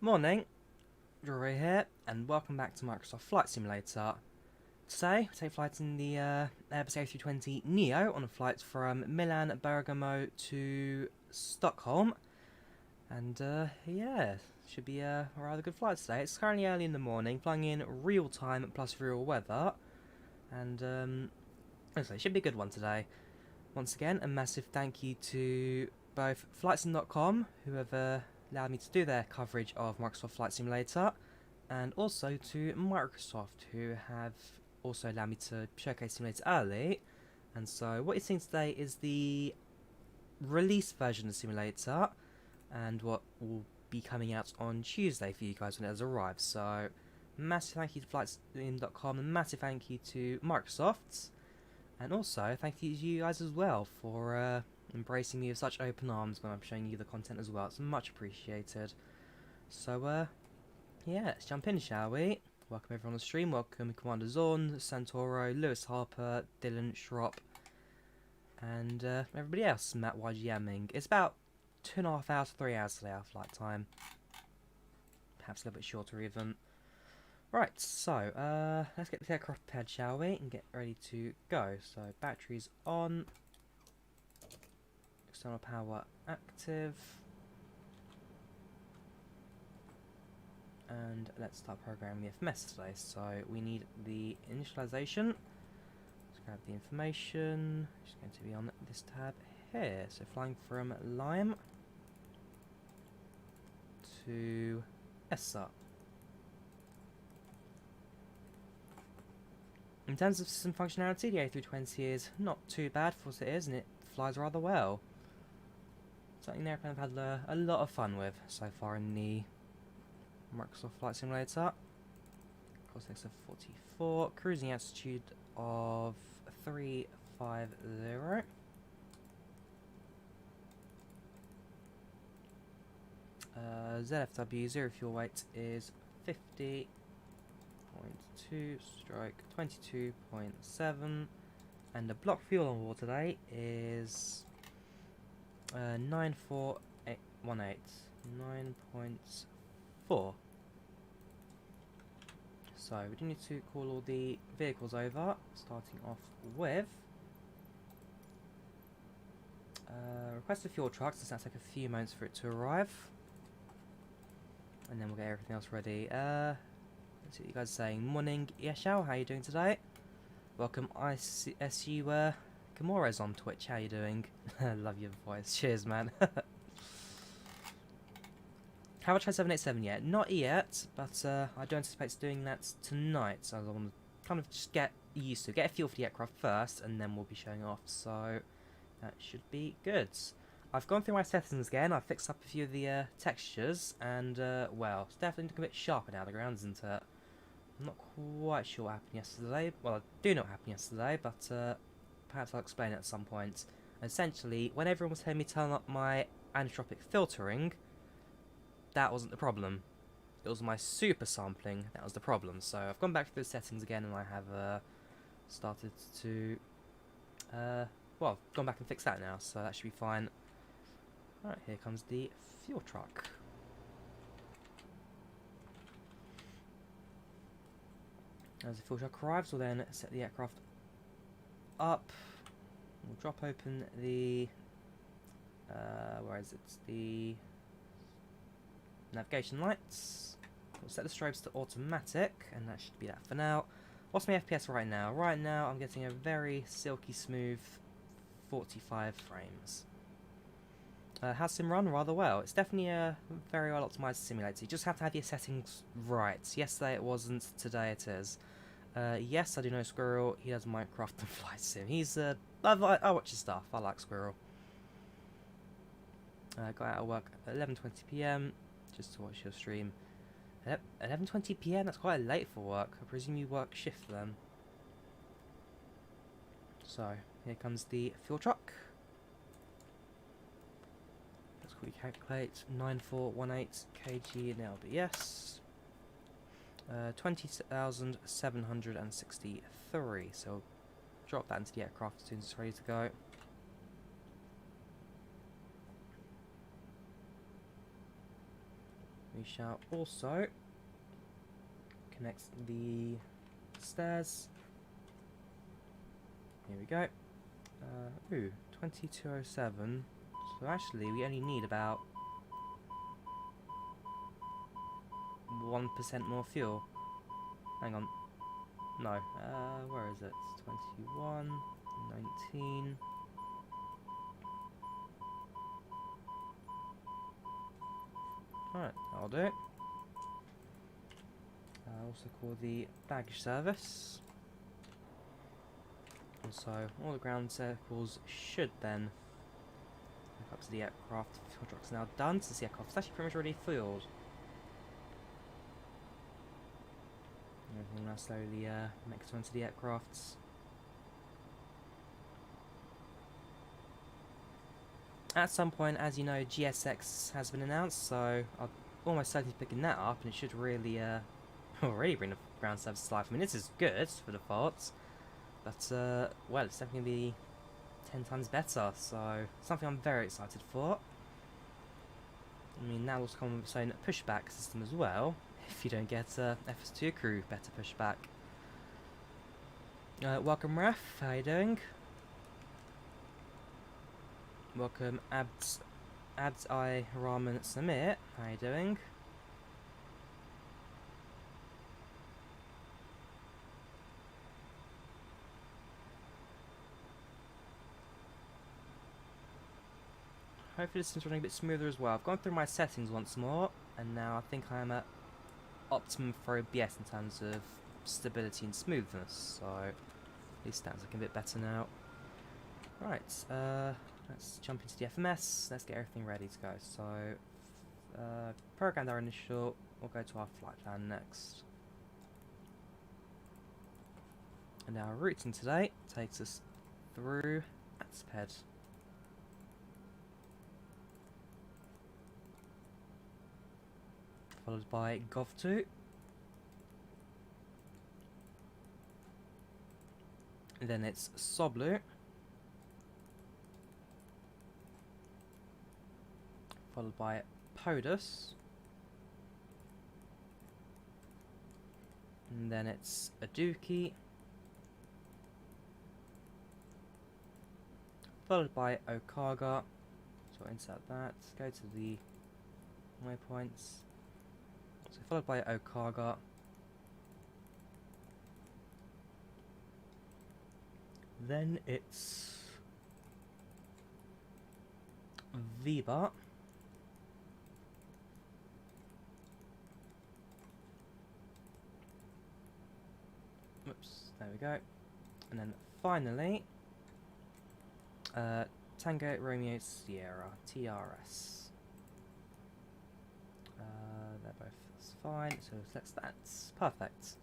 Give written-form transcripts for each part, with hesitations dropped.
Morning, Drawyah here, and welcome back to Microsoft Flight Simulator. Today, we take flight in the Airbus A320neo on a flight from Milan Bergamo to Stockholm. And yeah, should be a rather good flight today. It's currently early in the morning, flying in real time plus real weather. And so it should be a good one today. Once again, a massive thank you to both flightsim.com, who have allowed me to do their coverage of Microsoft Flight Simulator, and also to Microsoft, who have also allowed me to showcase Simulator early. And so what you're seeing today is the release version of Simulator, and what will be coming out on Tuesday for you guys when it has arrived. So massive thank you to flightsim.com, and massive thank you to Microsoft. And also, thank you to you guys as well for embracing me with such open arms when I'm showing you the content as well. It's much appreciated. So, yeah, let's jump in, shall we? Welcome everyone on the stream. Welcome Commander Zorn, Santoro, Lewis Harper, Dylan Schropp, and everybody else. Matt YGMing. It's about 2.5 hours, 3 hours today our flight time. Perhaps a little bit shorter even. Right, so let's get the aircraft prepared, shall we, and get ready to go. So batteries on, external power active, and let's start programming the FMS today. So we need the initialization. Let's grab the information. It's going to be on this tab here. So flying from Lime to Essa. In terms of system functionality, the A320 is not too bad for what it is, and it flies rather well. Something the airplane I've had a lot of fun with so far in the Microsoft Flight Simulator. Course of 44, cruising altitude of 350. ZFW 0 fuel weight is 50.2 stroke 22.7, and the block fuel on board today is 9.418, 9.4. So we do need to call all the vehicles over, starting off with request a fuel truck. Does that take a few moments for it to arrive, and then we'll get everything else ready. Let's see what you guys are saying. Morning, Yeshao, how are you doing today? Welcome, ISU Gamora's on Twitch, how you doing? Love your voice, cheers man. Have I tried 787 yet? Not yet, but I do anticipate doing that tonight, so I want to kind of just get used to it. Get a feel for the aircraft first, and then we'll be showing off, so that should be good. I've gone through my settings again, I've fixed up a few of the textures, and well, it's definitely looking a bit sharper now, the ground, isn't it? I'm not quite sure what happened yesterday. Well, I do know what happened yesterday, but perhaps I'll explain it at some point. Essentially, when everyone was telling me to turn up my anisotropic filtering, that wasn't the problem. It was my super sampling that was the problem. So I've gone back to those settings again, and I have started to, well, gone back and fixed that now, so that should be fine. Alright, here comes the fuel truck. As the fuel truck arrives, we'll then set the aircraft up. We'll drop open the, where is it? The navigation lights. We'll set the strobes to automatic, and that should be that for now. What's my FPS right now? Right now, I'm getting a very silky smooth 45 frames. Has sim run rather well. It's definitely a very well optimized simulator. You just have to have your settings right. Yesterday it wasn't, today it is. Yes, I do know Squirrel. He does Minecraft and Flight Sim. He's I watch his stuff. I like Squirrel. Got out of work at 11:20 PM just to watch your stream. 11:20 PM. That's quite late for work. I presume you work shift then. So here comes the fuel truck. We calculate 9418 kg in LBS, 20,763. So drop that into the aircraft as soon as it's ready to go. we shall also connect the stairs. Here we go. Ooh, 2207. So actually, we only need about 1% more fuel. Hang on. No. Where is it? It's 21, 19. Alright, that'll do it. Also call the baggage service. And so all the ground circles should then hook up to the aircraft. The fuel truck's now done, so the aircraft's actually pretty much already fueled. Everything now slowly makes its way into the aircrafts. At some point, as you know, GSX has been announced, so I'm almost certainly picking that up, and it should really, already bring the ground service to life. I mean, this is good for defaults, but, well, it's definitely going to be 10 times better, so something I'm very excited for. I mean, that will come with its own pushback system as well, if you don't get FS2 crew better pushback. Welcome, Raf, how you doing? Welcome, Abds I Raman Samir, how you doing? Hopefully this is running a bit smoother as well. I've gone through my settings once more, and now I think I am at optimum for OBS in terms of stability and smoothness, so at least that's looking a bit better now. Right, let's jump into the FMS, let's get everything ready to go. So, program our initial, we'll go to our flight plan next. And our routing today takes us through Atsped. Followed by Gov2. And then it's Soblu. Followed by Podus. And then it's Aduki. Followed by Okaga. So I'll insert that. Go to the waypoints. So followed by Okaga. Then it's Viba. Whoops, there we go. And then finally, Tango Romeo Sierra, TRS. They're both fine, so that's perfect.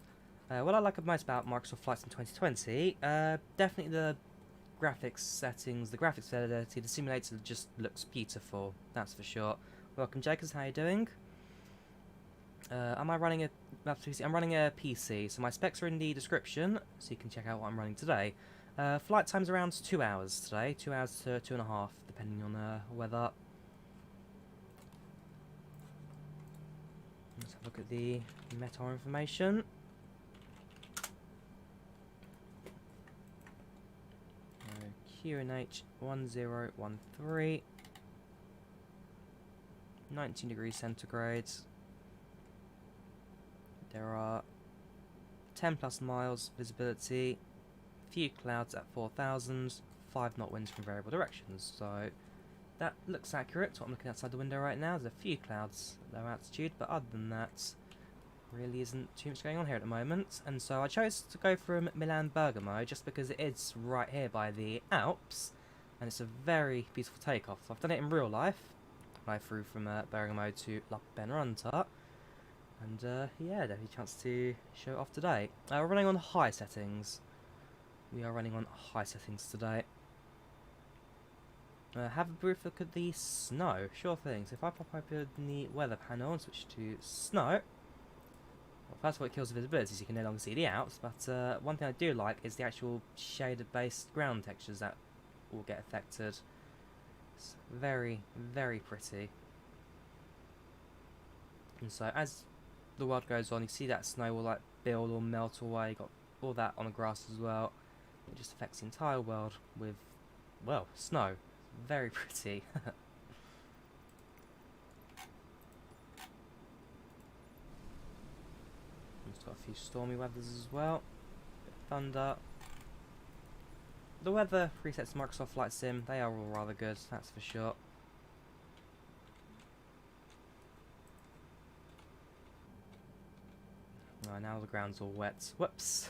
What I like most about Microsoft Flight Sim 2020, definitely the graphics settings, the graphics fidelity, the simulator just looks beautiful, that's for sure. Welcome Jacobs, how are you doing? Am I running a PC? I'm running a PC, so my specs are in the description, so you can check out what I'm running today. Flight time's around 2 hours today, 2 hours to 2.5, depending on weather. Let's have a look at the METAR information. QNH 1013, 19 degrees centigrade. There are 10 plus miles visibility, few clouds at 4,000, 5 knot winds from variable directions. So that looks accurate to what I'm looking outside the window right now. There's a few clouds at low altitude, but other than that, really isn't too much going on here at the moment. And so I chose to go from Milan Bergamo just because it is right here by the Alps, and it's a very beautiful takeoff. So I've done it in real life. I flew from Bergamo to La Benranta, and yeah, definitely a chance to show it off today. We're running on high settings. We are running on high settings today. Have a brief look at the snow. Sure thing. So if I pop open the weather panel and switch to snow, well, first of all, it kills the visibility, so you can no longer see the Alps, but one thing I do like is the actual shaded-based ground textures that will get affected. It's very, very pretty. And so as the world goes on, you see that snow will like build or melt away. You got all that on the grass as well. It just affects the entire world with, well, snow. Very pretty. It's got a few stormy weathers as well. Bit of thunder. The weather presets to Microsoft Flight Sim, they are all rather good, that's for sure. Right, now the ground's all wet. Whoops.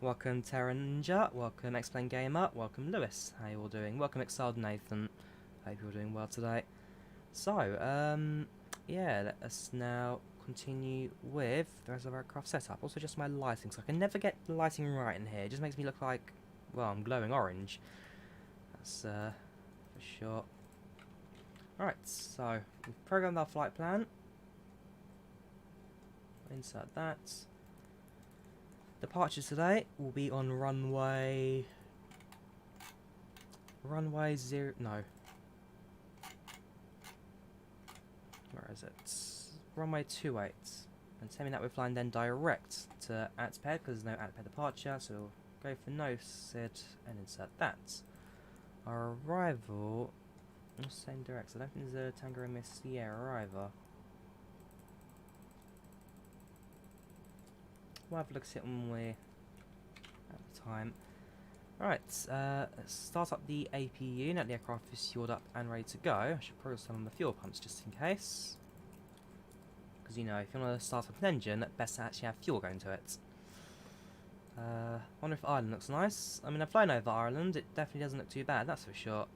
Welcome Terra Ninja, welcome Explain Gamer, welcome Lewis. How you all doing? Welcome Exiled Nathan. Hope you're doing well today. So, yeah, let us now continue with the rest of our craft setup. Also just my lighting, so I can never get the lighting right in here. It just makes me look like, well, I'm glowing orange. That's for sure. Alright, so we've programmed our flight plan. Insert that. Departure today will be on runway 0. No. Where is it? Runway 28. And tell me that we're flying then direct to Atped because there's no Atped departure, so we'll go for no SID and insert that. Our arrival, same direction. I don't think there's a Tango Miss Sierra either. We'll have a look at it when we're at the time. Alright, let's start up the APU. Now the aircraft is fueled up and ready to go. I should probably start on the fuel pumps just in case. Because, you know, if you want to start up an engine, best to actually have fuel going to it. Wonder if Ireland looks nice. I mean, I've flown over Ireland. It definitely doesn't look too bad, that's for sure.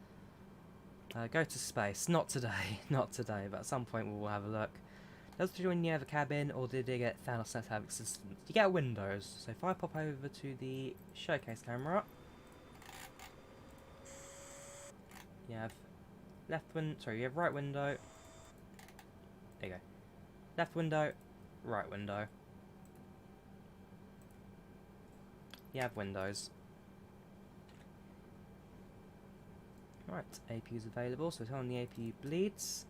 Go to space. Not today. Not today, but at some point we'll have a look. Does the join the cabin, or did they get Thanos set to have existence? You get windows. So if I pop over to the showcase camera, you have you have right window. There you go. Left window, right window. You have windows. Right, APU is available, so turn on the APU bleeds.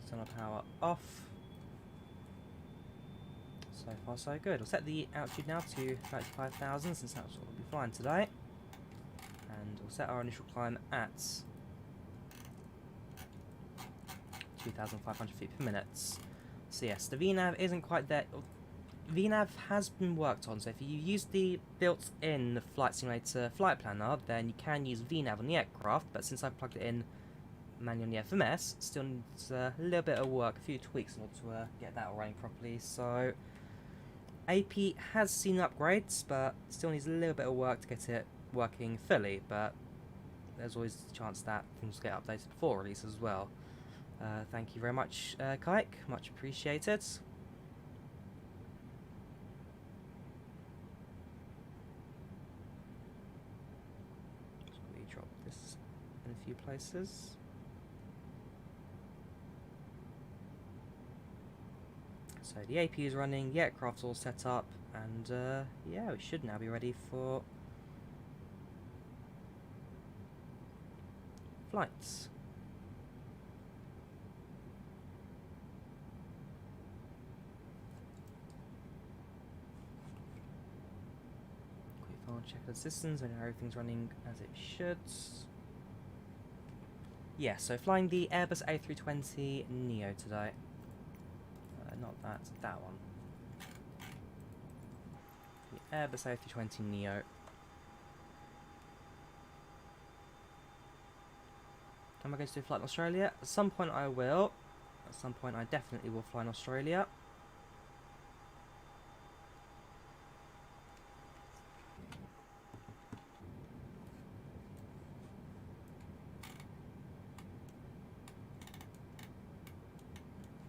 Turn our power off. So far so good. We'll set the altitude now to 35,000 since that's what we'll be flying today. And we'll set our initial climb at 2,500 feet per minute. So yes, the VNAV isn't quite there. VNAV has been worked on, so if you use the built-in Flight Simulator flight planner, then you can use VNAV on the aircraft, but since I've plugged it in manually on the FMS, still needs a little bit of work, a few tweaks in order to get that all running properly. So AP has seen upgrades, but still needs a little bit of work to get it working fully, but there's always a chance that things get updated before release as well. Thank you very much, Kike, much appreciated. Drop this in a few places. So the AP is running, the aircraft's all set up, and yeah, we should now be ready for flights. Quick check the systems and everything's running as it should. Yeah, so flying the Airbus A320neo today. Not that, that one. The Airbus A320neo. Am I going to do a flight in Australia? At some point I will. At some point I definitely will fly in Australia.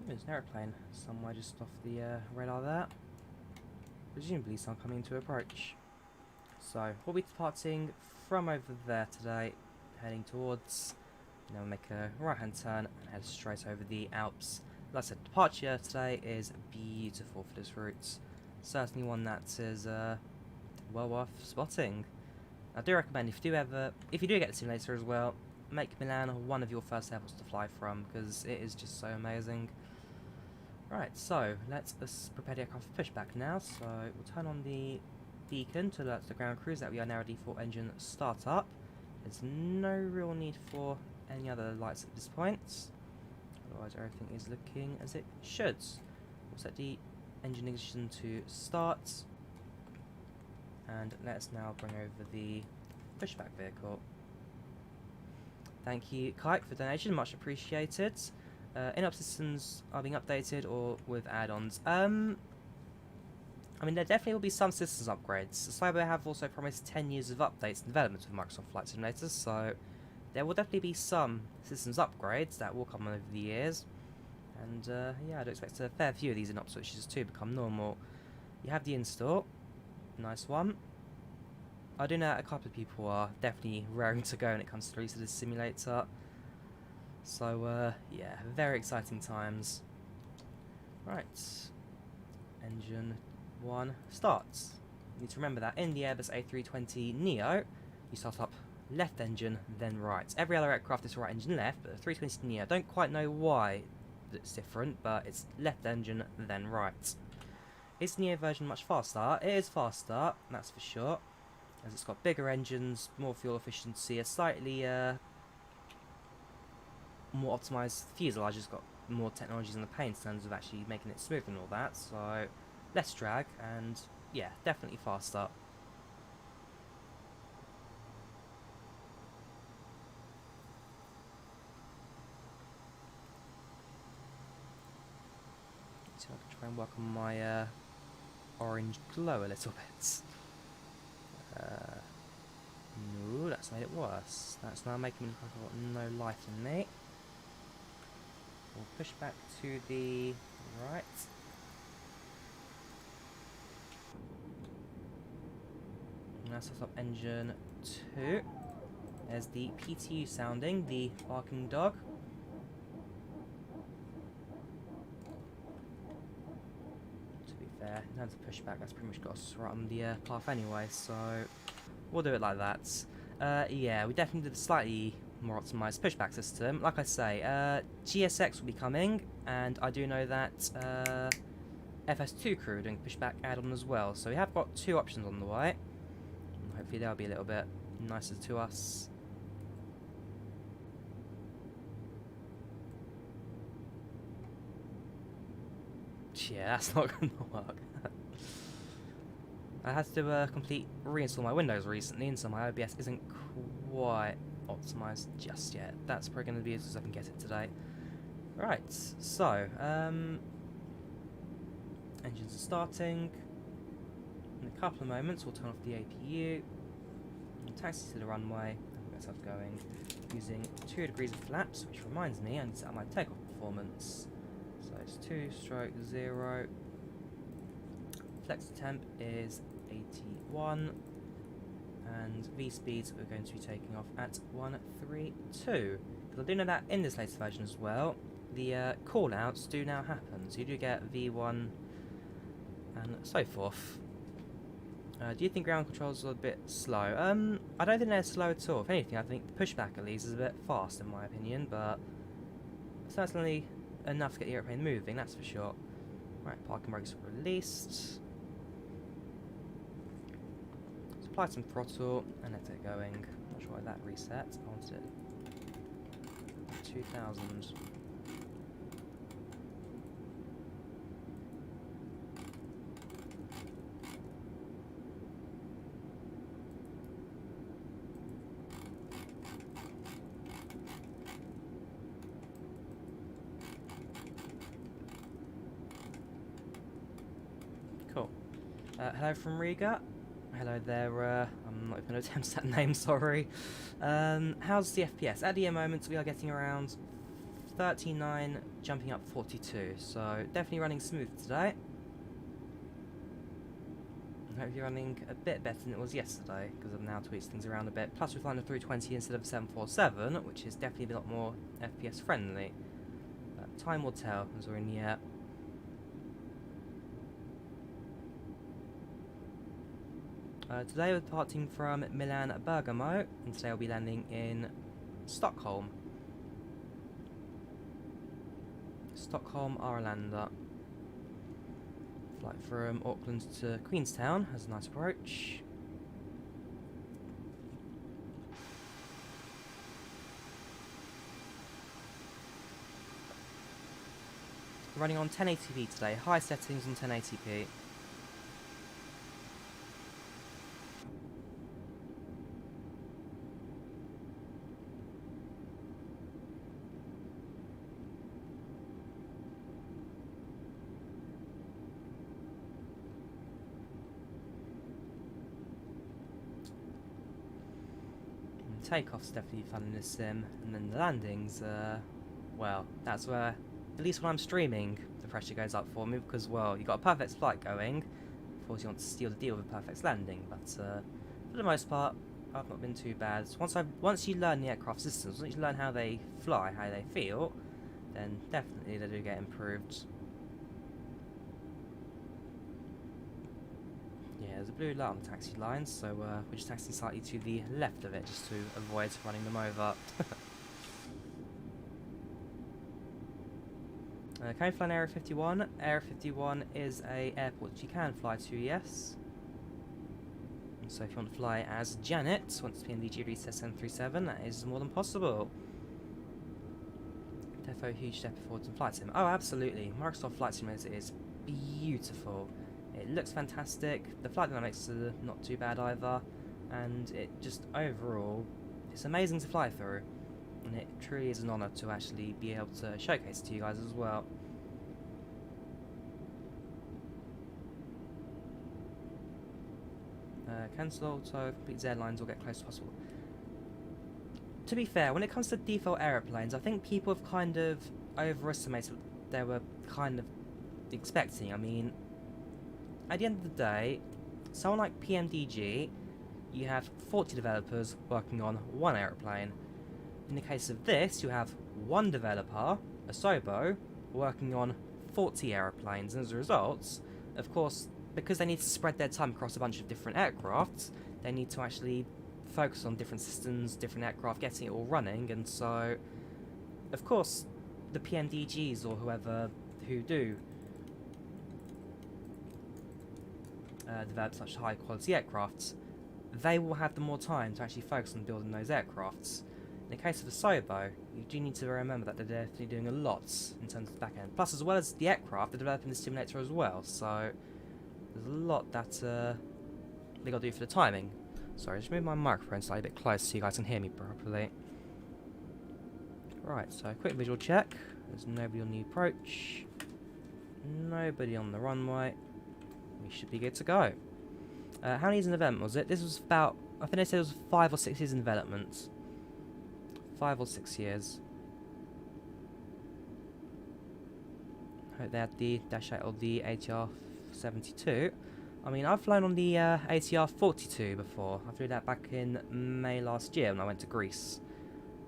There's an aeroplane somewhere just off the radar there. Presumably some coming to approach. So we'll be departing from over there today, heading towards. Then we'll make a right hand turn and head straight over the Alps. Like I said, departure today is beautiful for this route. Certainly one that is well worth spotting. I do recommend if you do get the simulator as well, make Milan one of your first airports to fly from, because it is just so amazing. Right, so let's prepare the aircraft for pushback now. So we'll turn on the beacon to alert the ground crews that we are now ready for engine startup. There's no real need for any other lights at this point, otherwise everything is looking as it should. We'll set the engine ignition to start, and let's now bring over the pushback vehicle. Thank you, Kike, for the donation, much appreciated. In-up systems are being updated or with add-ons. I mean, there definitely will be some systems upgrades. Cyber have also promised 10 years of updates and development with Microsoft Flight Simulators, so there will definitely be some systems upgrades that will come over the years. And yeah, I'd expect a fair few of these in-up switches to become normal. You have the install, nice one. I do know a couple of people are definitely raring to go when it comes to the release of this simulator. So yeah, very exciting times. Right, engine 1 starts. You need to remember that in the Airbus A320neo, you start up left engine, then right. Every other aircraft is right engine left, but the 320neo, don't quite know why it's different, but it's left engine, then right. Is the Neo version much faster? It is faster, that's for sure, as it's got bigger engines, more fuel efficiency, a slightly more optimised fuselage. It's got more technologies in the paint in terms of actually making it smooth and all that, so less drag, and yeah, definitely faster. So I can try and work on my orange glow a little bit. No, that's made it worse. That's now making me look like I've got no light in me. We'll push back to the right. Now set up engine 2. There's the PTU sounding, the barking dog. To be fair, in terms of pushback, that's pretty much got us right on the path anyway, so we'll do it like that. Yeah, we definitely did a slightly more optimised pushback system. Like I say, GSX will be coming, and I do know that FS2 crew are doing pushback add-on as well, so we have got 2 options on the way. And hopefully they'll be a little bit nicer to us. Yeah, that's not going to work. I had to do a complete reinstall my Windows recently, and so my OBS isn't quite optimised just yet. That's probably going to be as I can get it today. Right, so engines are starting. In a couple of moments, we'll turn off the APU and taxi to the runway and get ourselves going using 2 degrees of flaps, which reminds me I need to set up my takeoff performance. So it's 2/0. Flex temp is 81, and V speeds we're going to be taking off at 132. Because I do know that in this latest version as well, the call-outs do now happen, so you do get V1 and so forth. Do you think ground controls are a bit slow? I don't think they're slow at all. If anything, I think the pushback at least is a bit fast in my opinion, but certainly enough to get the airplane moving, that's for sure. Right, parking brakes are released. Apply some throttle and let it going. Not sure why that reset. I wanted it 2000. Cool. Hello from Riga. Hello there, I'm not even going to attempt that name, sorry. How's the FPS? At the moment we are getting around 39, jumping up 42, so definitely running smooth today. I hope you're running a bit better than it was yesterday, because I've now tweaked things around a bit. Plus we're flying a 320 instead of a 747, which is definitely a lot more FPS friendly. Time will tell as we're in the air. Today we're departing from Milan Bergamo, and today we'll be landing in Stockholm. Stockholm Arlanda. Flight from Auckland to Queenstown has a nice approach. Running on 1080p today, high settings on 1080p. Takeoff's definitely fun in this sim, and then the landings, well, that's where, at least when I'm streaming, the pressure goes up for me, because, well, you've got a perfect flight going, of course you want to steal the deal with a perfect landing, but for the most part, I've not been too bad. Once you learn the aircraft systems, once you learn how they fly, how they feel, then definitely they do get improved. Yeah, there's a blue light on the taxi line, so we're just taxiing slightly to the left of it, just to avoid running them over. Can you fly an Area 51? Area 51 is an airport that you can fly to, yes. And so if you want to fly as Janet, once PMDG resets 737, that is more than possible. Defo huge step forward in Flight Sim. Oh, absolutely. Microsoft Flight Simulator is beautiful. It looks fantastic, the flight dynamics are not too bad either, and it just overall, it's amazing to fly through, and it truly is an honour to actually be able to showcase it to you guys as well. Cancel auto, complete Z lines, or get close as possible. To be fair, when it comes to default aeroplanes, I think people have kind of overestimated what they were kind of expecting. I mean, at the end of the day, someone like PMDG, you have 40 developers working on one aeroplane. In the case of this, you have one developer, Asobo, working on 40 aeroplanes, and as a result, of course, because they need to spread their time across a bunch of different aircrafts, they need to actually focus on different systems, different aircraft, getting it all running, and so, of course, the PMDGs or whoever who do develop such high quality aircrafts, they will have the more time to actually focus on building those aircrafts. In the case of the Asobo, you do need to remember that they're definitely doing a lot in terms of the back end. Plus, as well as the aircraft, they're developing the simulator as well, so there's a lot that they got to do for the timing. Sorry, just move my microphone slightly a bit closer so you guys can hear me properly. Right, so quick visual check. There's nobody on the approach, nobody on the runway. We should be good to go. How many years in development was it? This was about, I think they said it was 5 or 6 years in development. 5 or 6 years. Hope they had the Dash 8 or the ATR 72. I mean, I've flown on the ATR 42 before. I flew that back in May last year when I went to Greece.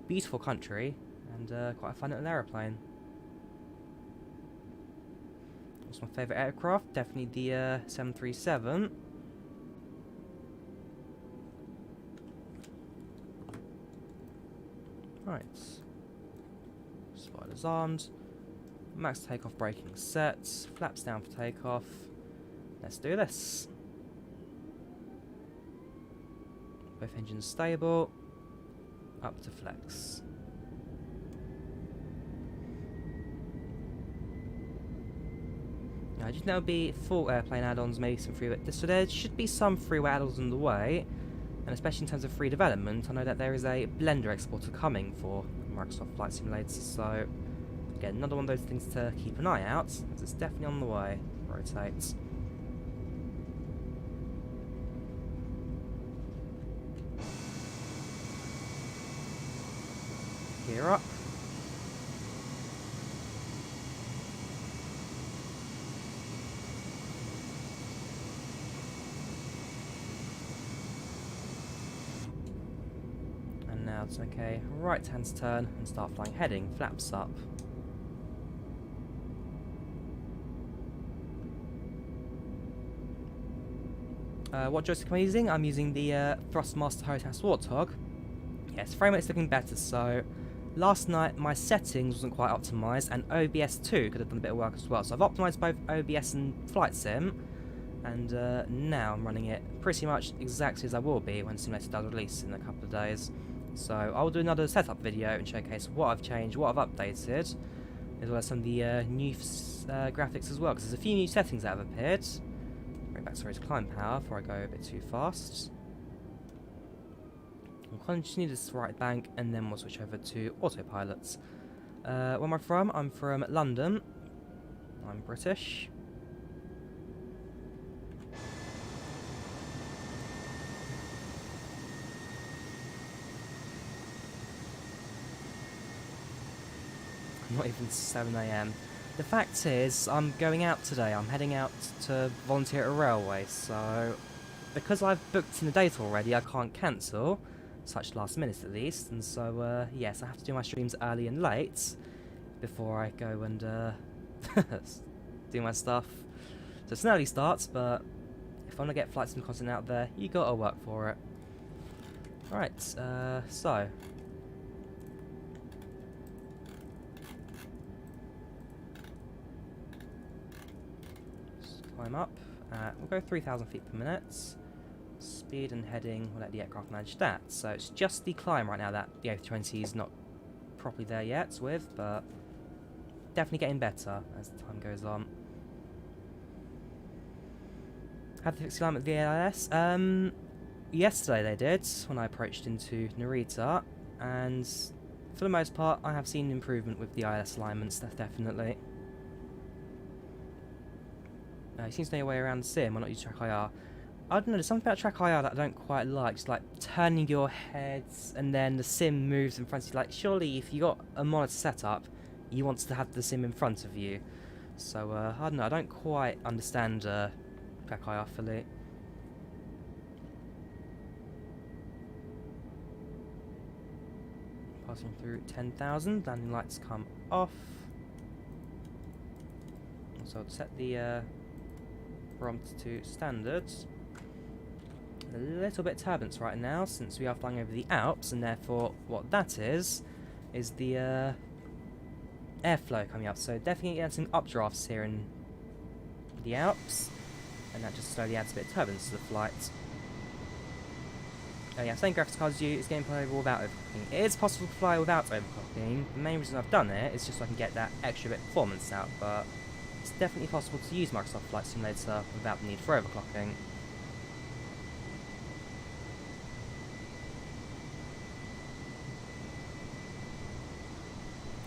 Beautiful country, and quite a fun little aeroplane. What's my favourite aircraft? Definitely the 737. Right. Spoilers armed. Max takeoff braking set. Flaps down for takeoff. Let's do this. Both engines stable. Up to flex. I just know there'll be full airplane add-ons, maybe some free. So there should be some freeware add-ons on the way, and especially in terms of free development, I know that there is a Blender exporter coming for Microsoft Flight Simulator. So again, another one of those things to keep an eye out, as it's definitely on the way. Rotate. Gear up. Now it's okay. Right hand turn and start flying heading. Flaps up. What joystick am I using? I'm using the Thrustmaster Hotas Warthog. Yes, frame rate's looking better, so last night my settings wasn't quite optimised, and OBS 2 could have done a bit of work as well. So I've optimised both OBS and Flight Sim, and now I'm running it pretty much exactly as I will be when Simulator does release in a couple of days. So I'll do another setup video and showcase what I've changed, what I've updated, as well as some of the new graphics as well, because there's a few new settings that have appeared. Bring back sorry to climb power before I go a bit too fast. We'll continue this right bank and then we'll switch over to autopilot. Where am I from? I'm from London. I'm British. Not even 7 AM. The fact is, I'm going out today. I'm heading out to volunteer at a railway, so because I've booked in the date already, I can't cancel, such last minute at least, and so, yes, I have to do my streams early and late before I go and do my stuff. So it's an early start, but if I want to get flights and content out there, you gotta work for it. Alright, so climb up. We'll go 3,000 feet per minute. Speed and heading, we'll let the aircraft manage that. So it's just the climb right now that the A320 is not properly there yet with, but definitely getting better as the time goes on. Have they fixed the alignment with the AIS? Yesterday they did, when I approached into Narita, and for the most part I have seen improvement with the ILS alignments, definitely. He seems to know your way around the sim, or not use track IR. I don't know, there's something about track IR that I don't quite like. Just like turning your heads and then the sim moves in front of you. Like, surely if you got a monitor set up, you want to have the sim in front of you. So, I don't know, I don't quite understand track IR fully. Passing through 10,000, landing lights come off. So I'll set the prompt to standards. A little bit turbulence right now since we are flying over the Alps, and therefore what that is the airflow coming up. So definitely getting some updrafts here in the Alps, and that just slowly adds a bit of turbulence to the flight. Oh yeah, same graphics card as you, it's getting playable without overclocking. It is possible to fly without overclocking. The main reason I've done it is just so I can get that extra bit of performance out, but it's definitely possible to use Microsoft Flight Simulator without the need for overclocking.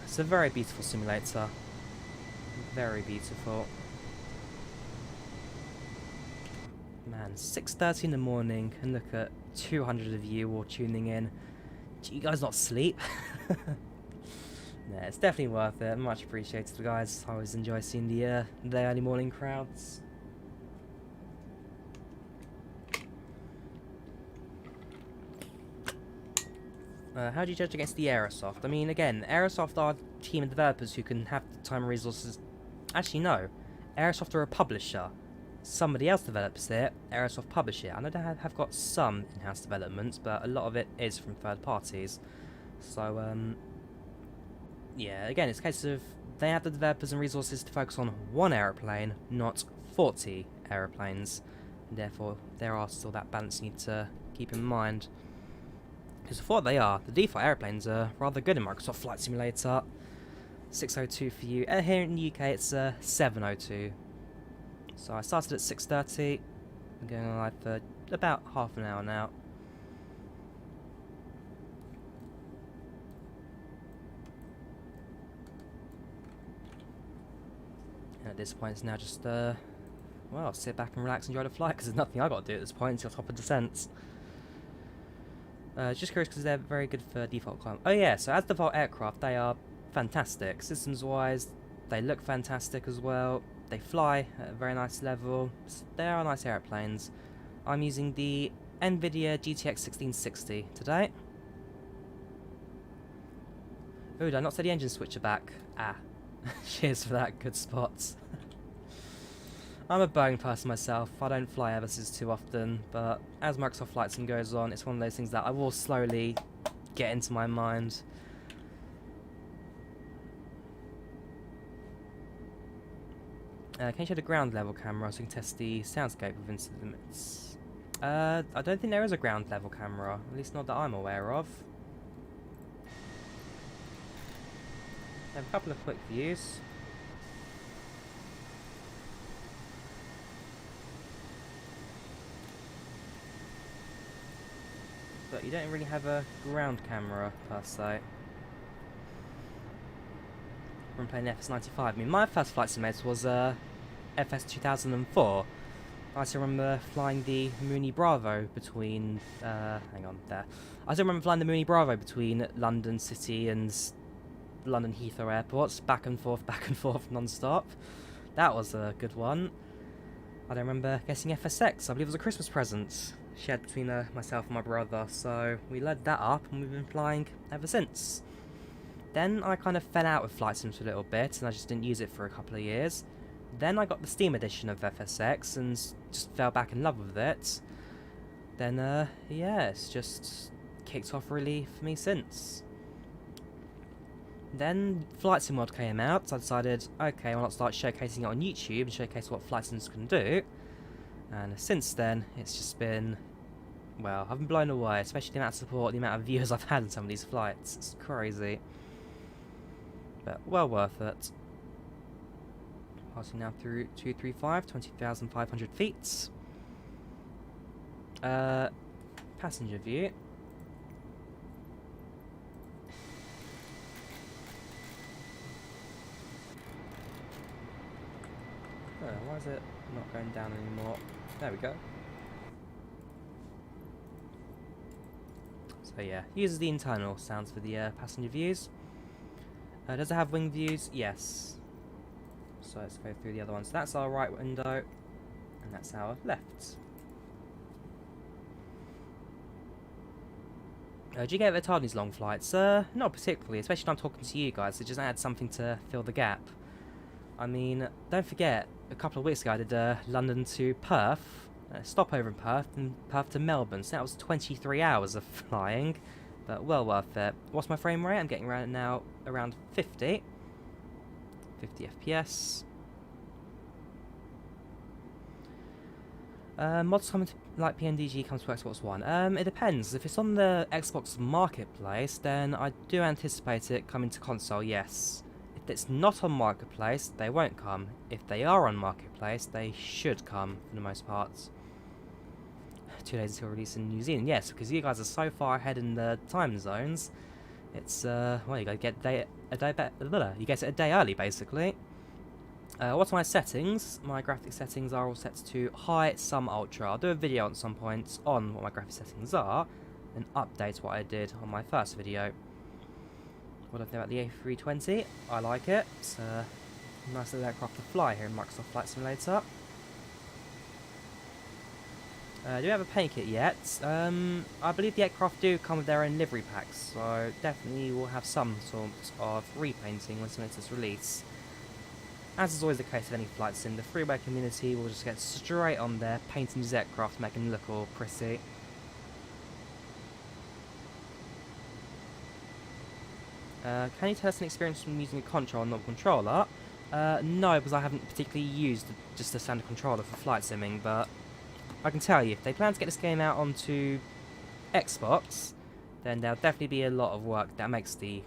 It's a very beautiful simulator. Very beautiful. Man, 6:30 in the morning, and look at 200 of you all tuning in. Do you guys not sleep? Yeah, it's definitely worth it. Much appreciated, guys. I always enjoy seeing the early morning crowds. How do you judge against the Aerosoft? I mean, again, Aerosoft are a team of developers who can have the time and resources. Actually, no. Aerosoft are a publisher. Somebody else develops it, Aerosoft publish it. I know they have got some in-house developments, but a lot of it is from third parties. So, yeah, again, it's a case of they have the developers and resources to focus on one aeroplane, not 40 aeroplanes. And therefore, there are still that balance you need to keep in mind. Because for what they are, the default aeroplanes are rather good in Microsoft Flight Simulator. 602 for you. Here in the UK, it's 702. So I started at 6:30. I'm going on live for about half an hour now. And at this point, it's now just, well, sit back and relax and enjoy the flight, because there's nothing I've got to do at this point until top of descent. Just curious because they're very good for default climb. Oh yeah, so as default aircraft, they are fantastic. Systems-wise, they look fantastic as well. They fly at a very nice level. They are nice airplanes. I'm using the NVIDIA GTX 1660 today. Ooh, did I not set the engine switcher back? Ah, cheers for that, good spots. I'm a Boeing person myself. I don't fly Airbuses too often, but as Microsoft Flight Sim goes on, it's one of those things that I will slowly get into my mind. Can you show the ground level camera so we can test the soundscape within city limits? I don't think there is a ground level camera, at least not that I'm aware of. I have a couple of quick views. But you don't really have a ground camera per se. When playing FS95, I mean, my first flight simulator was FS 2004. I still remember flying the Mooney Bravo between. Hang on, there. I still remember flying the Mooney Bravo between London City and London Heathrow airports, back and forth, non-stop. That was a good one. I don't remember guessing FSX. I believe it was a Christmas present shared between myself and my brother, so we loaded that up and we've been flying ever since. Then I kind of fell out with flight sims for a little bit and I just didn't use it for a couple of years. Then I got the Steam edition of FSX and just fell back in love with it. Then yeah, it's just kicked off really for me since. Then Flight Sim World came out, so I decided, okay, why not start showcasing it on YouTube and showcase what flight sims can do. And since then, it's just been, well, I've been blown away, especially the amount of support, the amount of viewers I've had in some of these flights. It's crazy. But well worth it. Passing now through 235, 20,500 feet. Passenger view. Oh, why is it not going down anymore? There we go. So yeah, uses the internal sounds for the passenger views. Does it have wing views? Yes. So let's go through the other ones. So that's our right window, and that's our left. Do you get a bit tired on these long flights? Not particularly, especially when I'm talking to you guys. It just adds something to fill the gap. I mean, don't forget, a couple of weeks ago I did London to Perth, stopover in Perth, and Perth to Melbourne, so that was 23 hours of flying, but well worth it. What's my frame rate? I'm getting around now around 50 FPS. Mods coming to, like PNDG comes to Xbox One. It depends. If it's on the Xbox Marketplace, then I do anticipate it coming to console, yes. If it's not on Marketplace, they won't come. If they are on Marketplace, they should come, for the most part. 2 days until release in New Zealand, yes, because you guys are so far ahead in the time zones. It's, well, you gotta get you get it a day early, basically. What's my settings? My graphic settings are all set to high, some ultra. I'll do a video at some point on what my graphic settings are, and update what I did on my first video. What do I think about the A320? I like it. It's a nice little aircraft to fly here in Microsoft Flight Simulator. Do we have a paint kit yet? I believe the aircraft do come with their own livery packs, so definitely we'll have some sort of repainting when Simulator's release. As is always the case with any flight sim, the freeware community will just get straight on there, painting these aircraft, making them look all pretty. Can you tell us an experience from using a controller, not a controller? No, because I haven't particularly used just a standard controller for flight simming, but I can tell you, if they plan to get this game out onto Xbox, then there'll definitely be a lot of work that makes the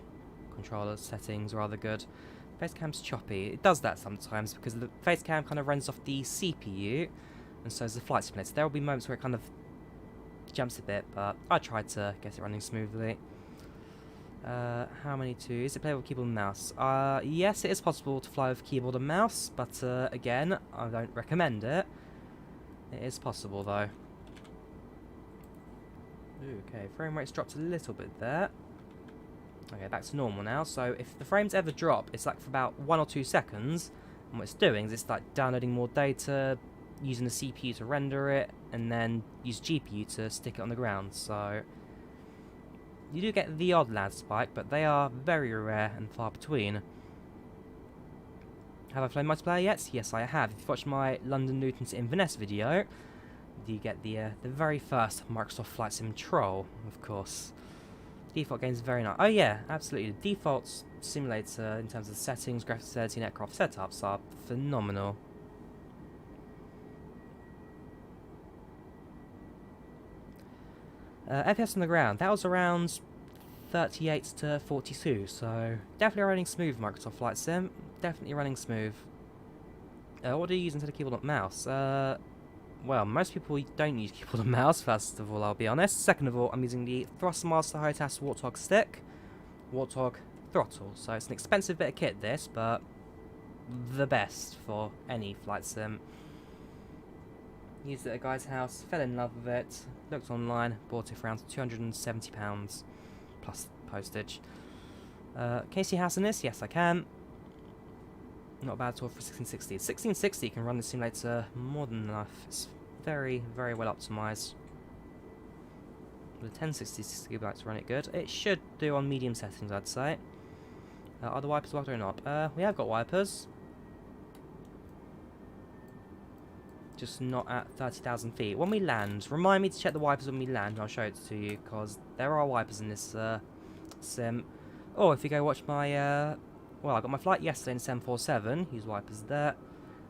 controller settings rather good. Facecam's choppy. It does that sometimes because the facecam kind of runs off the CPU, and so is the flight simulator. There will be moments where it kind of jumps a bit, but I tried to get it running smoothly. How many to? Is it playable with keyboard and mouse? Yes, it is possible to fly with keyboard and mouse, but again, I don't recommend it. It is possible though. Ooh, okay, frame rate's dropped a little bit there. Okay, back to normal now. So if the frames ever drop, it's like for about 1 or 2 seconds, and what it's doing is it's like downloading more data, using the CPU to render it, and then use GPU to stick it on the ground. So you do get the odd lag spike, but they are very rare and far between. Have I flown multiplayer yet? Yes, I have. If you've watched my London Luton to Inverness video, you get the very first Microsoft Flight Sim troll, of course. Default game's very nice. Oh yeah, absolutely. The default simulator in terms of settings, graphics fidelity, and aircraft setups are phenomenal. FPS on the ground, that was around 38 to 42, so definitely running smooth, Microsoft Flight Sim. Definitely running smooth. What do you use instead of keyboard and mouse? Well, most people don't use keyboard and mouse, first of all, I'll be honest. Second of all, I'm using the Thrustmaster High-Tas Warthog stick, Warthog throttle. So it's an expensive bit of kit, this, but the best for any flight sim. Used it at a guy's house, fell in love with it, looked online, bought it for around £270 plus postage. Can you see house in this? Yes, I can. Not bad at all for 1660. 1660 can run the simulator more than enough. It's very, very well optimised. With a 1060 GB to run it good. It should do on medium settings, I'd say. Are the wipers locked or not? We have got wipers. Just not at 30,000 feet. When we land, remind me to check the wipers when we land, and I'll show it to you, because there are wipers in this sim. Or if you go watch my, well, I got my flight yesterday in 747, used wipers there,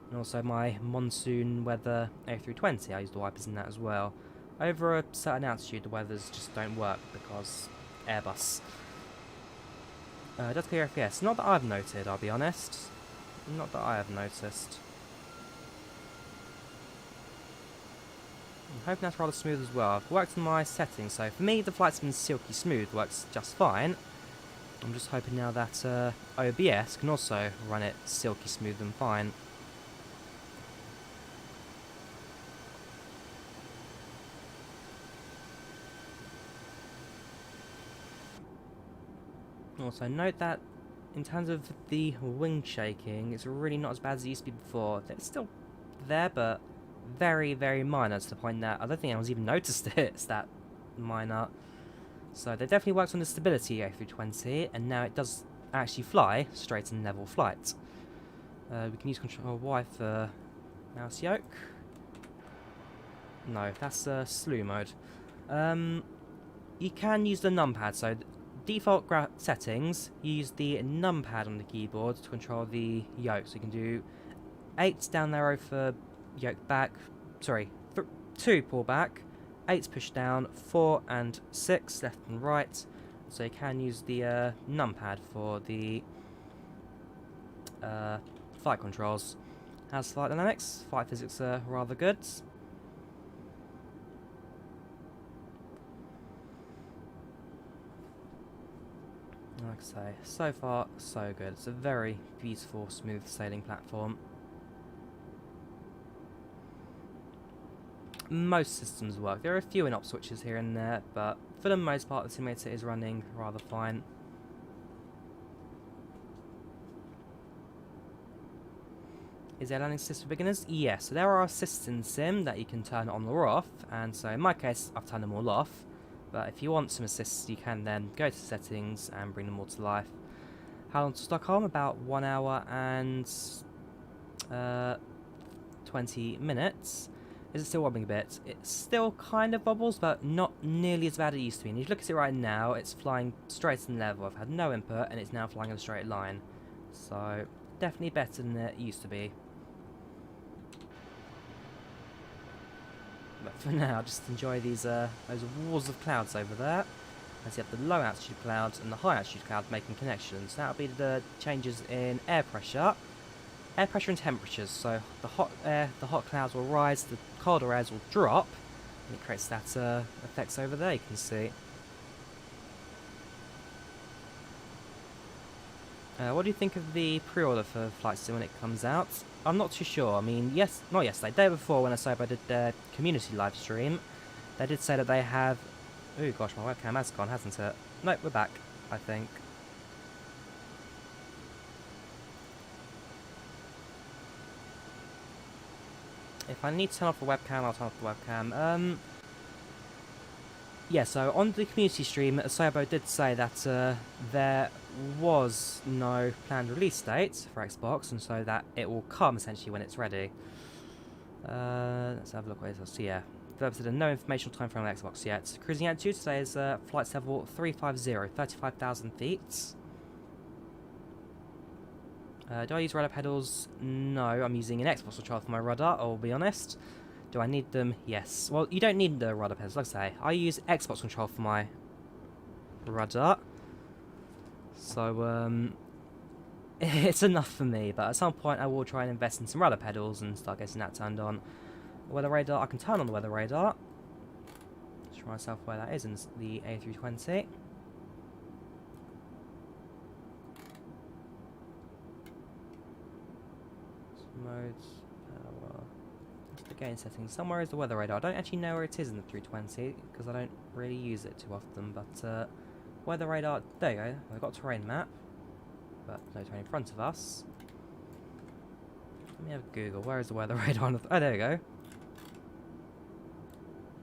and also my monsoon weather A320, I used the wipers in that as well. Over a certain altitude, the weathers just don't work, because Airbus. Does clear FPS? Not that I've noted, I'll be honest. Not that I have noticed. I'm hoping that's rather smooth as well. I've worked on my settings, so for me the flight sim silky smooth works just fine. I'm just hoping now that OBS can also run it silky smooth and fine. Also note that in terms of the wing shaking, it's really not as bad as it used to be before. It's still there, but very, very minor, to the point that I don't think anyone's even noticed it. It's that minor. So they definitely worked on the stability A320, and now it does actually fly straight in level flight. We can use Control Y for mouse yoke. No, that's slew mode. You can use the numpad, so default settings, you use the numpad on the keyboard to control the yoke. So you can do 8 down arrow for yoke back, sorry, 2 pull back, 8 push down, 4 and 6 left and right. So you can use the numpad for the flight controls. How's flight dynamics? Flight physics are rather good. Like I say, so far so good. It's a very beautiful, smooth sailing platform. Most systems work. There are a few in-op switches here and there, but for the most part the simulator is running rather fine. Is there a landing assist for beginners? Yes, so there are assists in Sim that you can turn on or off, and so in my case I've turned them all off, but if you want some assists you can then go to settings and bring them all to life. How long to Stockholm? About 1 hour and 20 minutes. Is it still wobbling a bit? It still kind of wobbles, but not nearly as bad as it used to be. And if you look at it right now, it's flying straight and level. I've had no input, and it's now flying in a straight line. So, definitely better than it used to be. But for now, just enjoy these those walls of clouds over there. As you have the low altitude clouds and the high altitude cloud making connections. That'll be the changes in air pressure and temperatures. So the hot clouds will rise, the colder airs will drop, and it creates that effects over there. You can see. What do you think of the pre-order for Flight Sim when it comes out? I'm not too sure. I mean, not yesterday, day before when Asobo did their community live stream, they did say that they have. Oh gosh, my webcam has gone, hasn't it? Nope, we're back, I think. If I need to turn off the webcam, I'll turn off the webcam. Yeah, so on the community stream, Asobo did say that their was no planned release date for Xbox, and so that it will come essentially when it's ready. Let's have a look what it is. So yeah, developers said no information or time frame on Xbox yet. Cruising altitude today is flight level 350, 35,000 feet. Do I use rudder pedals? No, I'm using an Xbox controller for my rudder, I'll be honest. Do I need them? Yes. Well, you don't need the rudder pedals, like I say. I use Xbox control for my rudder. So, it's enough for me, but at some point I will try and invest in some rudder pedals and start getting that turned on. Weather radar, I can turn on the weather radar. Show myself where that is in the A320. Modes, power. The gain settings. Somewhere is the weather radar. I don't actually know where it is in the 320 because I don't really use it too often. But weather radar. There you go. I've got a terrain map, but no terrain in front of us. Let me have Google. Where is the weather radar? On the oh, there you go.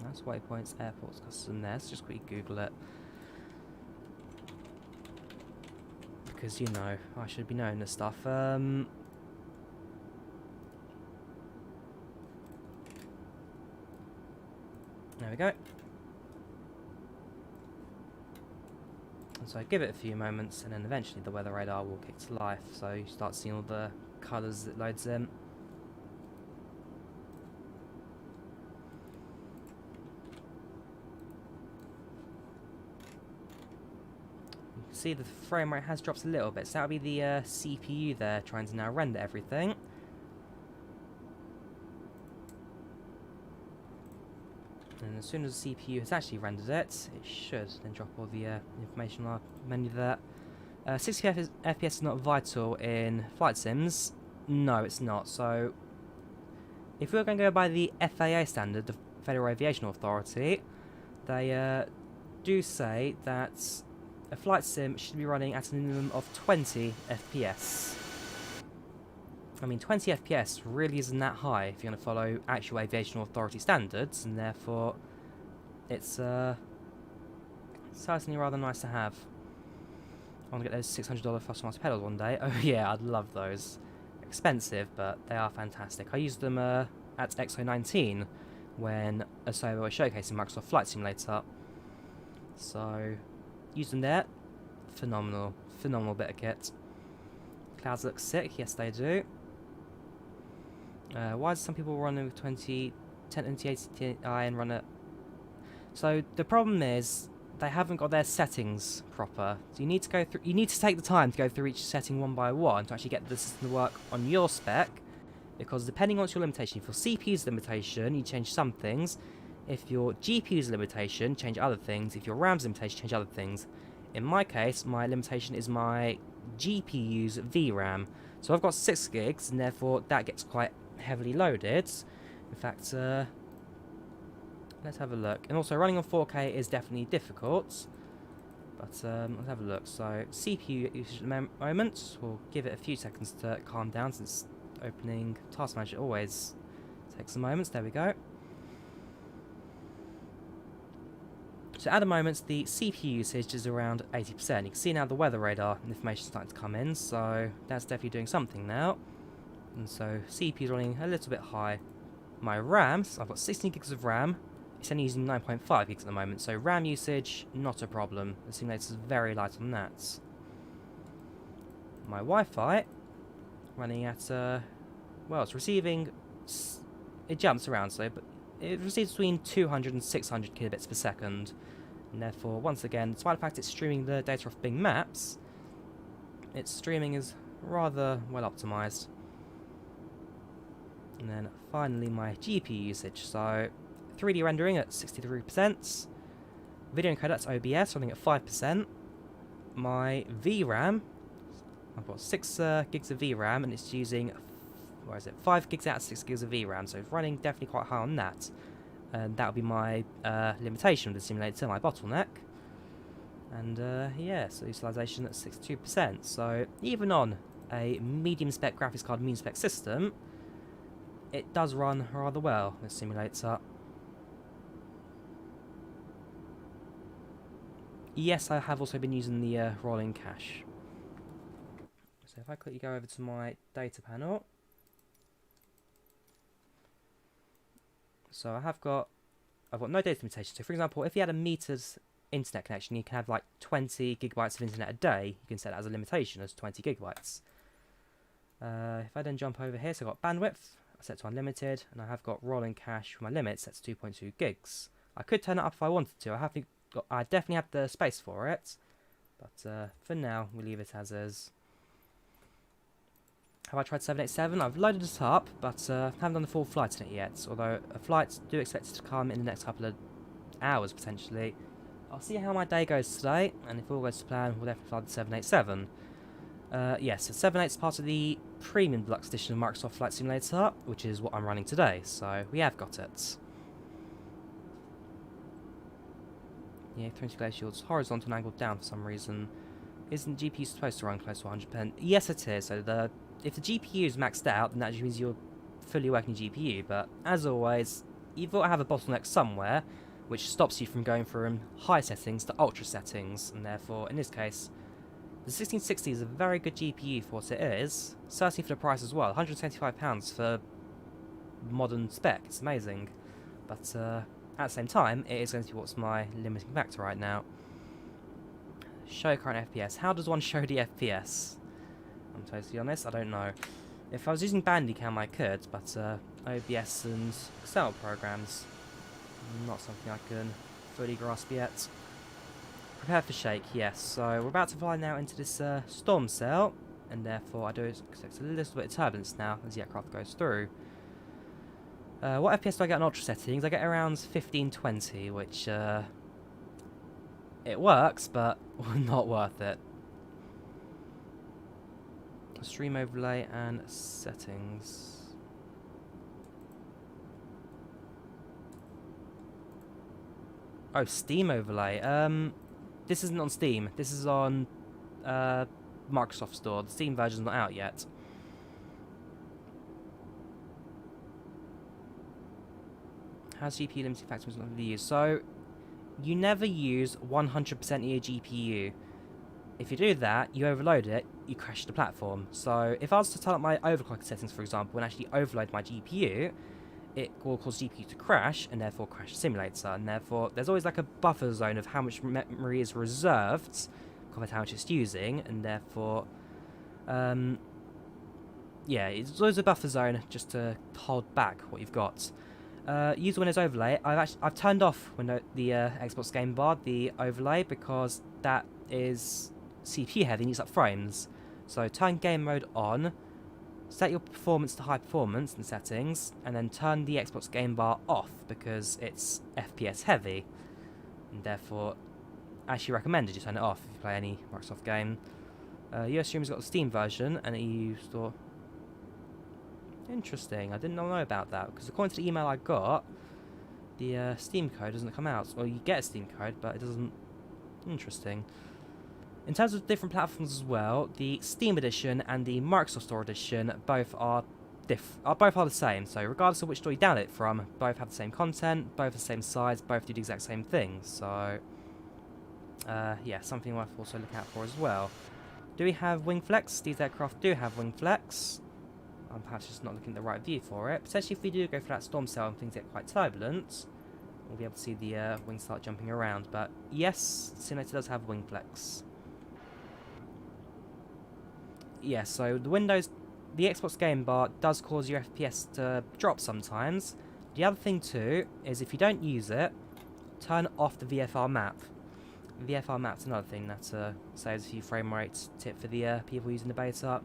That's waypoints, airports, custom. There. Let's just quickly Google it because you know I should be knowing this stuff. There we go. And so I give it a few moments and then eventually the weather radar will kick to life, so you start seeing all the colours it loads in. You can see the frame rate has dropped a little bit, so that'll be the CPU there trying to now render everything. And as soon as the CPU has actually rendered it, it should then drop all the information on our menu there. 60 FPS is not vital in flight sims. No, it's not. So, if we were going to go by the FAA standard, the Federal Aviation Authority, they do say that a flight sim should be running at a minimum of 20 FPS. I mean, 20 FPS really isn't that high if you're going to follow actual aviation authority standards, and therefore it's certainly rather nice to have. I want to get those $600 Fossil pedals one day. Oh yeah, I'd love those. Expensive, but they are fantastic. I used them at XO19 when Asobo was showcasing Microsoft Flight Simulator. So, used them there. Phenomenal. Phenomenal bit of kit. Clouds look sick. Yes, they do. Why do some people run with 1080 Ti and run it? So the problem is they haven't got their settings proper. So you need to go through. You need to take the time to go through each setting one by one to actually get the system to work on your spec. Because depending on your limitation, if your CPU's limitation, you change some things. If your GPU's limitation, change other things. If your RAM's limitation, change other things. In my case, my limitation is my GPU's VRAM. So I've got 6 gigs, and therefore that gets quite heavily loaded. In fact, let's have a look. And also, running on 4K is definitely difficult. But let's have a look. So, CPU usage at the moment. We'll give it a few seconds to calm down, since opening Task Manager always takes some moments. There we go. So at the moment, the CPU usage is around 80%. You can see now the weather radar information is starting to come in, so that's definitely doing something now. And so CPU is running a little bit high. My RAM, so I've got 16 gigs of RAM. It's only using 9.5 gigs at the moment, so RAM usage, not a problem. The simulator is very light on that. My Wi-Fi, running at, well, it's receiving, it jumps around, so, but it receives between 200 and 600 kilobits per second. And therefore, once again, despite the fact it's streaming the data off Bing Maps, its streaming is rather well optimized. And then finally my GPU usage. So 3D rendering at 63%. Video encoder, that's OBS, running at 5%. My VRAM, I've got 6 gigs of VRAM, and it's using, what is it, 5 gigs out of 6 gigs of VRAM, so it's running definitely quite high on that. And that'll be my limitation of the simulator, my bottleneck. And yeah, so utilization at 62%. So even on a medium spec graphics card, medium spec system, it does run rather well, this simulator. Yes, I have also been using the rolling cache. So if I quickly go over to my data panel, so I've got no data limitation. So for example, if you had a metered internet connection, you can have like 20 gigabytes of internet a day. You can set that as a limitation as 20 gigabytes. If I then jump over here, so I've got bandwidth, I set to unlimited, and I have got rolling cache for my limit set to 2.2 gigs. I could turn it up if I wanted to. I definitely have the space for it, but for now, we'll leave it as is. Have I tried 787? I've loaded it up, but haven't done the full flight in it yet, although a flight do expect it to come in the next couple of hours, potentially. I'll see how my day goes today, and if all goes to plan, we'll definitely fly the 787. Yes, so 7.8 is part of the Premium Deluxe Edition of Microsoft Flight Simulator, which is what I'm running today, so we have got it. Yeah, 20 glacier shield's horizontal and angled down for some reason. Isn't GPU supposed to run close to 100%? Yes, it is. So if the GPU is maxed out, then that just means you're fully working GPU, but as always, you've got to have a bottleneck somewhere, which stops you from going from high settings to ultra settings, and therefore, in this case, the 1660 is a very good GPU for what it is, certainly for the price as well. £175 for modern spec, it's amazing. But at the same time, it is going to be what's my limiting factor right now. Show current FPS. How does one show the FPS? I'm totally honest, I don't know. If I was using Bandicam, I could, but OBS and Excel programs, not something I can fully grasp yet. Prepare for shake, yes. So we're about to fly now into this storm cell, and therefore I do expect a little bit of turbulence now as the aircraft goes through. What FPS do I get on ultra settings? I get around 1520, which it works, but not worth it. Stream overlay and settings. Oh, Steam overlay. This isn't on Steam. This is on Microsoft Store. The Steam version's not out yet. How's GPU limiting factors not be used? So, you never use 100% of your GPU. If you do that, you overload it, you crash the platform. So, if I was to turn up my overclock settings, for example, and actually overload my GPU, it will cause GPU to crash, and therefore crash the simulator, and therefore there's always like a buffer zone of how much memory is reserved compared to how much it's using, and therefore, yeah, it's always a buffer zone just to hold back what you've got. Use Windows Overlay. I've turned off the Xbox Game Bar, the overlay, because that is CPU heavy and uses up frames. So turn game mode on. Set your performance to high performance in settings, and then turn the Xbox Game Bar off because it's FPS heavy, and therefore, I actually recommended you turn it off if you play any Microsoft game. US Stream's got the Steam version and the EU Store. Interesting, I didn't know about that because according to the email I got, the Steam code doesn't come out. Well, you get a Steam code, but it doesn't. Interesting. In terms of different platforms as well, the Steam edition and the Microsoft Store edition both are the same. So regardless of which store you download it from, both have the same content, both the same size, both do the exact same thing. So yeah, something worth also looking out for as well. Do we have wing flex? These aircraft do have wing flex. I'm perhaps just not looking at the right view for it. Potentially, if we do go for that storm cell and things get quite turbulent, we'll be able to see the wings start jumping around. But yes, the simulator does have wing flex. Yeah, so the Xbox Game Bar does cause your FPS to drop sometimes. The other thing too is if you don't use it, turn off the VFR map. The VFR map's another thing that saves a few frame rates. Tip for the people using the beta.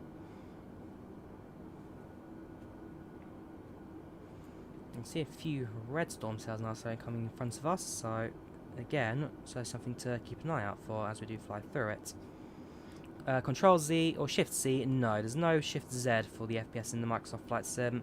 You can see a few red storm cells now coming in front of us, so again, so something to keep an eye out for as we do fly through it. Control Z or Shift C, no, there's no Shift Z for the FPS in the Microsoft Flight Sim.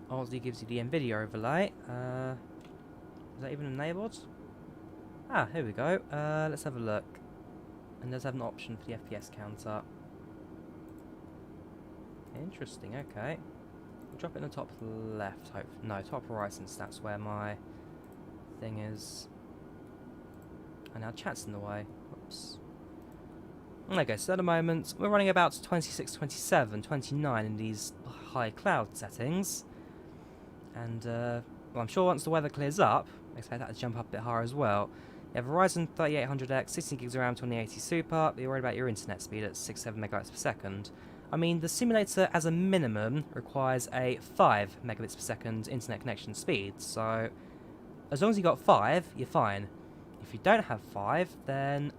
obviously gives you the NVIDIA overlay. Is that even enabled? Ah, here we go. Let's have a look. And does have an option for the FPS counter. Interesting, okay. We'll drop it in the top left, hope. No, top right, since that's where my thing is. And now chat's in the way. Whoops. Okay, so at the moment, we're running about 26, 27, 29 in these high cloud settings. And, well, I'm sure once the weather clears up, I expect that to jump up a bit higher as well. You have Ryzen 3800X, 16 gigs of RAM, 2080 Super, but you're worried about your internet speed at 6-7 megabytes per second. I mean, the simulator, as a minimum, requires a 5 megabits per second internet connection speed, so as long as you got 5, you're fine. If you don't have 5, then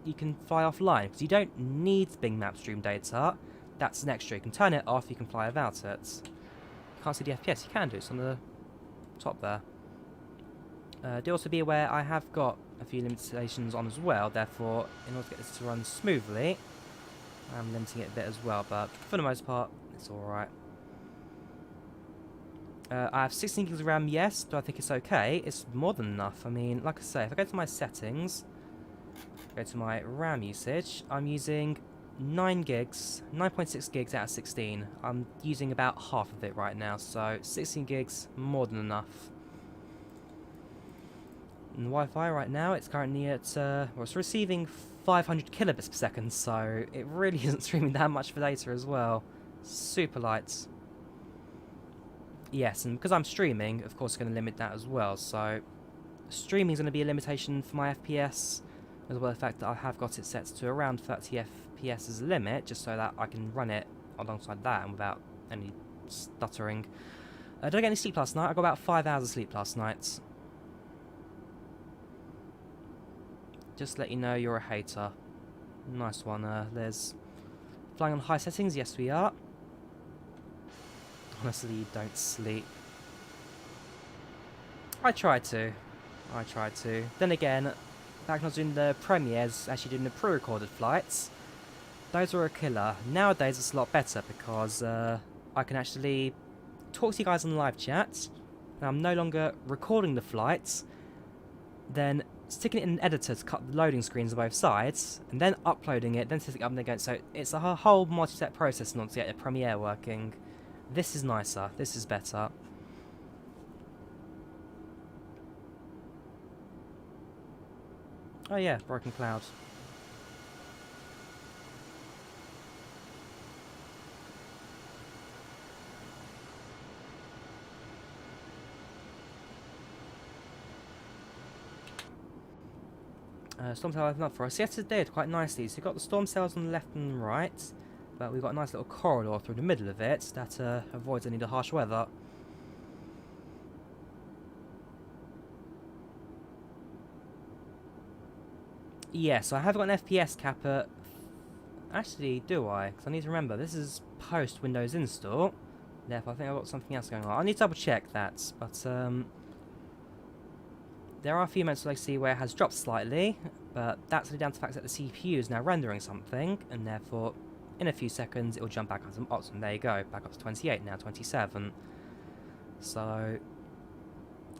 you can fly offline, because you don't need Bing Map stream data. That's an extra. You can turn it off, you can fly without it. You can't see the FPS, you can do it, it's on the top there. Do also be aware I have got a few limitations on as well, therefore, in order to get this to run smoothly, I'm limiting it a bit as well, but for the most part, it's alright. I have 16 gigs of RAM, yes. Do I think it's okay? It's more than enough. I mean, like I say, if I go to my settings, go to my RAM usage, I'm using 9 gigs, 9.6 gigs out of 16. I'm using about half of it right now, so 16 gigs, more than enough. And Wi-Fi right now, it's currently at, well, it's receiving 500 kilobits per second, so it really isn't streaming that much for data as well. Super light. Yes, and because I'm streaming, of course, it's going to limit that as well, so streaming is going to be a limitation for my FPS, as well as the fact that I have got it set to around 30 FPS as a limit, just so that I can run it alongside that and without any stuttering. Did I get any sleep last night? I got about 5 hours of sleep last night. Just to let you know you're a hater. Nice one, Liz. Flying on high settings? Yes, we are. Honestly, you don't sleep. I try to. Then again, back when I was doing the premieres, actually doing the pre-recorded flights, those were a killer. Nowadays, it's a lot better because I can actually talk to you guys on live chat, and I'm no longer recording the flights, then sticking it in an editor to cut the loading screens on both sides, and then uploading it, then setting it up again. So it's a whole multi-step process in order to get the Premiere working. This is nicer. This is better. Oh yeah, broken cloud. Storm cell opened up for us. Yes, it did quite nicely. So you've got the storm cells on the left and right, but we've got a nice little corridor through the middle of it that avoids any of the harsh weather. Yes, I have got an FPS cap at... Actually, do I? Because I need to remember, this is post Windows install. Therefore, I think I've got something else going on. I need to double check that, but there are a few moments I see where it has dropped slightly, but that's only down to the fact that the CPU is now rendering something, and therefore, in a few seconds, it will jump back up to optimum. There you go, back up to 28 now, 27. So,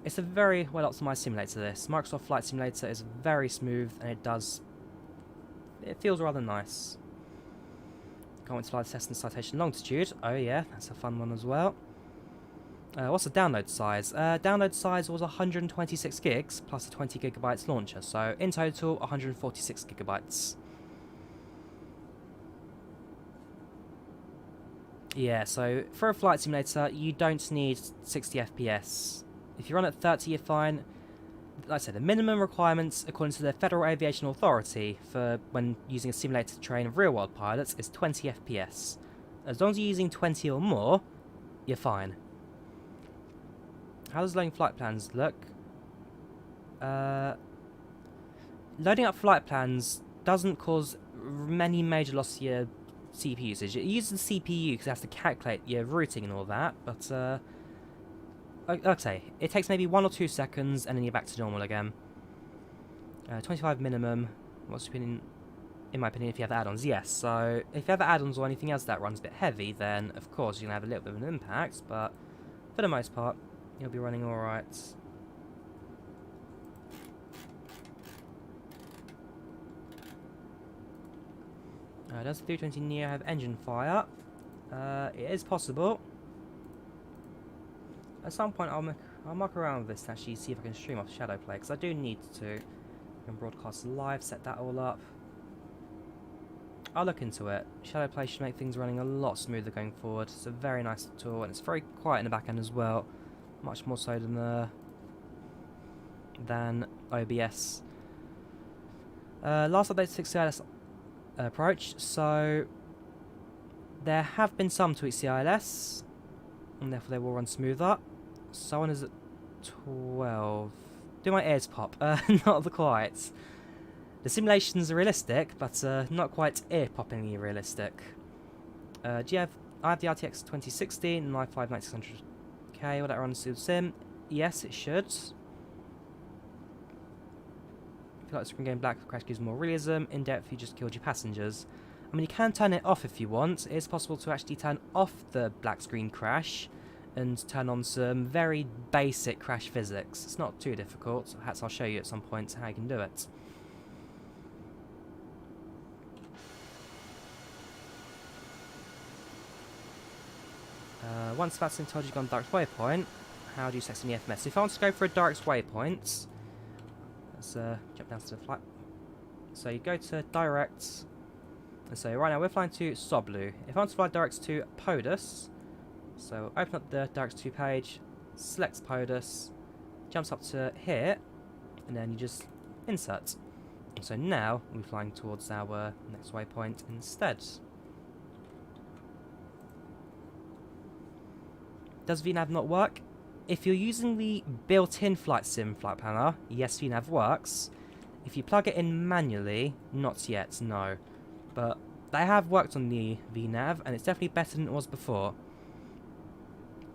it's a very well optimized simulator, this. Microsoft Flight Simulator is very smooth, and it feels rather nice. Can't wait to fly the test and citation longitude. Oh yeah, that's a fun one as well. What's the download size? Download size was 126 gigs plus a 20 gigabytes launcher, so in total 146 gigabytes. Yeah, so for a flight simulator, you don't need 60 FPS. If you run at 30, you're fine. Like I said, the minimum requirements, according to the Federal Aviation Authority, for when using a simulator to train real-world pilots, is 20 FPS. As long as you're using 20 or more, you're fine. How does loading flight plans look? Loading up flight plans doesn't cause many major losses to your CPU usage. It uses the CPU because it has to calculate your routing and all that, but like I say, it takes maybe 1 or 2 seconds and then you're back to normal again. 25 minimum. What's your opinion? In my opinion, if you have add-ons, yes. So if you have add-ons or anything else that runs a bit heavy, then of course you're going to have a little bit of an impact, but for the most part, you'll be running alright. Does the A320neo have engine fire? It is possible. At some point I'll muck around with this to actually see if I can stream off Shadowplay, because I do need to. I can broadcast live, set that all up. I'll look into it. Shadowplay should make things running a lot smoother going forward. It's a very nice tool, and it's very quiet in the back end as well. Much more so than OBS. Last update to CILS approach, so there have been some tweaks to CILS, and therefore they will run smoother. So on is at 12. Do my ears pop? Not quite. The simulations are realistic, but not quite ear-poppingly realistic. I have the RTX 2016 and i5 9600K. Will that run Super Sim? Yes, it should. If you like the Spring Game Black, the crash gives more realism. In depth, you just killed your passengers. I mean, you can turn it off if you want. It is possible to actually turn off the black screen crash and turn on some very basic crash physics. It's not too difficult. Perhaps I'll show you at some point how you can do it. Once that's told you've gone direct waypoint, how do you select an EFMS? If I want to go for a direct waypoint, let's jump down to the flight. So you go to direct, and so right now we're flying to Soblu. If I want to fly direct to POTUS, so open up the direct to page, select POTUS, jumps up to here, and then you just insert. And so now we're flying towards our next waypoint instead. Does VNav not work? If you're using the built-in Flight Sim flight planner, yes, VNav works. If you plug it in manually, not yet, no. But they have worked on the VNav, and it's definitely better than it was before.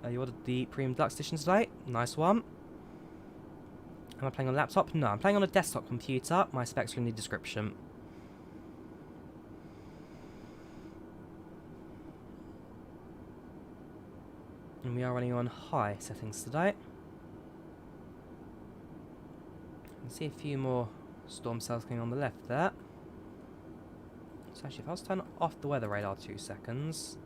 You ordered the Premium Deluxe Edition today. Nice one. Am I playing on a laptop? No, I'm playing on a desktop computer. My specs are in the description. And we are running on high settings today. You can see a few more storm cells going on the left there. So actually, if I was to turn off the weather radar 2 seconds.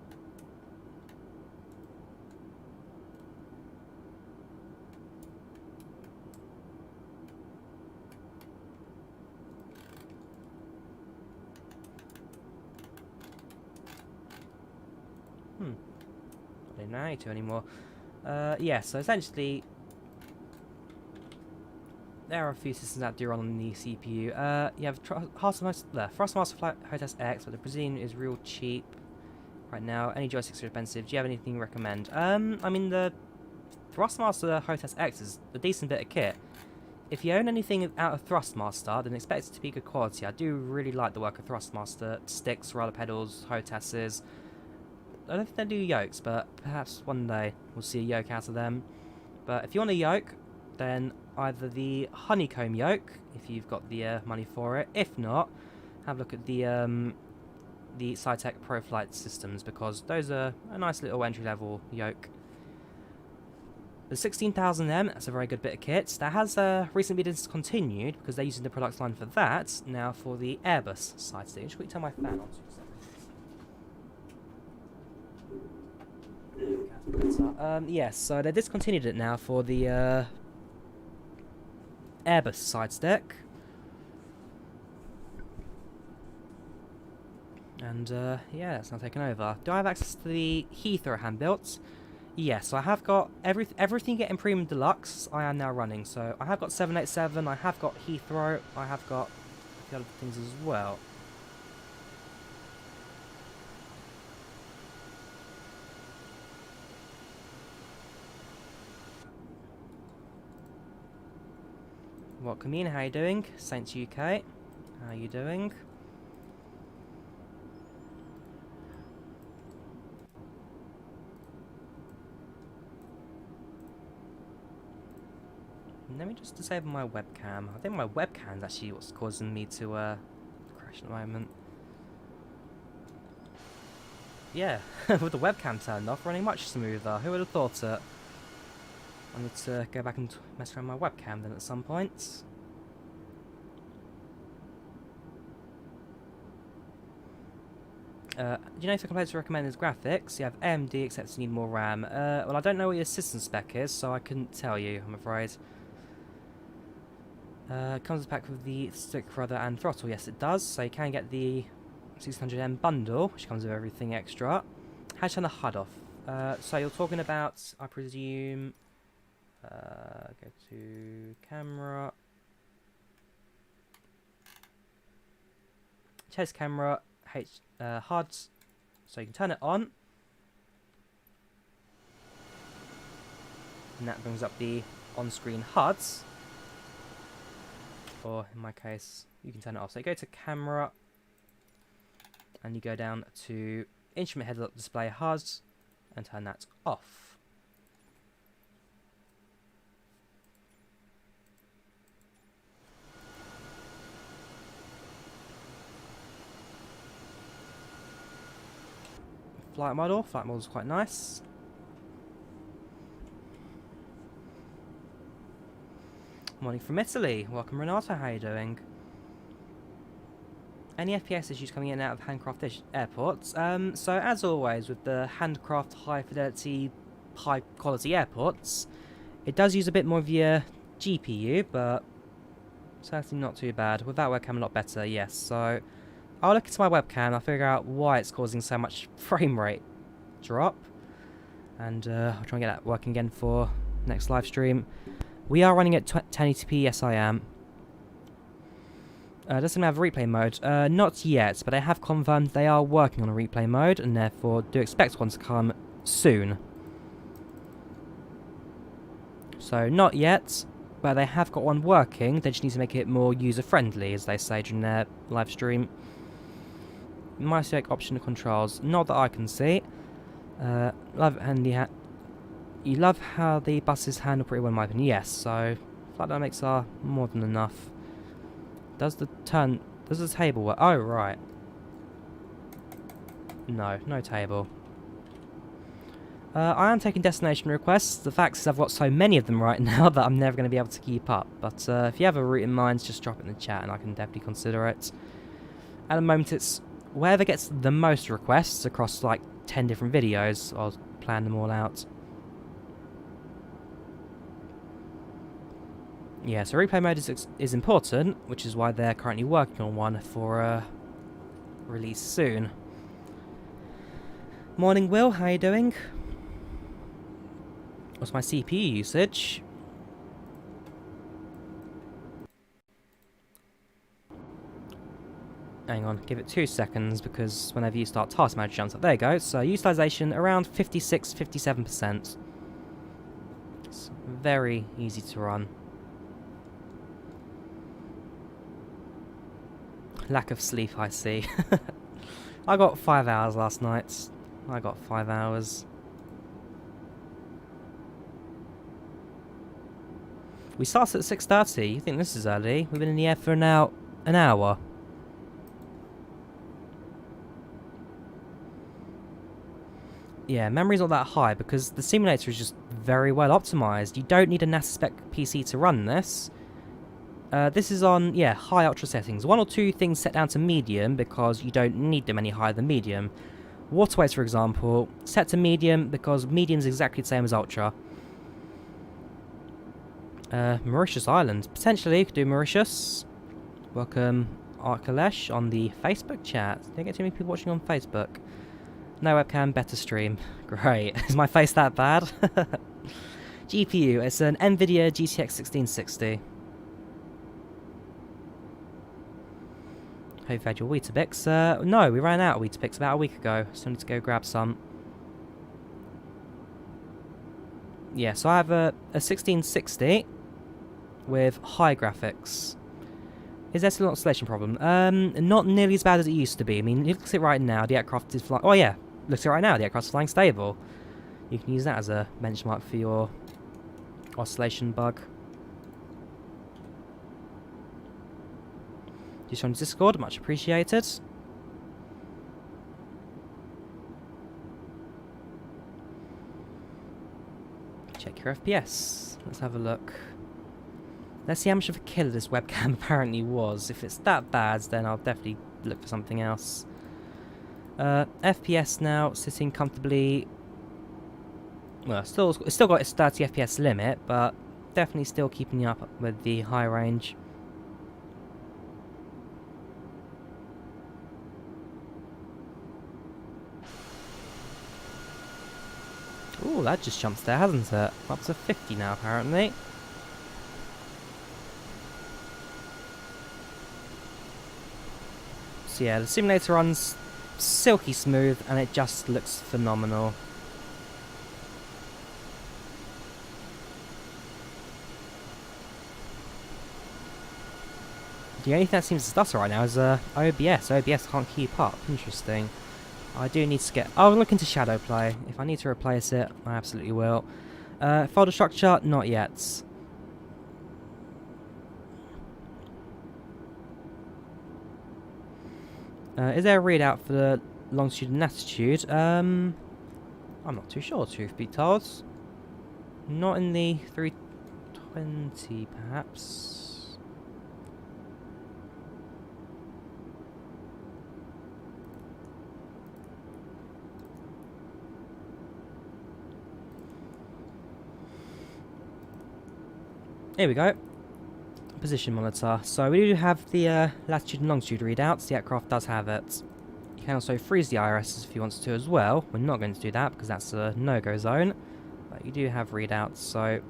I don't need to anymore. Yeah, so essentially there are a few systems that do run on the CPU. You have Thrustmaster Flight Hotess X, but the Pristine is real cheap right now. Any joysticks are expensive. Do you have anything to recommend? I mean, the Thrustmaster Hotess X is a decent bit of kit. If you own anything out of Thrustmaster, then expect it to be good quality. I do really like the work of Thrustmaster. Sticks, roller pedals, Hotesses. I don't think they do yokes, but perhaps one day we'll see a yoke out of them. But if you want a yoke, then either the honeycomb yoke, if you've got the money for it. If not, have a look at the Cytec Pro Flight systems, because those are a nice little entry-level yoke. The 16000M, that's a very good bit of kit. That has recently been discontinued because they're using the product line for that. Now for the Airbus side stage, should we turn my fan on? Yes, so they discontinued it now for the Airbus side stick. And yeah, that's now taken over. Do I have access to the Heathrow hand-built? Yes, so I have got everything getting Premium Deluxe I am now running. So I have got 787, I have got Heathrow, I have got a few other things as well. Welcome in, how you doing? Saints UK, how you doing? Let me just disable my webcam. I think my webcam is actually what's causing me to crash at the moment. Yeah, with the webcam turned off, running much smoother. Who would have thought it? I need to go back and mess around my webcam then at some point. Do you know if the components recommend is graphics? You have AMD, except you need more RAM. Well, I don't know what your system spec is, so I couldn't tell you, I'm afraid. Comes as a pack with the stick rudder and throttle. Yes, it does. So you can get the 600M bundle, which comes with everything extra. How to turn the HUD off? So you're talking about, I presume, go to camera, chase camera, HUD, so you can turn it on, and that brings up the on-screen HUDs, or in my case, you can turn it off. So you go to camera, and you go down to instrument head-up display HUDs, and turn that off. Flight model is quite nice. Morning from Italy. Welcome, Renato. How are you doing? Any FPS issues coming in and out of handcraft airports? So as always with the handcraft high fidelity, high quality airports, it does use a bit more of your GPU, but certainly not too bad. With that webcam a lot better, yes. So I'll look into my webcam, I'll figure out why it's causing so much frame rate drop, and I'll try and get that working again for next live stream. We are running at 1080p, yes I am. Doesn't have a replay mode? Not yet, but I have confirmed they are working on a replay mode, and therefore do expect one to come soon. So not yet, but they have got one working, they just need to make it more user-friendly, as they say during their live stream. My select option controls, not that I can see. Love handy you love how the buses handle pretty well in my opinion. Yes, so flight dynamics are more than enough. Does the table work? Oh right. No table. I am taking destination requests. The fact is I've got so many of them right now that I'm never going to be able to keep up. But if you have a route in mind, just drop it in the chat and I can definitely consider it. At the moment it's wherever gets the most requests across like 10 different videos, I'll plan them all out. Yeah, so replay mode is important, which is why they're currently working on one for release soon. Morning Will, how you doing? What's my CPU usage? Hang on, give it 2 seconds because whenever you start task manager jumps up. There you go. So utilization around 56-57%. It's very easy to run. Lack of sleep, I see. I got 5 hours last night. I got 5 hours. We started at 6:30. You think this is early? We've been in the air for now an hour. Yeah, memory's not that high because the simulator is just very well optimized. You don't need a NASA spec PC to run this. This is on, yeah, high ultra settings. 1 or 2 things set down to medium because you don't need them any higher than medium. Waterways, for example, set to medium because medium is exactly the same as ultra. Mauritius Island. Potentially, you could do Mauritius. Welcome, Arkalesh, on the Facebook chat. Don't get too many people watching on Facebook. No webcam, better stream. Great. Is my face that bad? GPU, it's an NVIDIA GTX 1660. Hope you've had your Weetabix. No, we ran out of Weetabix about a week ago. So I need to go grab some. Yeah, so I have a 1660 with high graphics. Is there still an oscillation problem? Not nearly as bad as it used to be. I mean, look at it right now. The aircraft is flying. Oh yeah, look at it right now. The aircraft's flying stable. You can use that as a benchmark for your oscillation bug. Just on Discord, much appreciated. Check your FPS. Let's have a look. Let's see how much of a killer this webcam apparently was. If it's that bad, then I'll definitely look for something else. FPS now sitting comfortably. Well, it's still got its 30 FPS limit, but definitely still keeping up with the high range. Ooh, that just jumps there, hasn't it? Up to 50 now, apparently. So yeah, the simulator runs silky smooth, and it just looks phenomenal. The only thing that seems to stutter right now is OBS. OBS can't keep up. Interesting. I do need to get... I'll look into shadow play. If I need to replace it, I absolutely will. Folder structure, not yet. Is there a readout for the longitude and latitude? I'm not too sure, truth be told. Not in the 320, perhaps. Here we go. Position monitor. So we do have the latitude and longitude readouts. The aircraft does have it. You can also freeze the IRSs if you want to as well. We're not going to do that because that's a no-go zone. But you do have readouts. So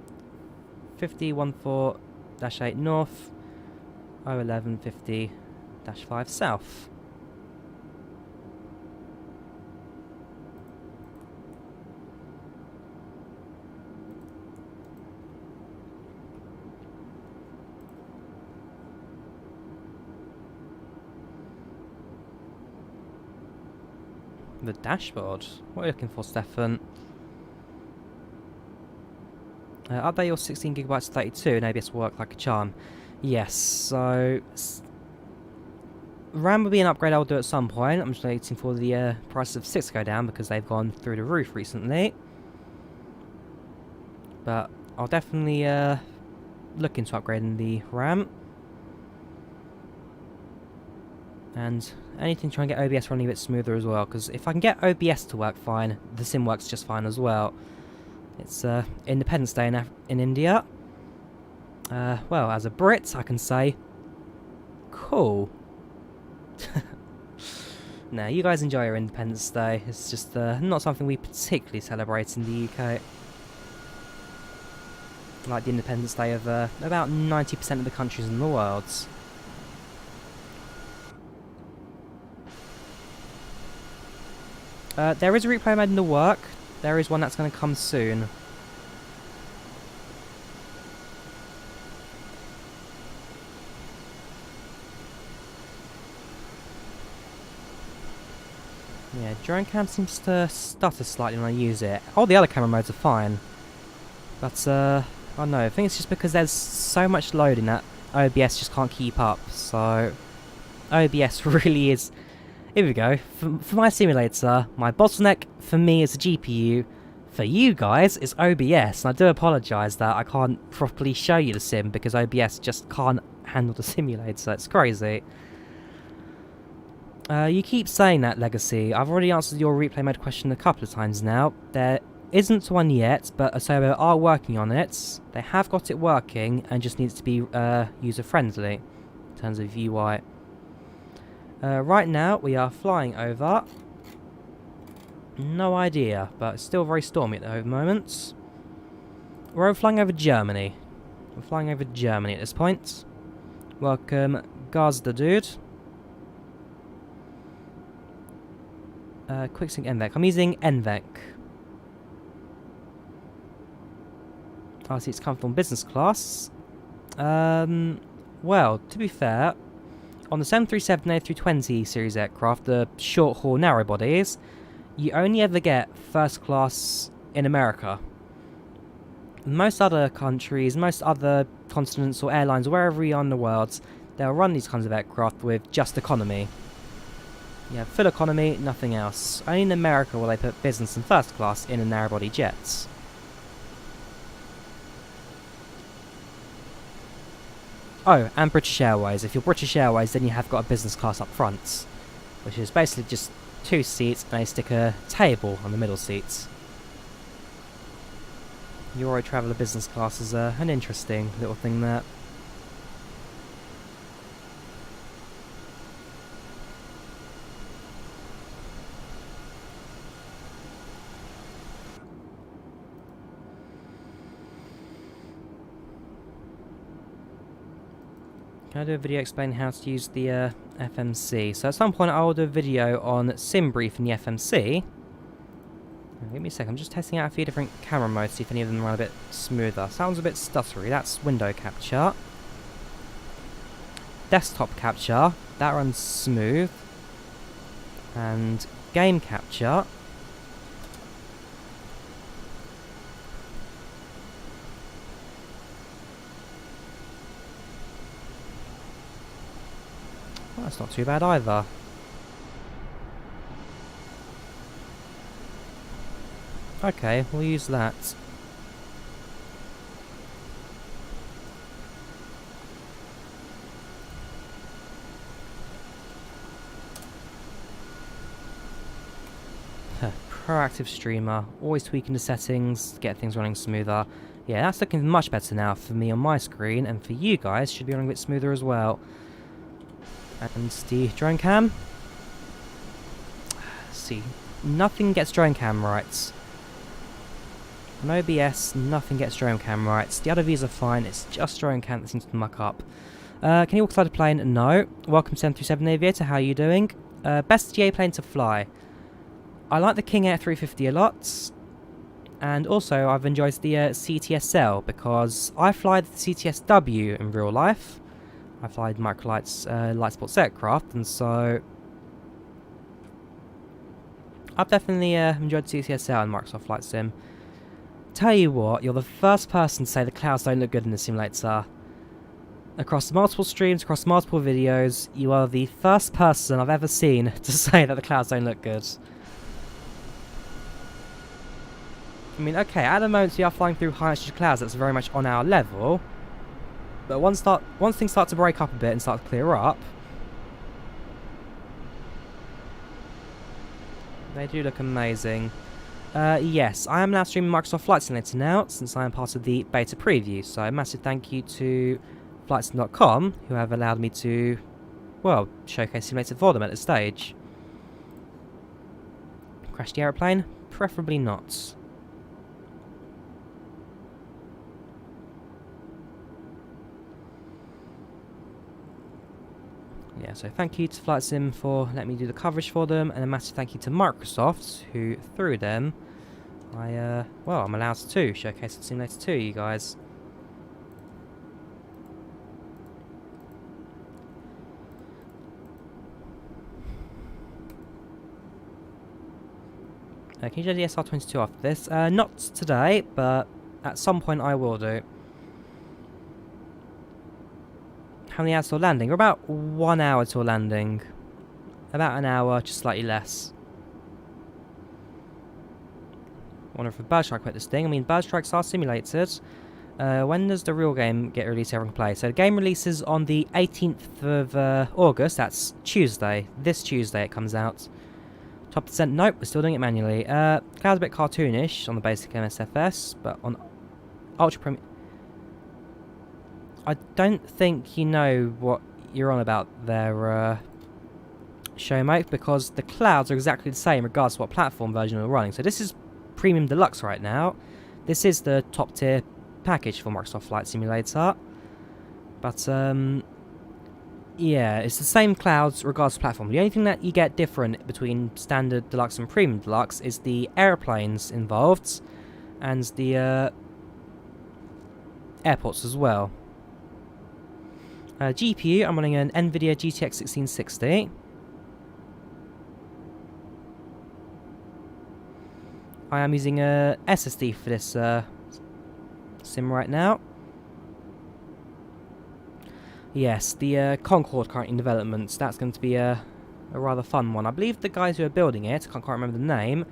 5014-8 north, 01150-5 south. The dashboard. What are you looking for, Stefan? Update your 16GB to 32 and ABS will work like a charm. Yes, so... RAM will be an upgrade I'll do at some point. I'm just waiting for the price of 6 to go down because they've gone through the roof recently. But I'll definitely look into upgrading the RAM. And anything to try and get OBS running a bit smoother as well, because if I can get OBS to work fine, the sim works just fine as well. It's Independence Day in India. Well, as a Brit, I can say, cool. Now, you guys enjoy your Independence Day. It's just not something we particularly celebrate in the UK. Like the Independence Day of about 90% of the countries in the world. There is a replay mode in the work. There is one that's going to come soon. Yeah, drone cam seems to stutter slightly when I use it. All the other camera modes are fine. But, I don't know. I think it's just because there's so much loading that OBS just can't keep up. So, OBS really is... Here we go. For my simulator, my bottleneck for me is the GPU. For you guys, it's OBS. And I do apologise that I can't properly show you the sim because OBS just can't handle the simulator. It's crazy. You keep saying that, Legacy. I've already answered your replay mode question a couple of times now. There isn't one yet, but Asobo are working on it. They have got it working and just needs to be user-friendly in terms of UI. Right now, we are flying over. No idea, but it's still very stormy at the moment. We're flying over Germany. We're flying over Germany at this point. Welcome, Gazda dude. Quick sync NVEC. I'm using NVEC. I see it's comfortable in business class. Well, to be fair, on the 737 A320 series aircraft, the short-haul narrow bodies, you only ever get first class in America. Most other countries, most other continents or airlines, wherever you are in the world, they'll run these kinds of aircraft with just economy. Yeah, full economy, nothing else. Only in America will they put business and first class in a narrow-body jets. Oh, and British Airways. If you're British Airways, then you have got a business class up front, which is basically just 2 seats and they stick a table on the middle seats. Euro Traveller business class is an interesting little thing there. Can I do a video explaining how to use the FMC? So at some point I will do a video on SimBrief and the FMC. Give me a sec, I'm just testing out a few different camera modes, see if any of them run a bit smoother. Sounds a bit stuttery, that's window capture. Desktop capture, that runs smooth. And game capture. Well, that's not too bad either. Okay, we'll use that. Proactive streamer, always tweaking the settings to get things running smoother. Yeah, that's looking much better now for me on my screen, and for you guys, should be running a bit smoother as well. And the drone cam. Let's see, nothing gets drone cam right. No OBS, nothing gets drone cam right. The other views are fine, it's just drone cam that seems to muck up. Can you walk inside the plane? No. Welcome 737 Aviator, how are you doing? Best GA plane to fly. I like the King Air 350 a lot. And also I've enjoyed the CTSL because I fly the CTSW in real life. I fly Microlight's light sports aircraft, and so I've definitely enjoyed CTSL and Microsoft Flight Sim. Tell you what, you're the first person to say the clouds don't look good in the simulator. Across multiple streams, across multiple videos, you are the first person I've ever seen to say that the clouds don't look good. I mean, okay, at the moment we are flying through high altitude clouds that's very much on our level. But once things start to break up a bit and start to clear up, they do look amazing. Yes, I am now streaming Microsoft Flight Simulator now, since I am part of the beta preview. So a massive thank you to flightsim.com, who have allowed me to, well, showcase Simulator for them at this stage. Crash the aeroplane? Preferably not. Yeah, so thank you to FlightSim for letting me do the coverage for them, and a massive thank you to Microsoft, who, through them, I'm allowed to showcase the Simulator 2, you guys. Can you do the SR-22 after this? Not today, but at some point I will do. How many hours till landing? We're about 1 hour till landing. About an hour, just slightly less. I wonder if a bird strike quit this thing. I mean, bird strikes are simulated. When does the real game get released so everyone can play? So the game releases on the 18th of August. That's Tuesday. This Tuesday it comes out. Top percent, nope, we're still doing it manually. Cloud's a bit cartoonish on the basic MSFS, but on Ultra Premium... I don't think you know what you're on about there, Showmate, because the clouds are exactly the same regardless of what platform version you're running. So this is Premium Deluxe right now. This is the top tier package for Microsoft Flight Simulator. But, yeah, it's the same clouds regardless of platform. The only thing that you get different between Standard Deluxe and Premium Deluxe is the airplanes involved and the airports as well. GPU, I'm running an NVIDIA GTX 1660. I am using a SSD for this sim right now. Yes, the Concorde currently in development. That's going to be a rather fun one. I believe the guys who are building it, I can't quite remember the name,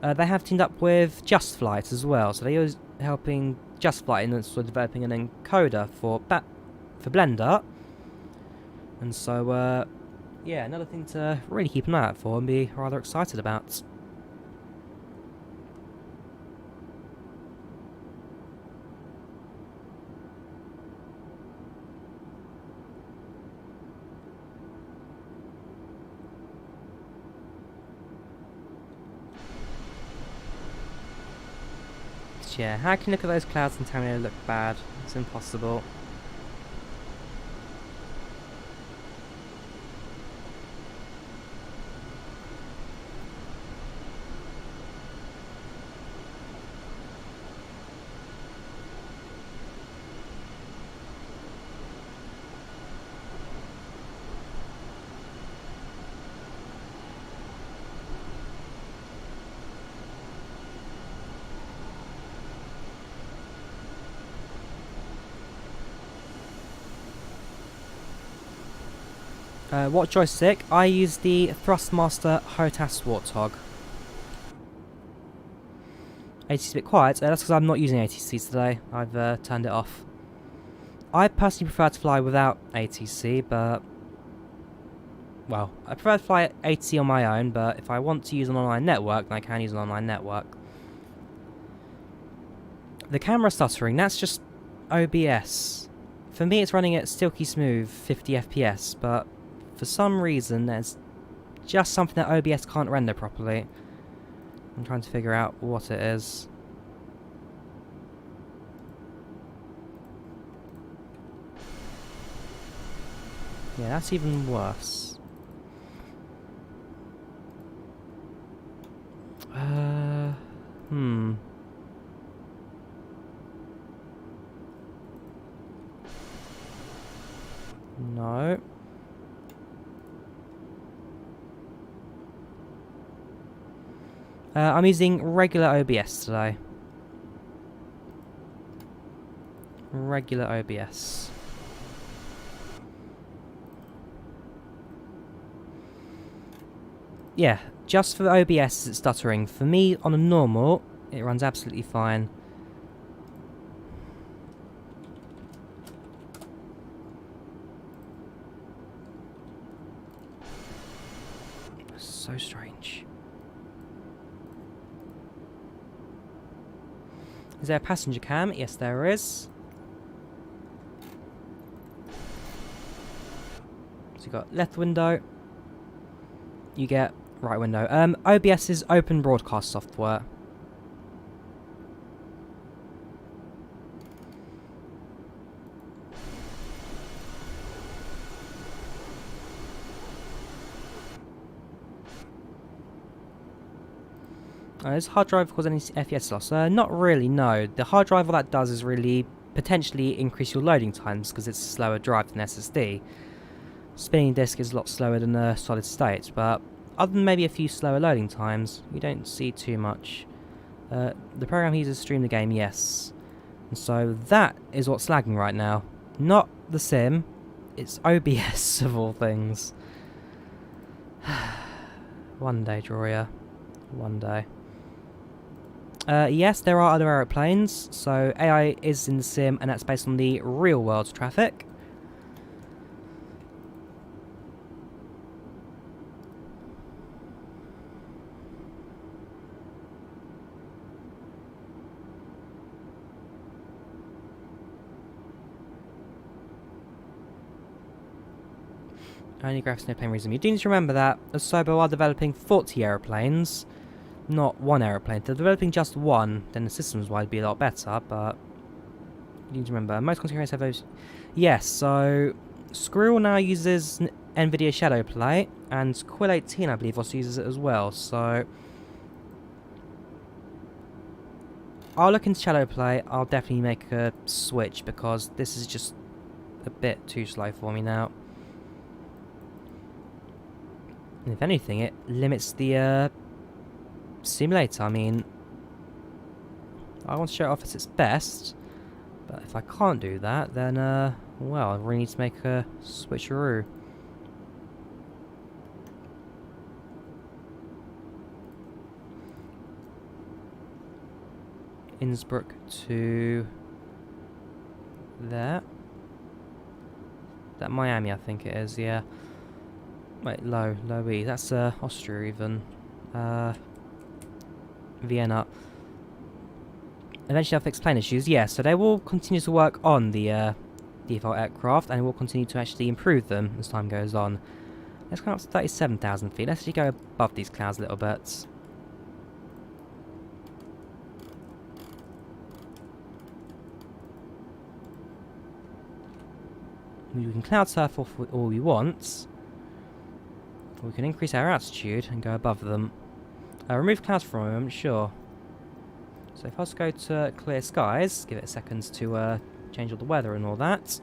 they have teamed up with Just Flight as well. So they're helping Just Flight in sort of developing an encoder for for Blender. And so, yeah, another thing to really keep an eye out for and be rather excited about. Yeah, how can you look at those clouds and tell me they look bad? It's impossible. What joystick? I use the Thrustmaster HOTAS Warthog. ATC's a bit quiet. That's because I'm not using ATC today. I've turned it off. I personally prefer to fly without ATC, but... well, I prefer to fly ATC on my own, but if I want to use an online network, then I can use an online network. The camera stuttering, that's just OBS. For me, it's running at silky smooth 50 FPS, but for some reason, there's just something that OBS can't render properly. I'm trying to figure out what it is. Yeah, that's even worse. No. I'm using regular OBS today. Regular OBS. Yeah, just for OBS it's stuttering. For me, on a normal, it runs absolutely fine. So strange. Is there a passenger cam? Yes, there is. So you got left window. You get right window. OBS is open broadcast software. Does hard drive cause any FPS loss? Not really, no. The hard drive, all that does is really potentially increase your loading times because it's a slower drive than SSD. Spinning disk is a lot slower than a solid state, but other than maybe a few slower loading times, you don't see too much. The program uses to stream the game, yes. And so that is what's lagging right now. Not the sim, it's OBS of all things. One day, Drawyah. One day. Yes, there are other aeroplanes, so AI is in the sim, and that's based on the real-world traffic. Only graphics, no plane reason. You do need to remember that Asobo are developing 40 aeroplanes, not one aeroplane. If they're developing just one, then the systems-wide would be a lot better, but you need to remember, most content have those. Yes, so Squirrel now uses NVIDIA Shadowplay, and Quill 18, I believe, also uses it as well, so I'll look into Shadowplay. I'll definitely make a switch, because this is just a bit too slow for me now. And if anything, it limits the simulator. I mean, I want to show it off at its best, but if I can't do that, then, well, I really need to make a switcheroo. Innsbruck to there. That Miami, I think it is, yeah. Wait, low E. That's Austria even. Vienna. Eventually I'll fix plane issues, yeah, so they will continue to work on the default aircraft and will continue to actually improve them as time goes on. Let's go up to 37,000 feet. Let's actually go above these clouds a little bit. We can cloud surf off all we want. Or we can increase our altitude and go above them. Remove clouds for a moment, sure. So if I was to go to clear skies, give it a second to change all the weather and all that.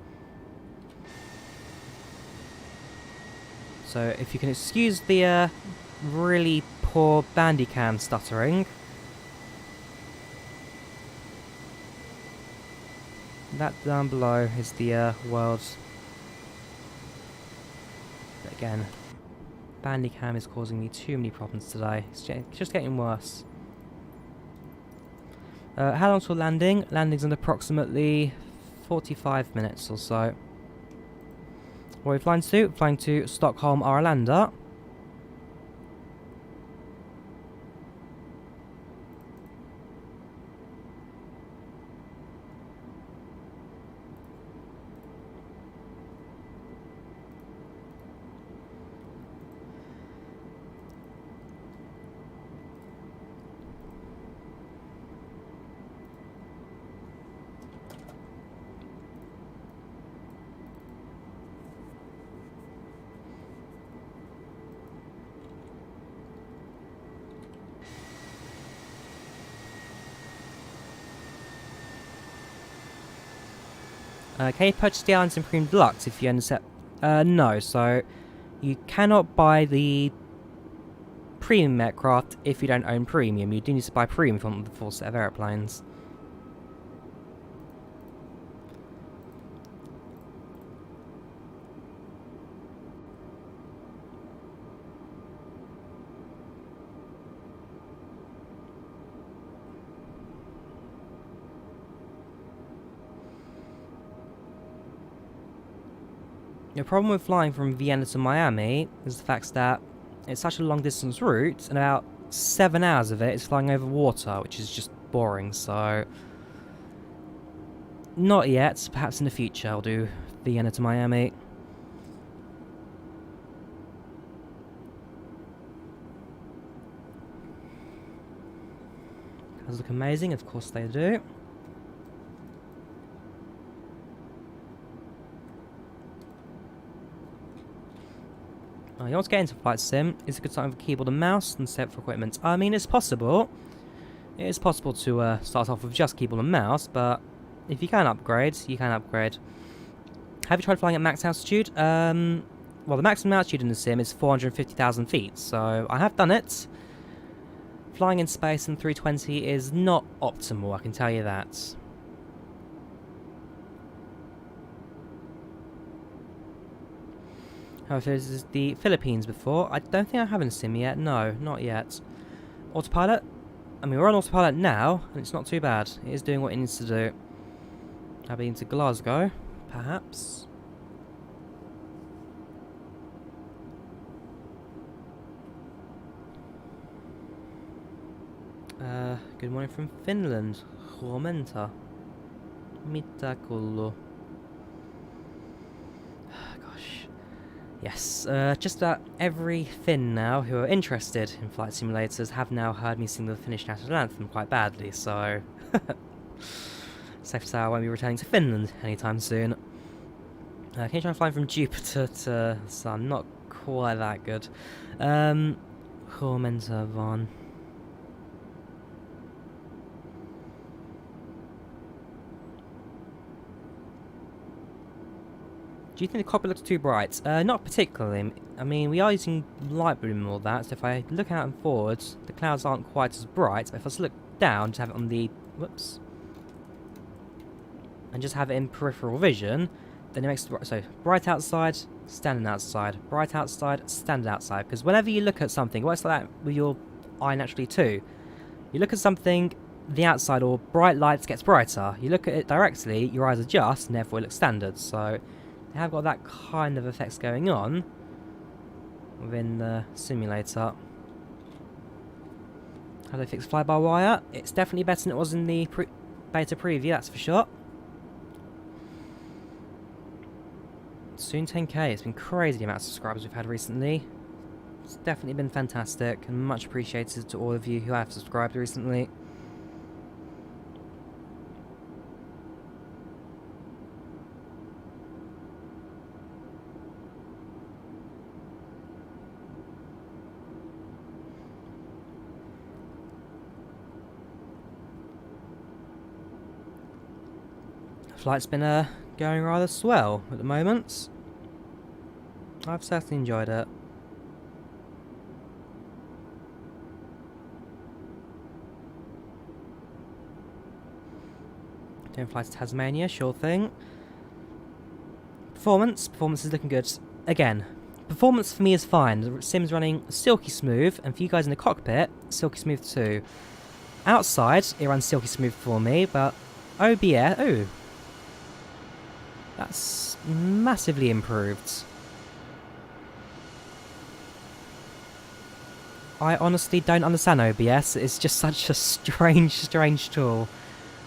So if you can excuse the really poor Bandicam stuttering. That down below is the world. But again, Bandicam is causing me too many problems today. It's just getting worse. How long till landing? Landing's in approximately 45 minutes or so. Where are we flying to? Flying to Stockholm Arlanda. Can you purchase the Islands in Premium Deluxe if you own the set? No, so you cannot buy the Premium aircraft if you don't own Premium. You do need to buy Premium if you want the full set of airplanes. The problem with flying from Vienna to Miami is the fact that it's such a long distance route, and about 7 hours of it is flying over water, which is just boring, so... Not yet, perhaps in the future I'll do Vienna to Miami. Those look amazing, of course they do. You want to get into Flight Sim, it's a good time for keyboard and mouse instead for equipment. I mean, it's possible. It is possible to start off with just keyboard and mouse, but if you can upgrade, you can upgrade. Have you tried flying at max altitude? Well, the maximum altitude in the sim is 450,000 feet, so I have done it. Flying in space in 320 is not optimal, I can tell you that. However, this is the Philippines before. I don't think I have in a sim yet. No, not yet. Autopilot? I mean, we're on autopilot now, and it's not too bad. It is doing what it needs to do. I've been to Glasgow, perhaps. Good morning from Finland. Huomenta. Mitä kuuluu? Yes, just about every Finn now who are interested in flight simulators have now heard me sing the Finnish national anthem quite badly, so... Safe to say I won't be returning to Finland anytime soon. Can you try flying from Jupiter to Sun? Not quite that good. Huomenta vaan. Do you think the cockpit looks too bright? Not particularly. I mean, we are using Lightroom and all that, so if I look out and forwards, the clouds aren't quite as bright. But if I just look down, just have it on the... Whoops. And just have it in peripheral vision, then it makes... So, bright outside, standing outside. Bright outside, standing outside. Because whenever you look at something, it works like that with your eye naturally too. You look at something, the outside or bright lights gets brighter. You look at it directly, your eyes adjust, and therefore it looks standard. So... They have got that kind of effects going on within the simulator. How do they fix fly-by-wire? It's definitely better than it was in the beta preview, that's for sure. Soon 10k. It's been crazy the amount of subscribers we've had recently. It's definitely been fantastic and much appreciated to all of you who have subscribed recently. Flight's been going rather swell at the moment. I've certainly enjoyed it. Doing flight to Tasmania, sure thing. Performance is looking good. Again, performance for me is fine. The sim's running silky smooth, and for you guys in the cockpit, silky smooth too. Outside, it runs silky smooth for me, but OBS, ooh. That's massively improved. I honestly don't understand OBS. It's just such a strange tool.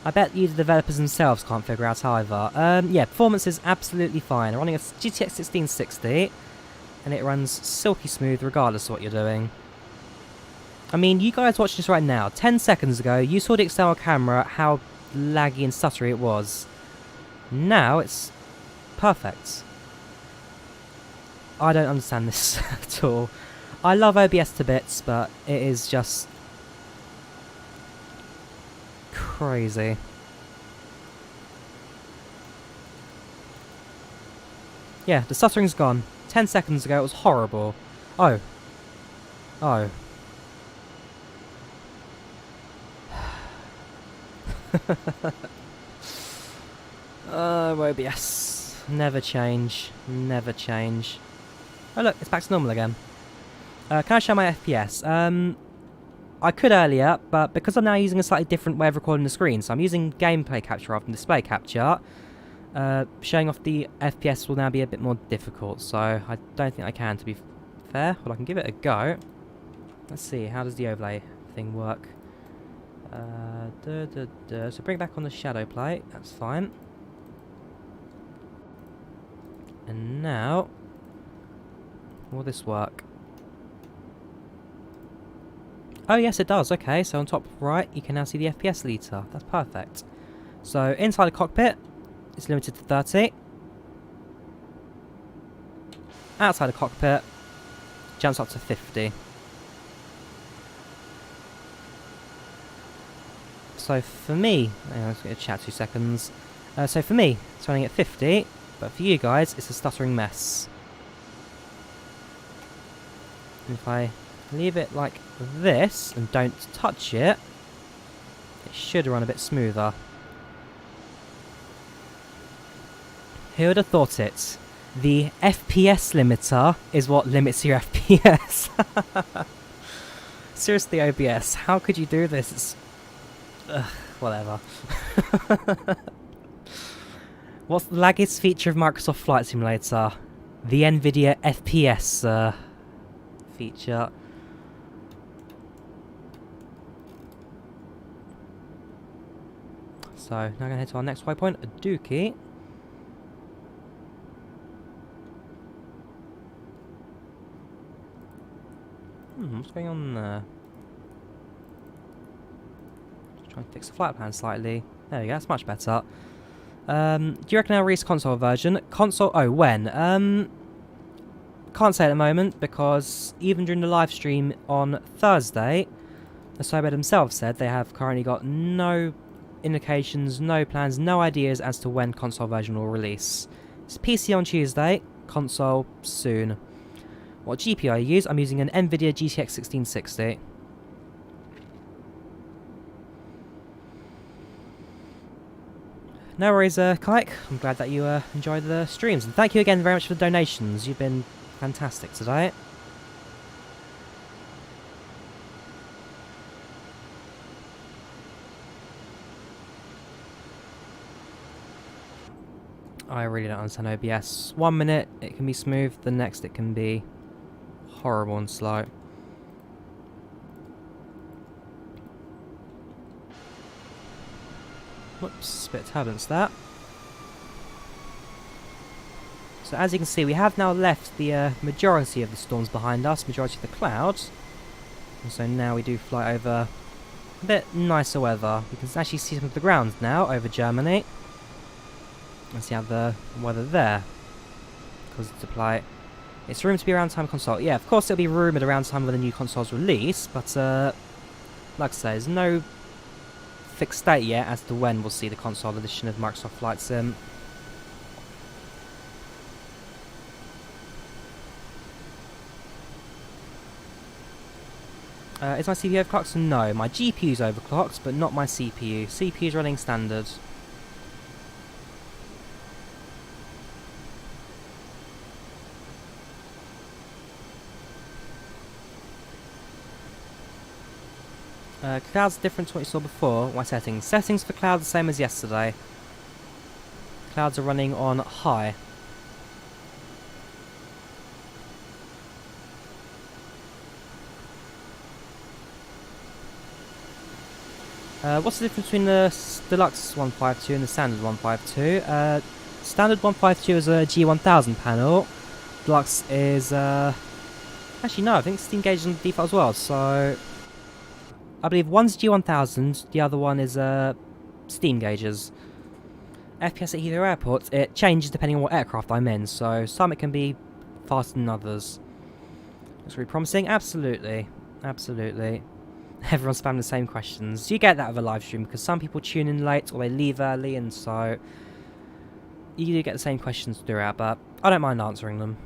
I bet you the developers themselves can't figure out either. Yeah, performance is absolutely fine. I'm running a GTX 1660, and it runs silky smooth regardless of what you're doing. I mean, you guys watching this right now, 10 seconds ago, you saw the external camera, how laggy and stuttery it was. Now, it's perfect. I don't understand this at all. I love OBS to bits, but it is just crazy. Yeah, the stuttering's gone. 10 seconds ago it was horrible. Oh. Oh. OBS. Never change. Never change. Oh look, it's back to normal again. Can I show my FPS? I could earlier, but because I'm now using a slightly different way of recording the screen, so I'm using gameplay capture rather than display capture, showing off the FPS will now be a bit more difficult, so I don't think I can, to be fair. Well, I can give it a go. Let's see, how does the overlay thing work? So bring it back on the shadow plate, that's fine. And now, will this work? Oh yes it does, okay, so on top right you can now see the FPS meter, that's perfect. So inside the cockpit, it's limited to 30. Outside the cockpit, jumps up to 50. So for me, let's get a chat 2 seconds. So for me, it's running at 50, but for you guys, it's a stuttering mess. And if I leave it like this and don't touch it, it should run a bit smoother. Who would have thought it? The FPS limiter is what limits your FPS. Seriously, OBS, how could you do this? It's... whatever. What's the laggiest feature of Microsoft Flight Simulator? The NVIDIA FPS feature. So, now I'm going to head to our next waypoint, a Dookie. What's going on there? Just try and fix the flight plan slightly. There we go, that's much better. Do you reckon I'll release console version? Console, oh, when? Can't say at the moment, because even during the live stream on Thursday, the Cyber themselves said they have currently got no indications, no plans, no ideas as to when console version will release. It's PC on Tuesday, console soon. What GPU I use? I'm using an NVIDIA GTX 1660. No worries, Kike. I'm glad that you enjoyed the streams. And thank you again very much for the donations. You've been fantastic today. I really don't understand OBS. 1 minute it can be smooth, the next it can be horrible and slow. Whoops, bit of turbulence there. So as you can see, we have now left the majority of the storms behind us, majority of the clouds. And so now we do fly over a bit nicer weather. You can actually see some of the ground now over Germany. Let's see how the weather there. Because it's apply. It's rumored to be around time of console. Yeah, of course it'll be rumoured around time when the new console's release, but like I say, there's no fixed date yet as to when we'll see the console edition of Microsoft Flight Sim. Is my CPU overclocked? No, my GPU's overclocked, but not my CPU. CPU's running standard. Clouds are different to what you saw before. My settings. Settings for clouds the same as yesterday. Clouds are running on high. What's the difference between the Deluxe 152 and the Standard 152? Standard 152 is a G1000 panel. Deluxe is... actually no, I think Steam gauge is on default as well, so... I believe one's G1000, the other one is Steam gauges. FPS at Heathrow Airport, it changes depending on what aircraft I'm in, so some it can be faster than others. Looks really promising, absolutely. Absolutely. Everyone's spamming the same questions. You get that with a live stream because some people tune in late or they leave early, and so you do get the same questions throughout, but I don't mind answering them.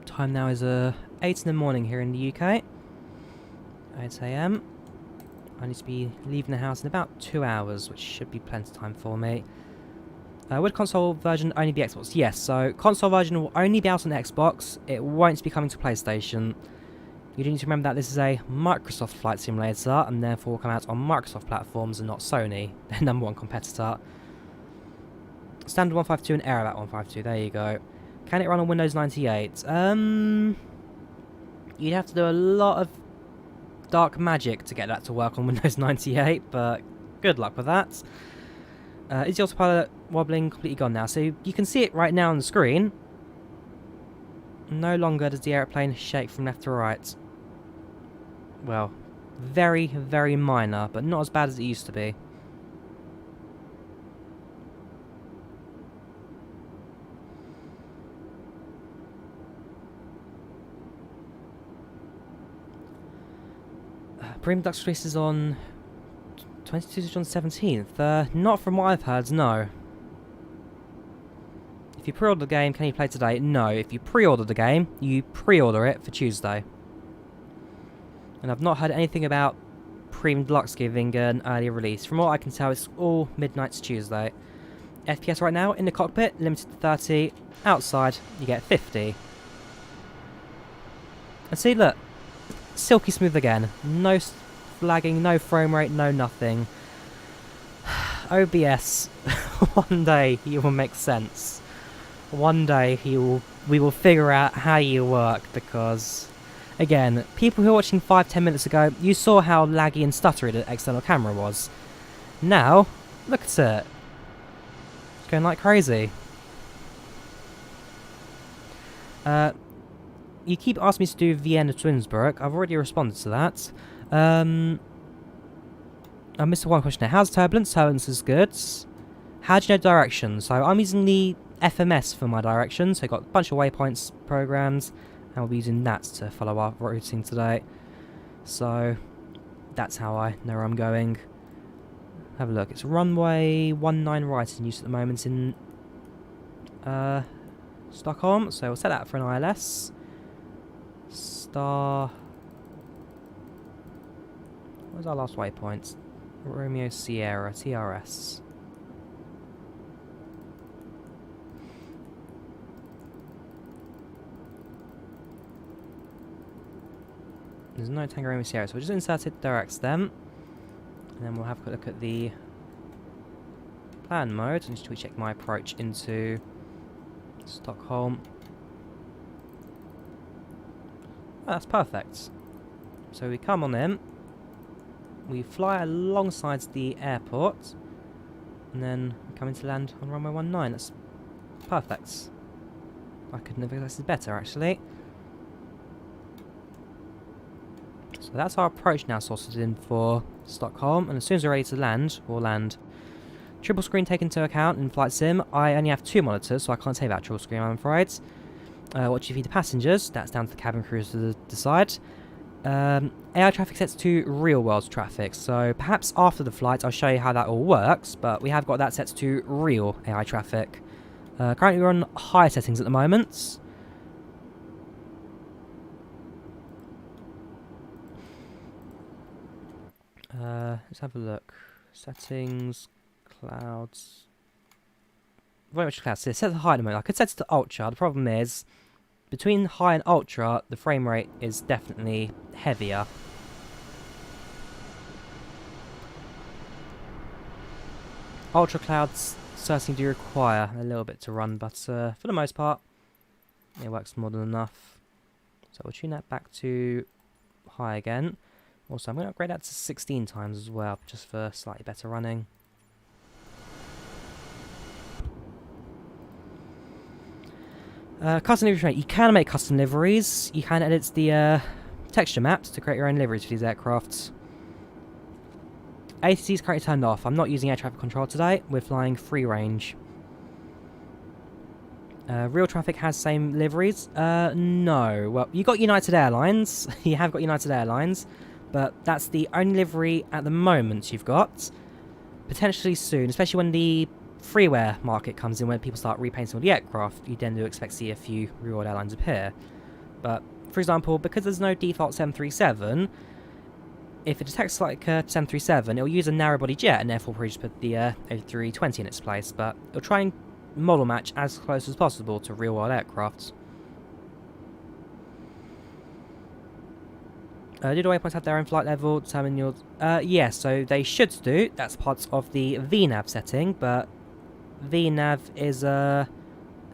Time now is 8 in the morning here in the UK. 8 AM. I need to be leaving the house in about 2 hours, which should be plenty of time for me. Would console version only be Xbox? Yes, so console version will only be out on Xbox. It won't be coming to PlayStation. You do need to remember that this is a Microsoft flight simulator, and therefore will come out on Microsoft platforms and not Sony, their #1 competitor. Standard 152 and Aerobat 152, there you go. Can it run on Windows 98? You'd have to do a lot of dark magic to get that to work on Windows 98, but good luck with that. Is the autopilot wobbling completely gone now? So you can see it right now on the screen. No longer does the airplane shake from left to right. Well, very, very minor, but not as bad as it used to be. Premium Deluxe releases on 22nd June 17th. Not from what I've heard, no. If you pre-order the game, can you play today? No. If you pre-order the game, you pre-order it for Tuesday. And I've not heard anything about Premium Deluxe giving an early release. From what I can tell, it's all midnight Tuesday. FPS right now, in the cockpit, limited to 30. Outside, you get 50. And see, look. Silky smooth again. No flagging, no frame rate, no nothing. OBS. One day you will make sense. One day we will figure out how you work, because again, people who were watching 5-10 minutes ago, you saw how laggy and stuttery the external camera was. Now, look at it. It's going like crazy. You keep asking me to do Vienna to Innsbruck. I've already responded to that. I missed one question there. How's turbulence? Turbulence is good. How do you know direction? So I'm using the FMS for my direction. So I've got a bunch of waypoints programmed, and we'll be using that to follow our routing today. So that's how I know where I'm going. Have a look. It's runway 19 right in use at the moment in Stockholm. So we'll set that for an ILS. Where's our last waypoint? Romeo Sierra, TRS. There's no Tango Romeo Sierra, so we'll just insert it direct then. And then we'll have a quick look at the plan mode. And just check my approach into Stockholm. Oh, that's perfect. So we come on in, we fly alongside the airport, and then we come into land on runway 19. That's perfect. I couldn't have expected better, actually. So that's our approach now sorted in for Stockholm, and as soon as we're ready to land, we'll land. Triple screen taken into account in Flight Sim. I only have 2 monitors, so I can't take that triple screen, I'm afraid. What do you feed the passengers? That's down to the cabin crew to decide. AI traffic sets to real world traffic, so perhaps after the flight I'll show you how that all works, but we have got that set to real AI traffic. Currently we're on high settings at the moment. Let's have a look. Settings, clouds. Very much clouds. So set to high at the moment. I could set it to ultra. The problem is, between high and ultra, the frame rate is definitely heavier. Ultra clouds certainly do require a little bit to run, but for the most part, it works more than enough. So we'll tune that back to high again. Also, I'm going to upgrade that to 16 times as well, just for slightly better running. Custom livery. You can make custom liveries. You can edit the texture maps to create your own liveries for these aircrafts. ATC is currently turned off. I'm not using air traffic control today. We're flying free range. Real traffic has same liveries. No. Well, you got United Airlines. You have got United Airlines, but that's the only livery at the moment you've got. Potentially soon, especially when the freeware market comes in, when people start repainting all the aircraft, you then do expect to see a few real world airlines appear. But, for example, because there's no default 737, if it detects like a 737, it'll use a narrow body jet and therefore probably just put the A320 in its place, but it'll try and model match as close as possible to real world aircrafts. Did Drawyah point out their own flight level, determine your... yes, so they should do. That's part of the VNAV setting, but VNAV is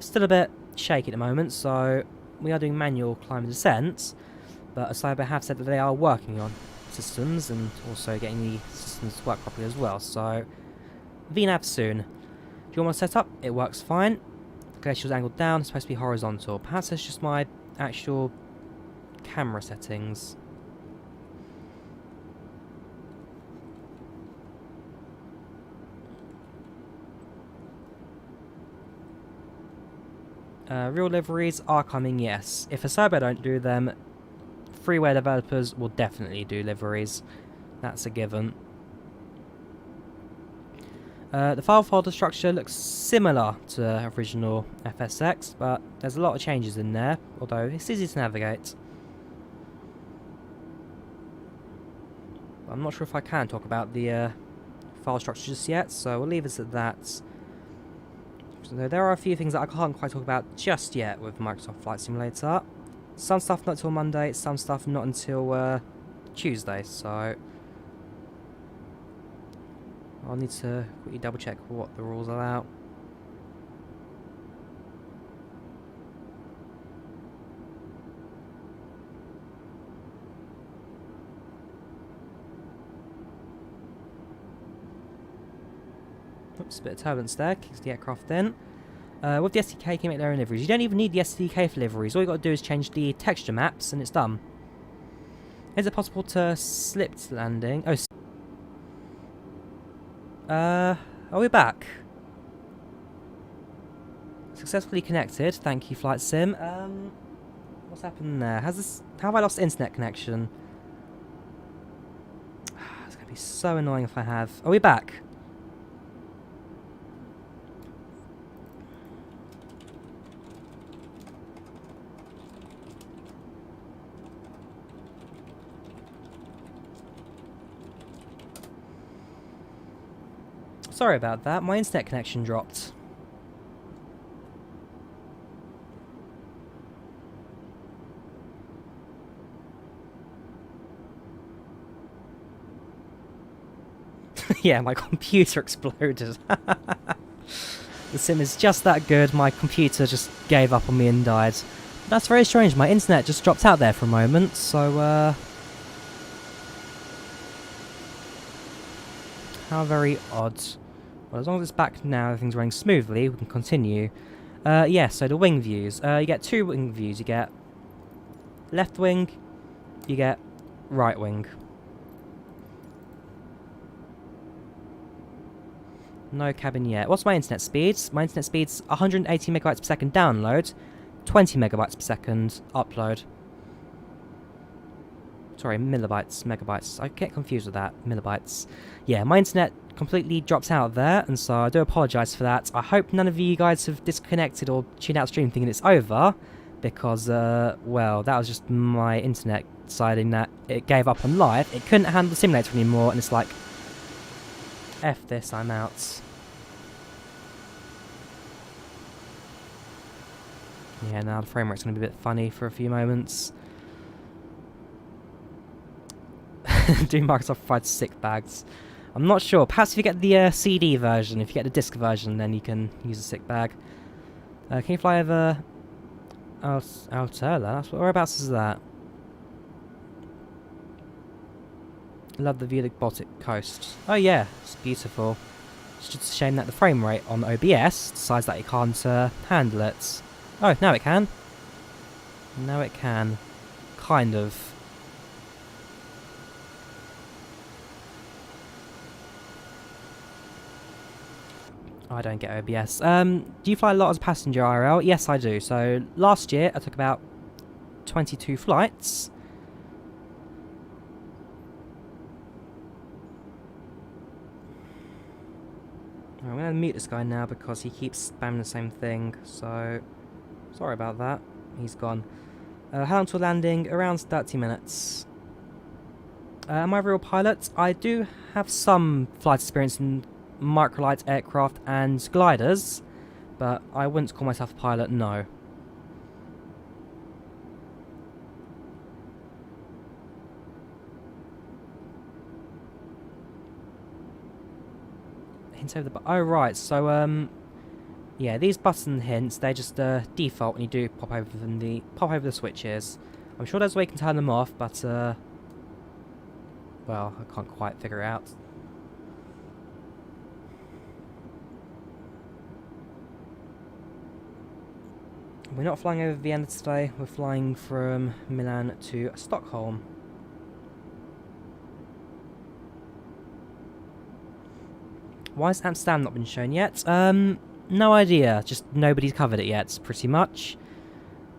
still a bit shaky at the moment, so we are doing manual climb and descent, but Cyber have said that they are working on systems and also getting the systems to work properly as well, so VNAV soon. Do you want to set up? It works fine. Glacial's angled down, it's supposed to be horizontal. Perhaps that's just my actual camera settings. Real liveries are coming, yes. If Asobo don't do them, freeware developers will definitely do liveries. That's a given. The file folder structure looks similar to original FSX, but there's a lot of changes in there, although it's easy to navigate. I'm not sure if I can talk about the file structure just yet, so we'll leave it at that. So there are a few things that I can't quite talk about just yet with Microsoft Flight Simulator. Some stuff not until Monday, some stuff not until Tuesday, so I'll need to quickly double check what the rules allow. Oops, a bit of turbulence there, kicks the aircraft in. With the SDK, you can make their own liveries. You don't even need the SDK for liveries. All you got to do is change the texture maps, and it's done. Is it possible to slip landing? Oh, are we back? Successfully connected. Thank you, Flight Sim. What's happened there? How have I lost internet connection? It's gonna be so annoying if I have. Are we back? Sorry about that, my internet connection dropped. Yeah, my computer exploded. The sim is just that good, my computer just gave up on me and died. That's very strange, my internet just dropped out there for a moment, so how very odd. Well, as long as it's back now, everything's running smoothly, we can continue. Yeah, so the wing views. You get 2 wing views. You get left wing, you get right wing. No cabin yet. What's my internet speeds? My internet speed's 180 megabytes per second download, 20 megabytes per second upload. Sorry, megabytes. I get confused with that. Millibytes. Yeah, my internet completely drops out there, and so I do apologise for that. I hope none of you guys have disconnected or tuned out stream thinking it's over, because, well, that was just my internet deciding that it gave up on live. It couldn't handle the simulator anymore, and it's like, F this, I'm out. Yeah, now the frame rate's going to be a bit funny for a few moments. Do Microsoft provide sick bags? I'm not sure. Perhaps if you get the CD version, if you get the disc version, then you can use a sick bag. Can you fly over Altola? Whereabouts is that? Love the view of the Baltic coast. Oh yeah, it's beautiful. It's just a shame that the frame rate on OBS decides that it can't handle it. Oh, now it can. Now it can. Kind of. I don't get OBS. Do you fly a lot as a passenger IRL? Yes, I do. So, last year, I took about 22 flights. I'm going to mute this guy now because he keeps spamming the same thing. So, sorry about that. He's gone. How long till landing? Around 30 minutes. Am I a real pilot? I do have some flight experience in microlight aircraft and gliders, but I wouldn't call myself a pilot, no. Hints over the oh right, so yeah, these button hints, they just default when you do pop over the switches. I'm sure there's a way you can turn them off, but well, I can't quite figure it out. We're not flying over Vienna today, we're flying from Milan to Stockholm. Why has Amsterdam not been shown yet? No idea, just nobody's covered it yet, pretty much.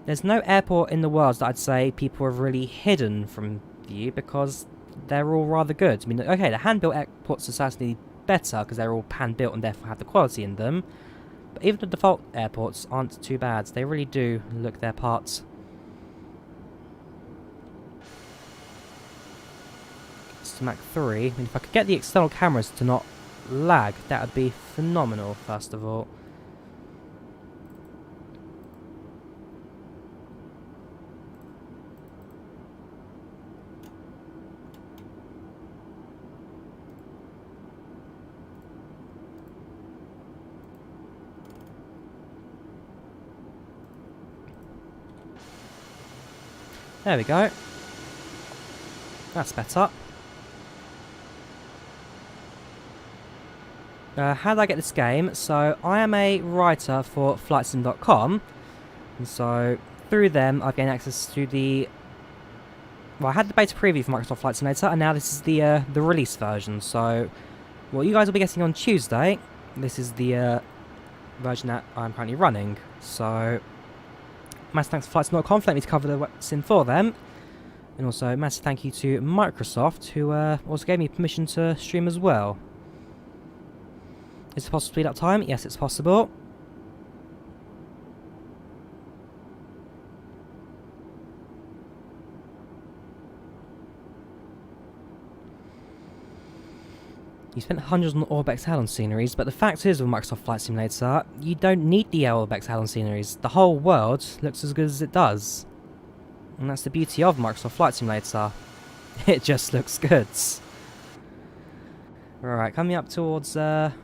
There's no airport in the world that I'd say people have really hidden from view, because they're all rather good. I mean, okay, the hand-built airports are certainly better, because they're all hand-built and therefore have the quality in them. But even the default airports aren't too bad. They really do look their part. It's to Mach 3. I mean, if I could get the external cameras to not lag, that would be phenomenal, first of all. There we go. That's better. How did I get this game? So, I am a writer for flightsim.com, and so through them I've gained access to the... Well, I had the beta preview for Microsoft Flight Simulator, and now this is the release version. So, what you guys will be getting on Tuesday, this is the version that I'm currently running. So, massive thanks to flightsim.com for letting me to cover the sim for them. And also, massive thank you to Microsoft, who also gave me permission to stream as well. Is it possible to speed up time? Yes, it's possible. You spent hundreds on Orbex Halon sceneries, but the fact is with Microsoft Flight Simulator, you don't need the Orbex Halon sceneries. The whole world looks as good as it does. And that's the beauty of Microsoft Flight Simulator. It just looks good. Alright, coming up towards, that's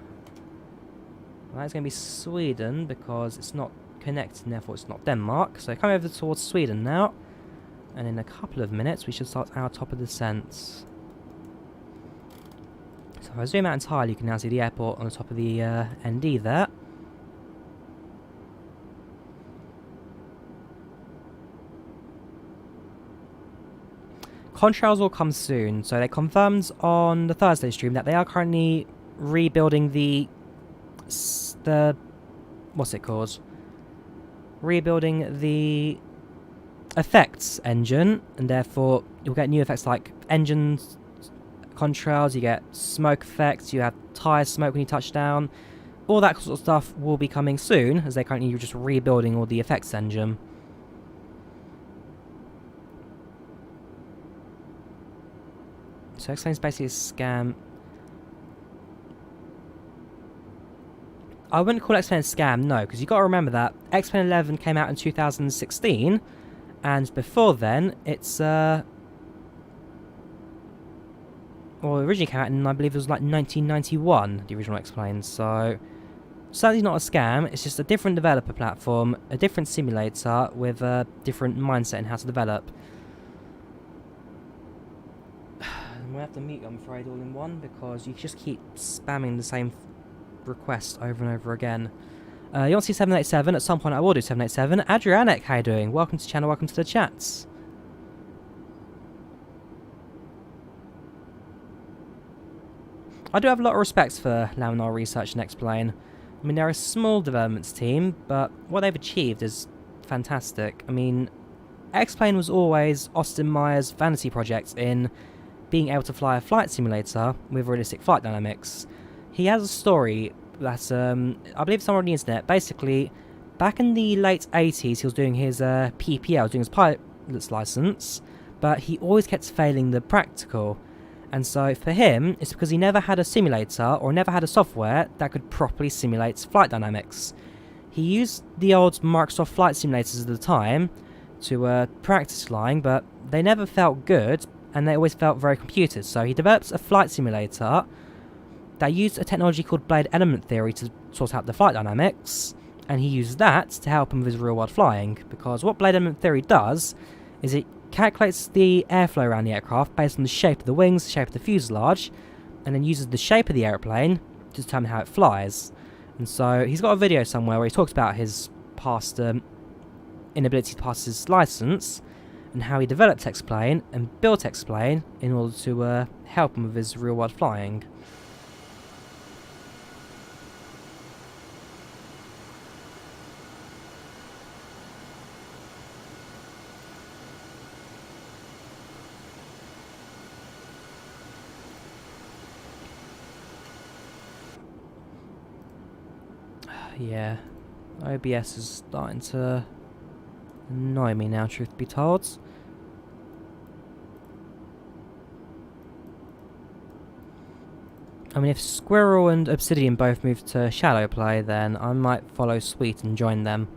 going to be Sweden, because it's not connected, and therefore it's not Denmark. So coming over towards Sweden now, and in a couple of minutes we should start our top of descent. So if I zoom out entirely, you can now see the airport on the top of the ND there. Contrails will come soon, so they confirmed on the Thursday stream that they are currently rebuilding the what's it called? Rebuilding the effects engine, and therefore you'll get new effects like engine contrails, you get smoke effects, you have tyre smoke when you touch down. All that sort of stuff will be coming soon, as they're currently just rebuilding all the effects engine. So X-Plane is basically a scam. I wouldn't call X-Plane a scam, no, because you've got to remember that X-Plane 11 came out in 2016, and before then, it's, well, it originally came out in, I believe it was like 1991, the original X-Plane, so certainly not a scam, it's just a different developer platform, a different simulator with a different mindset in how to develop. We'll have to mute, I'm afraid, all in one, because you just keep spamming the same request over and over again. You want to see 787? At some point I will do 787. Adrianek, how you doing? Welcome to the channel, welcome to the chats. I do have a lot of respect for Laminar Research and X-Plane. I mean, they're a small developments team, but what they've achieved is fantastic. I mean, X-Plane was always Austin Meyer's vanity project in being able to fly a flight simulator with realistic flight dynamics. He has a story that, I believe somewhere on the internet. Basically, back in the late 80s, he was doing his PPL, doing his pilot's license, but he always kept failing the practical. And so for him, it's because he never had a simulator or never had a software that could properly simulate flight dynamics. He used the old Microsoft flight simulators at the time to practice flying, but they never felt good, and they always felt very computed. So he developed a flight simulator that used a technology called blade element theory to sort out the flight dynamics, and he used that to help him with his real-world flying, because what blade element theory does is it calculates the airflow around the aircraft based on the shape of the wings, the shape of the fuselage, and then uses the shape of the aeroplane to determine how it flies. And so he's got a video somewhere where he talks about his past inability to pass his license, and how he developed X-Plane and built X-Plane in order to help him with his real-world flying. Yeah, OBS is starting to annoy me now, truth be told. I mean, if Squirrel and Obsidian both move to Shadow Play, then I might follow suit and join them.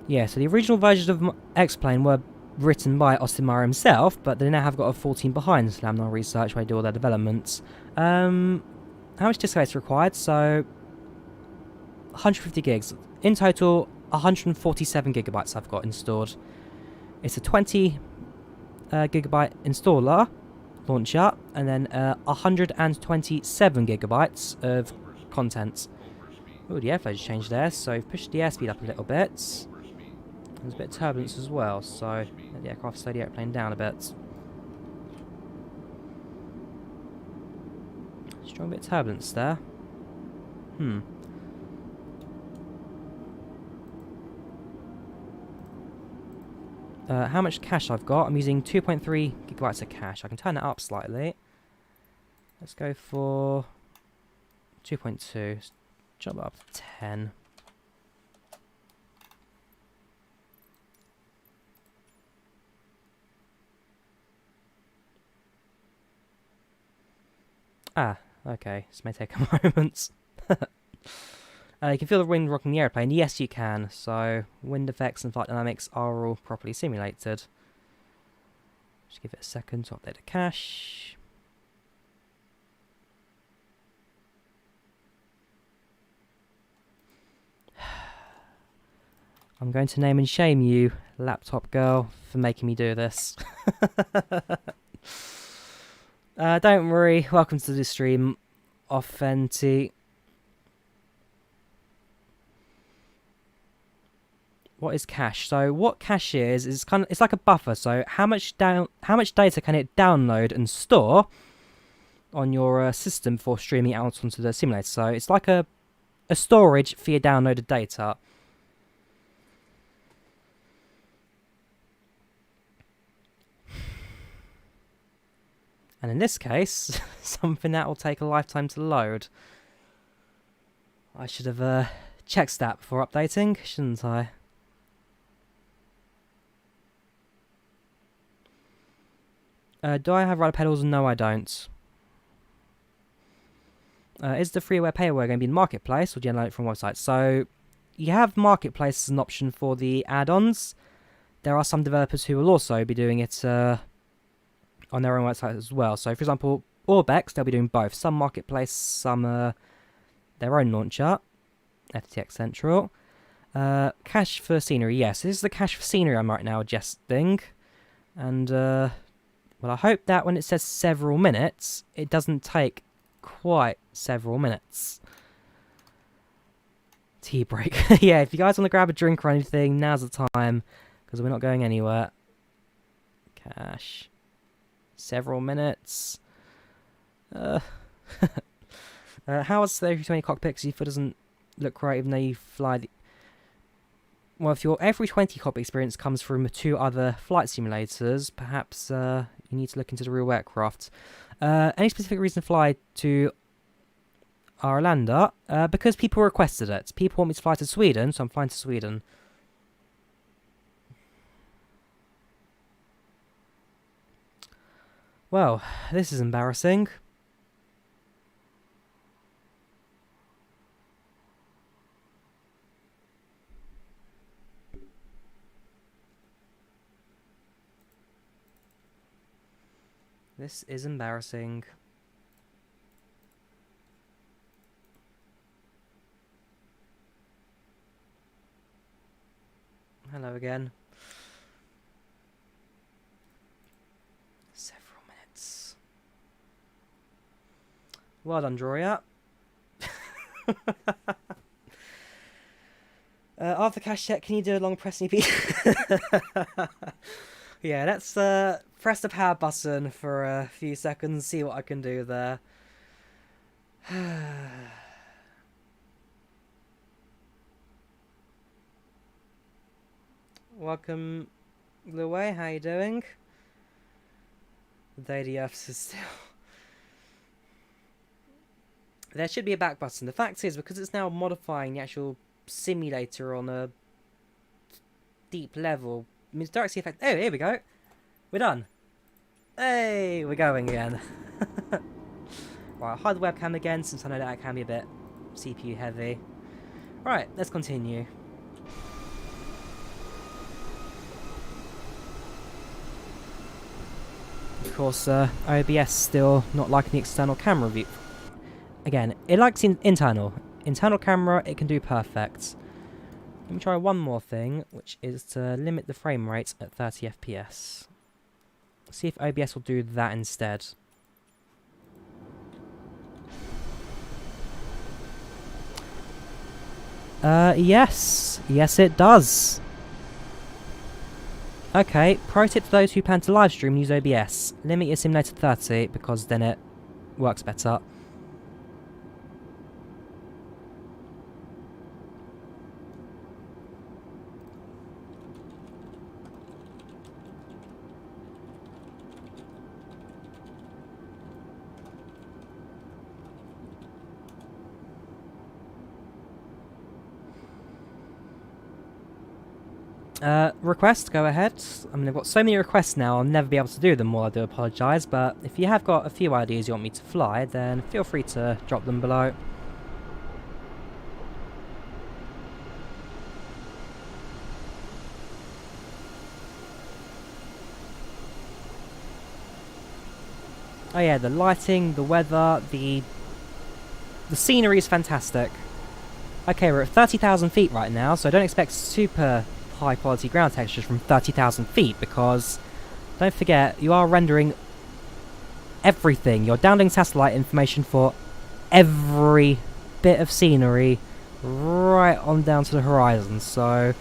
Yeah, so the original versions of X-Plane were written by Austin Meyer himself, but they now have got a full team behind Laminar Research where they do all their developments. How much disk space is required? So 150 gigs. In total, 147 gigabytes I've got installed. It's a 20 gigabyte installer launcher, and then 127 gigabytes of content. Oh, the airflow just changed there, so I've pushed the airspeed up a little bit. There's a bit of turbulence as well, so let the aircraft slow the airplane down a bit. Strong bit of turbulence there. How much cache I've got? I'm using 2.3 gigabytes of cache. I can turn it up slightly. Let's go for 2.2. Let's jump it up to 10. Ah, okay. This may take a moment. You can feel the wind rocking the airplane. Yes, you can. So, wind effects and flight dynamics are all properly simulated. Just give it a second to update the cache. I'm going to name and shame you, laptop girl, for making me do this. Don't worry. Welcome to the stream, Authentic. What is cache? So what cache is it's like a buffer. So how much data can it download and store on your system before streaming out onto the simulator? So it's like a storage for your downloaded data. And in this case, something that will take a lifetime to load. I should have checked that before updating, shouldn't I? Do I have rider pedals? No, I don't. Is the freeware payware going to be in Marketplace or generate it from websites? So, you have Marketplace as an option for the add-ons. There are some developers who will also be doing it on their own website as well. So, for example, Orbex, they'll be doing both. Some Marketplace, some their own launcher, FTX Central. Cache for scenery, yes. This is the cache for scenery I'm right now adjusting. And, well, I hope that when it says several minutes, it doesn't take quite several minutes. Tea break. Yeah, if you guys want to grab a drink or anything, now's the time, because we're not going anywhere. Cache. Several minutes. How is the A320 cockpit? Because if it doesn't look great, even though you fly the... Well, if your A320 cockpit experience comes from 2 other flight simulators, perhaps you need to look into the real aircraft. Any specific reason to fly to Arlanda? Because people requested it. People want me to fly to Sweden, so I'm flying to Sweden. Well, this is embarrassing. This is embarrassing. Hello again. Several minutes. Well done, Drawyah. After cache check, can you do a long press EP? Yeah, let's press the power button for a few seconds, see what I can do there. Welcome, Drawyah, how you doing? The ADFs is still... There should be a back button. The fact is, because it's now modifying the actual simulator on a deep level, means direct effect. Oh, here we go. We're done. Hey, we're going again. Right, I'll hide the webcam again since I know that it can be a bit CPU heavy. Right, let's continue. Of course, OBS still not liking the external camera view. Again, it likes internal. Internal camera, it can do perfect. Let me try one more thing, which is to limit the frame rate at 30 FPS. See if OBS will do that instead. Yes. Yes, it does. Okay, pro tip for those who plan to live stream and use OBS. Limit your simulator to 30, because then it works better. Request, go ahead. I mean, I've got so many requests now, I'll never be able to do them all, I do apologise, but if you have got a few ideas you want me to fly, then feel free to drop them below. Oh yeah, the lighting, the weather, the scenery is fantastic. Okay, we're at 30,000 feet right now, so I don't expect super high quality ground textures from 30,000 feet, because don't forget, you are rendering everything. You're downloading satellite information for every bit of scenery right on down to the horizon. So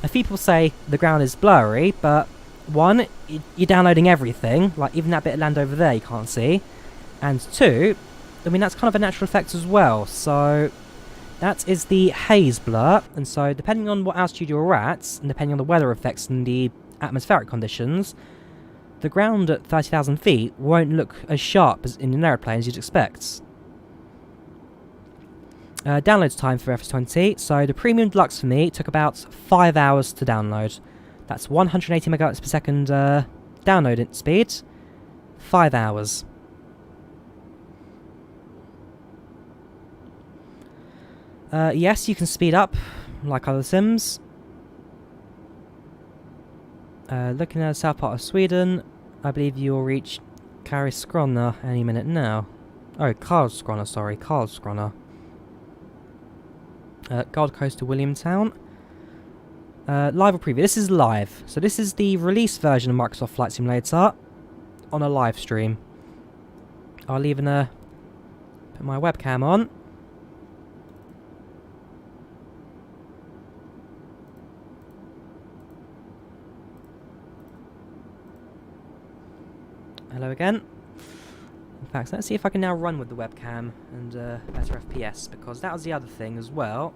a few people say the ground is blurry, but one, you're downloading everything, like even that bit of land over there you can't see, and two, I mean, that's kind of a natural effect as well. So that is the Haze Blur, and so depending on what altitude you're at, and depending on the weather effects and the atmospheric conditions, the ground at 30,000 feet won't look as sharp as in an aeroplane as you'd expect. Download time for FS20, so the Premium Deluxe for me took about 5 hours to download. That's 180 megabytes per second download speed, 5 hours. Yes, you can speed up, like other sims. Looking at the south part of Sweden, I believe you'll reach Karlskrona any minute now. Oh, Karlskrona, sorry, Karlskrona. Gold Coast to Williamstown. Live or preview. This is live. So this is the release version of Microsoft Flight Simulator on a live stream. I'll even put my webcam on. Hello again. In fact, let's see if I can now run with the webcam and better FPS, because that was the other thing as well.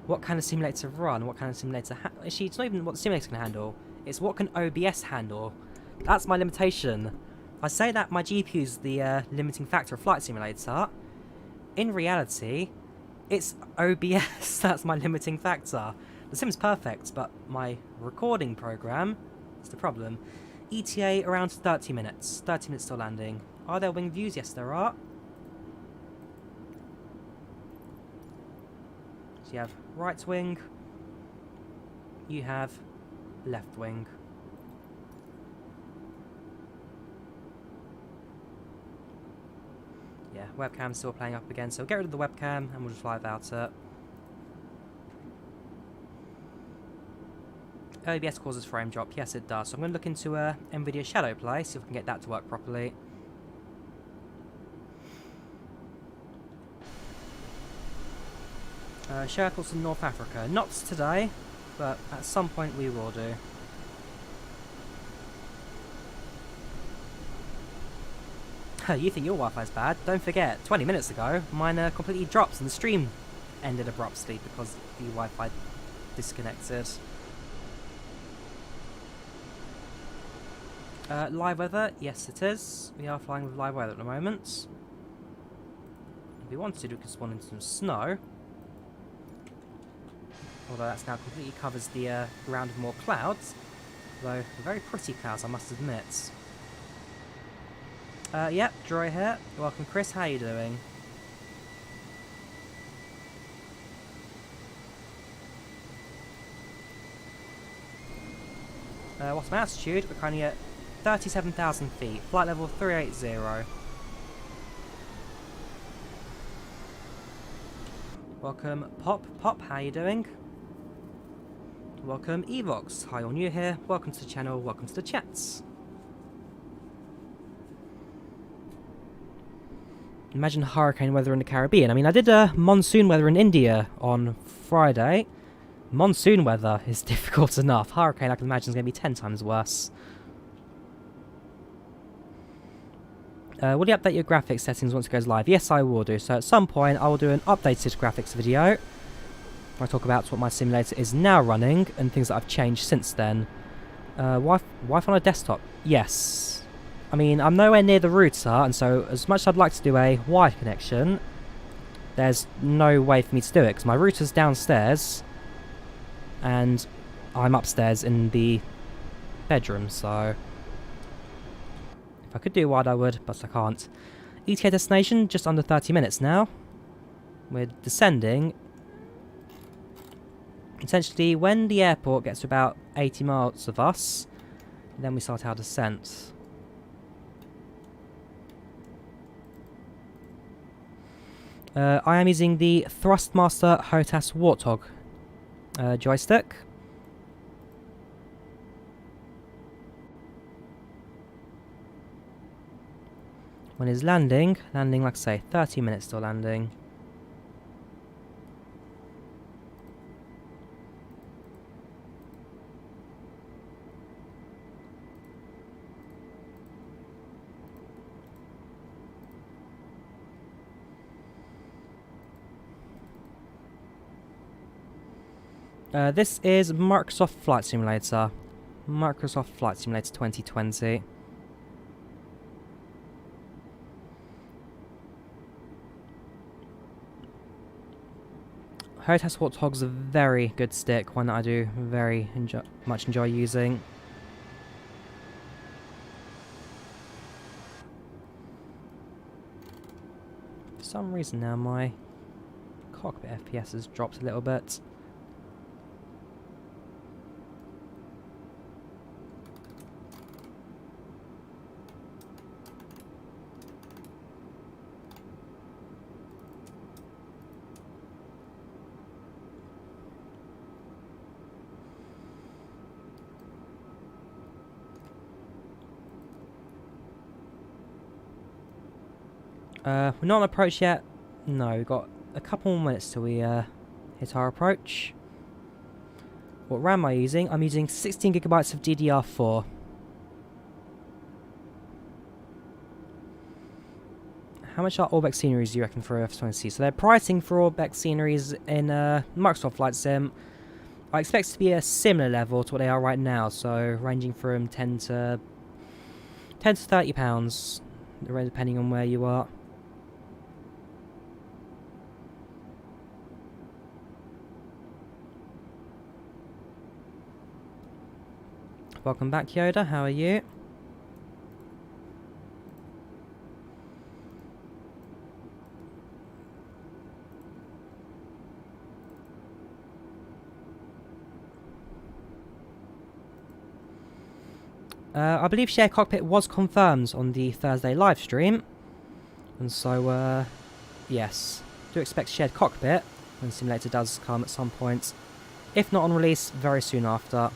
What kind of simulator run? What kind of simulator actually, it's not even what the simulator can handle. It's what can OBS handle. That's my limitation. I say that my GPU is the limiting factor of Flight Simulator. In reality, it's OBS that's my limiting factor. The sim's perfect, but my recording program is the problem. ETA around 30 minutes. 30 minutes till landing. Are there wing views? Yes, there are. So you have right wing, you have left wing. Yeah, webcam's still playing up again, so get rid of the webcam and we'll just fly without it. OBS causes frame drop, yes it does, so I'm going to look into NVIDIA Shadow Play, see if we can get that to work properly. Share thoughts in North Africa. Not today, but at some point we will do. You think your Wi-Fi's bad? Don't forget, 20 minutes ago, mine completely dropped and the stream ended abruptly because the Wi-Fi disconnected. Live weather? Yes it is. We are flying with live weather at the moment. If we wanted to, we could spawn into some snow. Although that's now completely covers the ground with more clouds. Though, very pretty clouds, I must admit. Yep, Drawyah here. Welcome Chris, how are you doing? What's my altitude? We're currently at 37,000 feet. Flight level 380. Welcome Pop, how are you doing? Welcome Evox, hi all new here, welcome to the channel, welcome to the chats. Imagine hurricane weather in the Caribbean. I mean, I did monsoon weather in India on Friday. Monsoon weather is difficult enough. Hurricane, I can imagine, is going to be 10 times worse. Will you update your graphics settings once it goes live? Yes, I will do. So at some point, I will do an updated graphics video. I talk about what my simulator is now running and things that I've changed since then. Wi-Fi on a desktop? Yes. I mean, I'm nowhere near the router, and so as much as I'd like to do a wired connection, there's no way for me to do it, because my router's downstairs, and I'm upstairs in the bedroom, so if I could do wide I would, but I can't. ETA destination, just under 30 minutes now. We're descending. Essentially, when the airport gets to about 80 miles of us, then we start our descent. I am using the Thrustmaster HOTAS Warthog joystick. When it's landing, like I say, 30 minutes till landing. This is Microsoft Flight Simulator. Microsoft Flight Simulator 2020. HOTAS Warthog's a very good stick, one that I do very much enjoy using. For some reason now my cockpit FPS has dropped a little bit. We're not on approach yet. No, we've got a couple more minutes till we hit our approach. What RAM am I using? I'm using 16 gigabytes of DDR4. How much are Orbex sceneries do you reckon for F20C? So they're pricing for Orbex sceneries in Microsoft Flight Sim. I expect it to be a similar level to what they are right now, so ranging from 10 to £30, depending on where you are. Welcome back, Yoda. How are you? I believe Shared Cockpit was confirmed on the Thursday live stream, and so yes, do expect Shared Cockpit when Simulator does come at some point, if not on release, very soon after.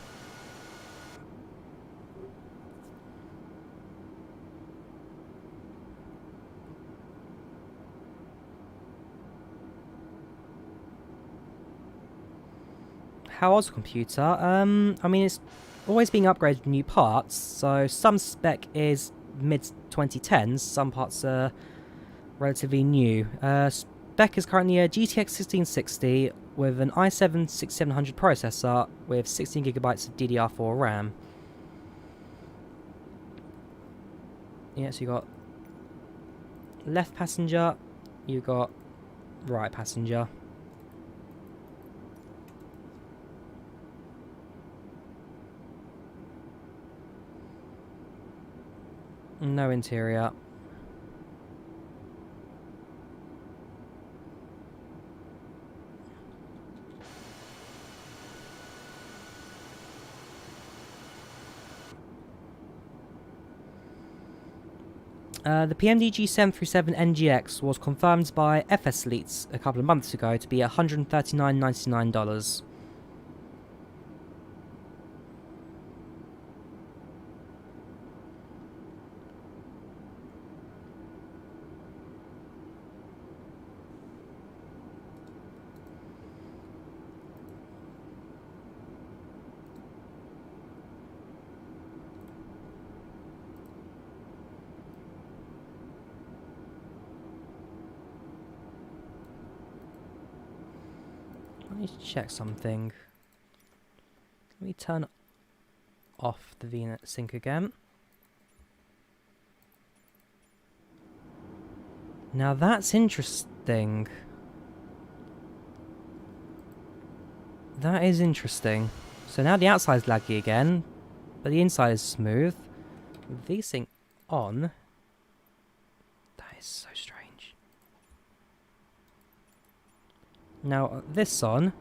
How old's the computer? I mean, it's always being upgraded with new parts, so some spec is mid-2010s, some parts are relatively new. Spec is currently a GTX 1660 with an i7-6700 processor with 16GB of DDR4 RAM. Yeah, so you got left passenger, you got right passenger. No interior. The PMDG 737 NGX was confirmed by FS Leaks a couple of months ago to be $139.99. I need to check something. Let me turn off the VNet sync again. Now that's interesting. That is interesting. So now the outside's laggy again, but the inside is smooth. With VSync on, that is so strange. Now this on,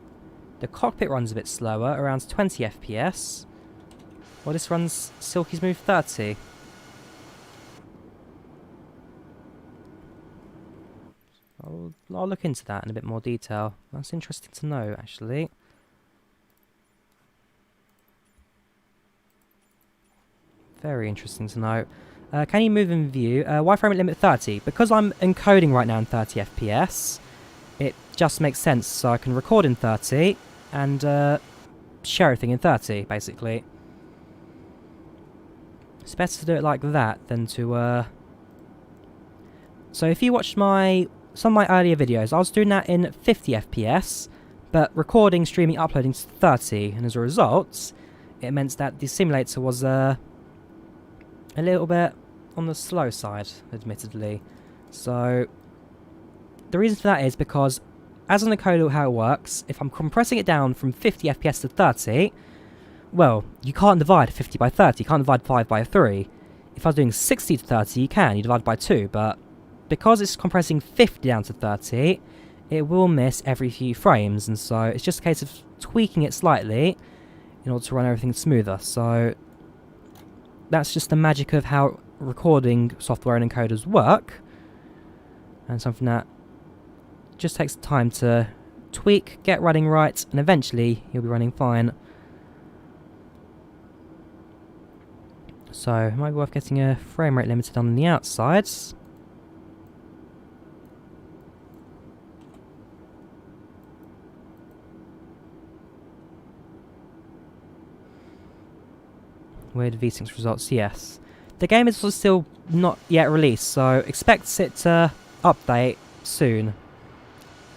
the cockpit runs a bit slower, around 20 FPS. Well, this runs silky smooth 30. I'll look into that in a bit more detail. That's interesting to know, actually. Very interesting to know. Can you move in view? Wireframe limit 30. Because I'm encoding right now in 30 FPS, it just makes sense. So I can record in 30 and share everything in 30, basically. It's better to do it like that than to... So if you watched some of my earlier videos, I was doing that in 50 FPS, but recording, streaming, uploading to 30, and as a result, it meant that the simulator was a little bit on the slow side, admittedly. So the reason for that is because, as an encoder, how it works, if I'm compressing it down from 50 FPS to 30, well, you can't divide 50 by 30, you can't divide 5 by 3. If I was doing 60 to 30, you can, you divide by 2, but because it's compressing 50 down to 30, it will miss every few frames, and so it's just a case of tweaking it slightly in order to run everything smoother. So that's just the magic of how recording software and encoders work, and something that just takes time to tweak, get running right, and eventually you'll be running fine. So it might be worth getting a frame rate limited on the outsides. Weird VSync results, yes. The game is also still not yet released, so expect it to update soon.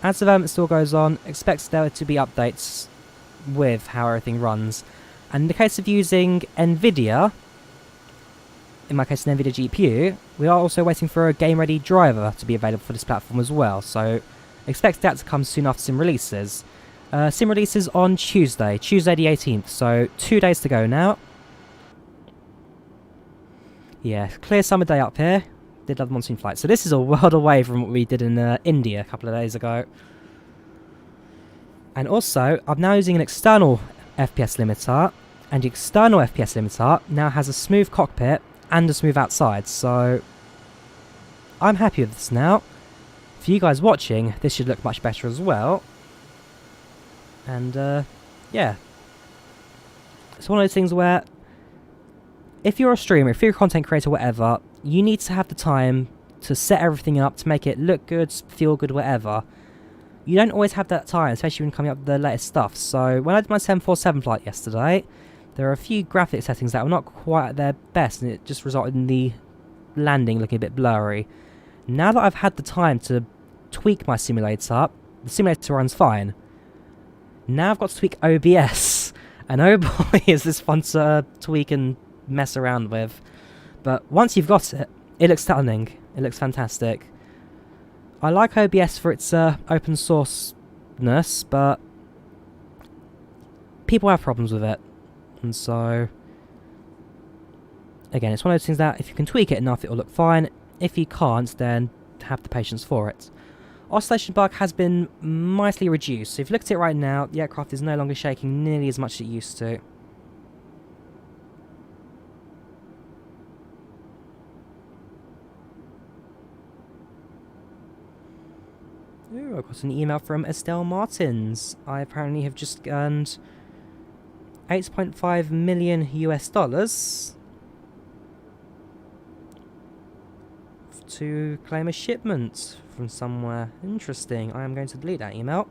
As development still goes on, expect there to be updates with how everything runs. And in the case of using NVIDIA, in my case an NVIDIA GPU, we are also waiting for a game-ready driver to be available for this platform as well, so expect that to come soon after sim releases. Sim releases on Tuesday the 18th, so 2 days to go now. Yeah, clear summer day up here. Did love the monsoon flight. So this is a world away from what we did in India a couple of days ago. And also, I'm now using an external FPS limiter, and the external FPS limiter now has a smooth cockpit and a smooth outside, so I'm happy with this now. For you guys watching, this should look much better as well. And yeah, it's one of those things where if you're a streamer, if you're a content creator, whatever, you need to have the time to set everything up, to make it look good, feel good, whatever. You don't always have that time, especially when coming up with the latest stuff. So when I did my 747 flight yesterday, there are a few graphic settings that were not quite at their best, and it just resulted in the landing looking a bit blurry. Now that I've had the time to tweak my simulator, the simulator runs fine. Now I've got to tweak OBS, and oh boy is this fun to tweak and mess around with. But once you've got it, it looks stunning. It looks fantastic. I like OBS for its open sourceness, but people have problems with it, and so again, it's one of those things that if you can tweak it enough, it'll look fine. If you can't, then have the patience for it. Oscillation bug has been mightily reduced, so if you look at it right now, the aircraft is no longer shaking nearly as much as it used to. Ooh, I got an email from Estelle Martins. I apparently have just earned $8.5 million US to claim a shipment from somewhere. Interesting. I am going to delete that email.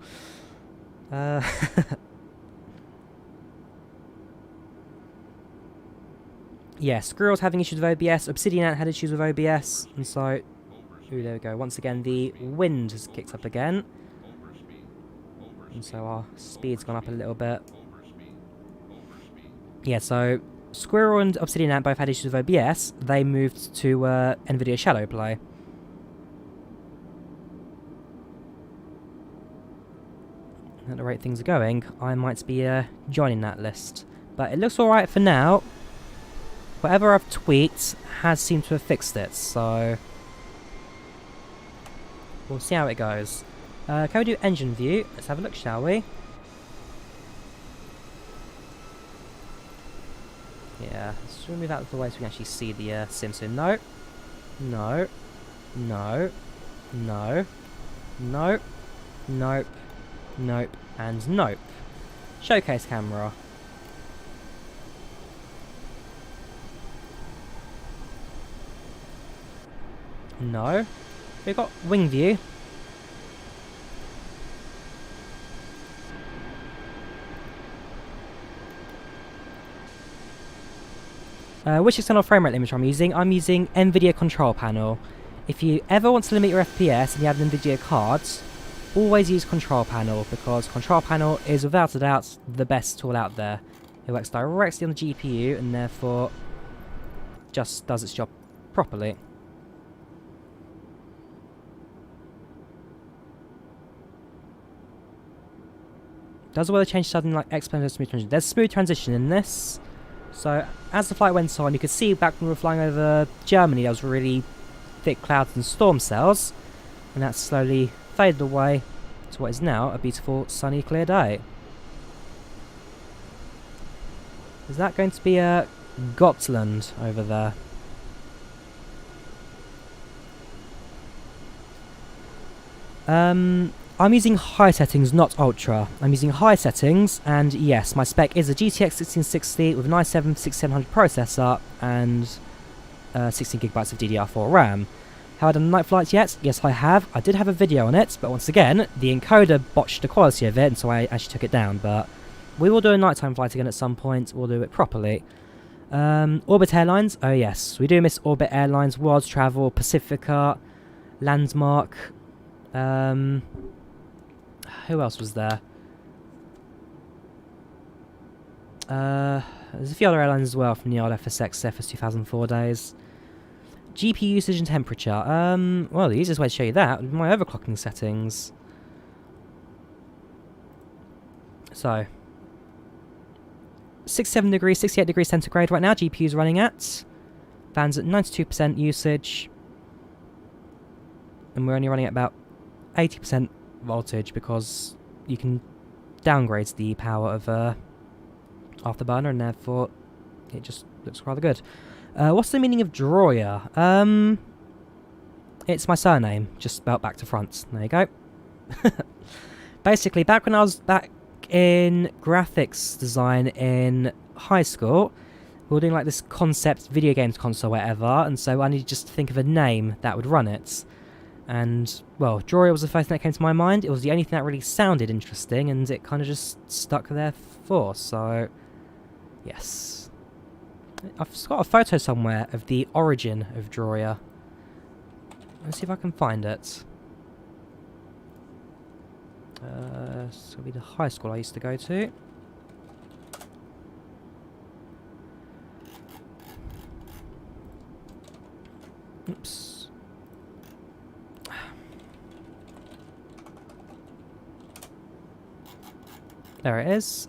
Yeah, Squirrel's having issues with OBS. Obsidian Ant had issues with OBS, and so... Ooh, there we go. Once again, the wind has kicked up again. And so our speed's gone up a little bit. Yeah, so Squirrel and Obsidian Ant both had issues with OBS. They moved to NVIDIA Shadowplay. at the rate things are going, I might be joining that list. But it looks alright for now. Whatever I've tweaked has seemed to have fixed it, so we'll see how it goes. Can we do engine view? Let's have a look, shall we? Yeah, let's move out of the way so we can actually see the sim. So no, no, no, no, nope, nope, nope, and nope. Showcase camera. No. We've got wing view. Which external frame rate limiter I'm using? I'm using NVIDIA control panel. If you ever want to limit your FPS and you have an NVIDIA card, always use control panel, because control panel is without a doubt the best tool out there. It works directly on the GPU and therefore just does its job properly. Does the weather change suddenly like exponential smooth transition? There's smooth transition in this. So as the flight went on, you could see back when we were flying over Germany, there was really thick clouds and storm cells, and that slowly faded away to what is now a beautiful sunny clear day. Is that going to be a Gotland over there? I'm using high settings, not ultra. I'm using high settings, and yes, my spec is a GTX 1660 with an i7-6700 processor and 16GB of DDR4 RAM. Have I done night flights yet? Yes, I have. I did have a video on it, but once again, the encoder botched the quality of it, and so I actually took it down. But we will do a nighttime flight again at some point. We'll do it properly. Orbit Airlines. Oh yes, we do miss Orbit Airlines, World Travel, Pacifica, Landmark. Who else was there? There's a few other airlines as well from the old FS 2004 days. GPU usage and temperature. Well, the easiest way to show you that would be my overclocking settings. So, 67 degrees, 68 degrees centigrade right now. GPU's running at. Fans at 92% usage. And we're only running at about 80% voltage because you can downgrade the power of Afterburner, and therefore it just looks rather good. What's the meaning of Drawyah? It's my surname, just spelt back to front. There you go. Basically, back when I was back in graphics design in high school, we were doing like this concept video games console or whatever, and so I needed just to think of a name that would run it. And, well, Drawyah was the first thing that came to my mind. It was the only thing that really sounded interesting, and it kind of just stuck there for, so yes. I've got a photo somewhere of the origin of Drawyah. Let's see if I can find it. This will be the high school I used to go to. Oops. There it is.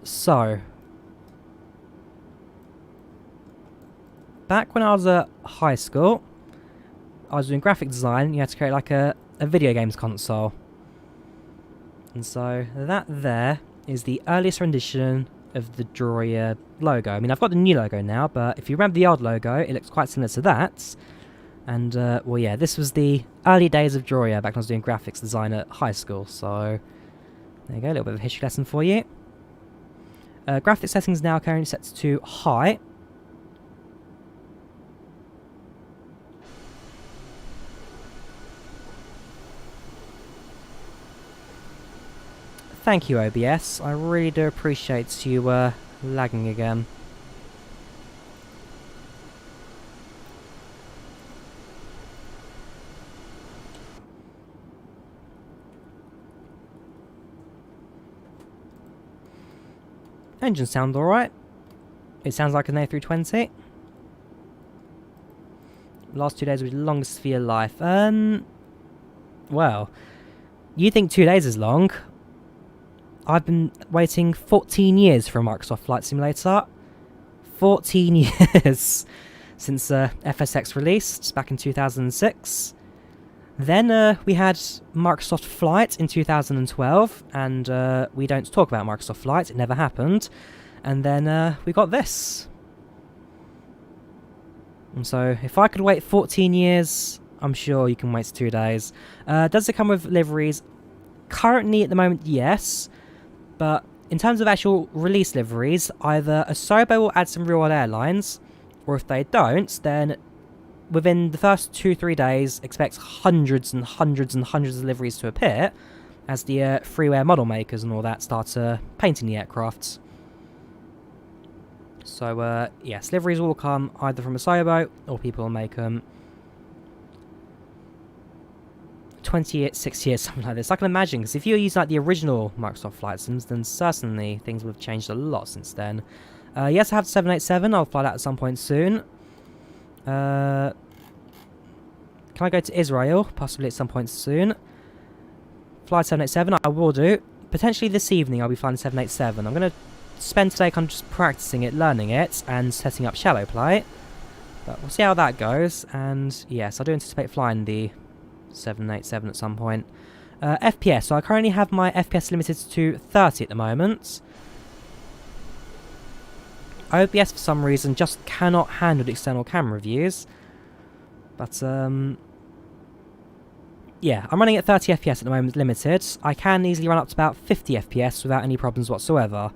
So, back when I was at high school, I was doing graphic design. You had to create like a video games console. And so that there is the earliest rendition of the Drawyah logo. I mean, I've got the new logo now, but if you remember the old logo, it looks quite similar to that. And, well, yeah, this was the early days of Drawyah back when I was doing graphics design at high school. So, there you go, a little bit of a history lesson for you. Graphics settings now currently set to high. Thank you, OBS. I really do appreciate you lagging again. Engine sound alright. It sounds like an A320. Last 2 days were the longest for your life. Well, you think 2 days is long. I've been waiting 14 years for a Microsoft Flight Simulator. 14 years since FSX released back in 2006. Then we had Microsoft Flight in 2012, and we don't talk about Microsoft Flight, it never happened. And then we got this. And so if I could wait 14 years, I'm sure you can wait 2 days. Does it come with liveries? Currently at the moment, yes. But in terms of actual release liveries, either Asobo will add some Real World Airlines, or if they don't, then within the first 2-3 days, expect hundreds and hundreds and hundreds of liveries to appear as the freeware model makers and all that start painting the aircrafts. So, yes, liveries will come either from Asobo or people will make them. 26 years, something like this. I can imagine, because if you use like the original Microsoft Flight Sims, then certainly things would have changed a lot since then. Yes, I have the 787. I'll fly that at some point soon. Can I go to Israel? Possibly at some point soon. Fly 787, I will do. Potentially this evening I'll be flying 787. I'm going to spend today kind of just practicing it, learning it, and setting up shallow play. But we'll see how that goes. And yes, I do anticipate flying the 787 at some point. FPS, so I currently have my FPS limited to 30 at the moment. OBS for some reason just cannot handle the external camera views. But yeah, I'm running at 30 FPS at the moment, limited. I can easily run up to about 50 FPS without any problems whatsoever.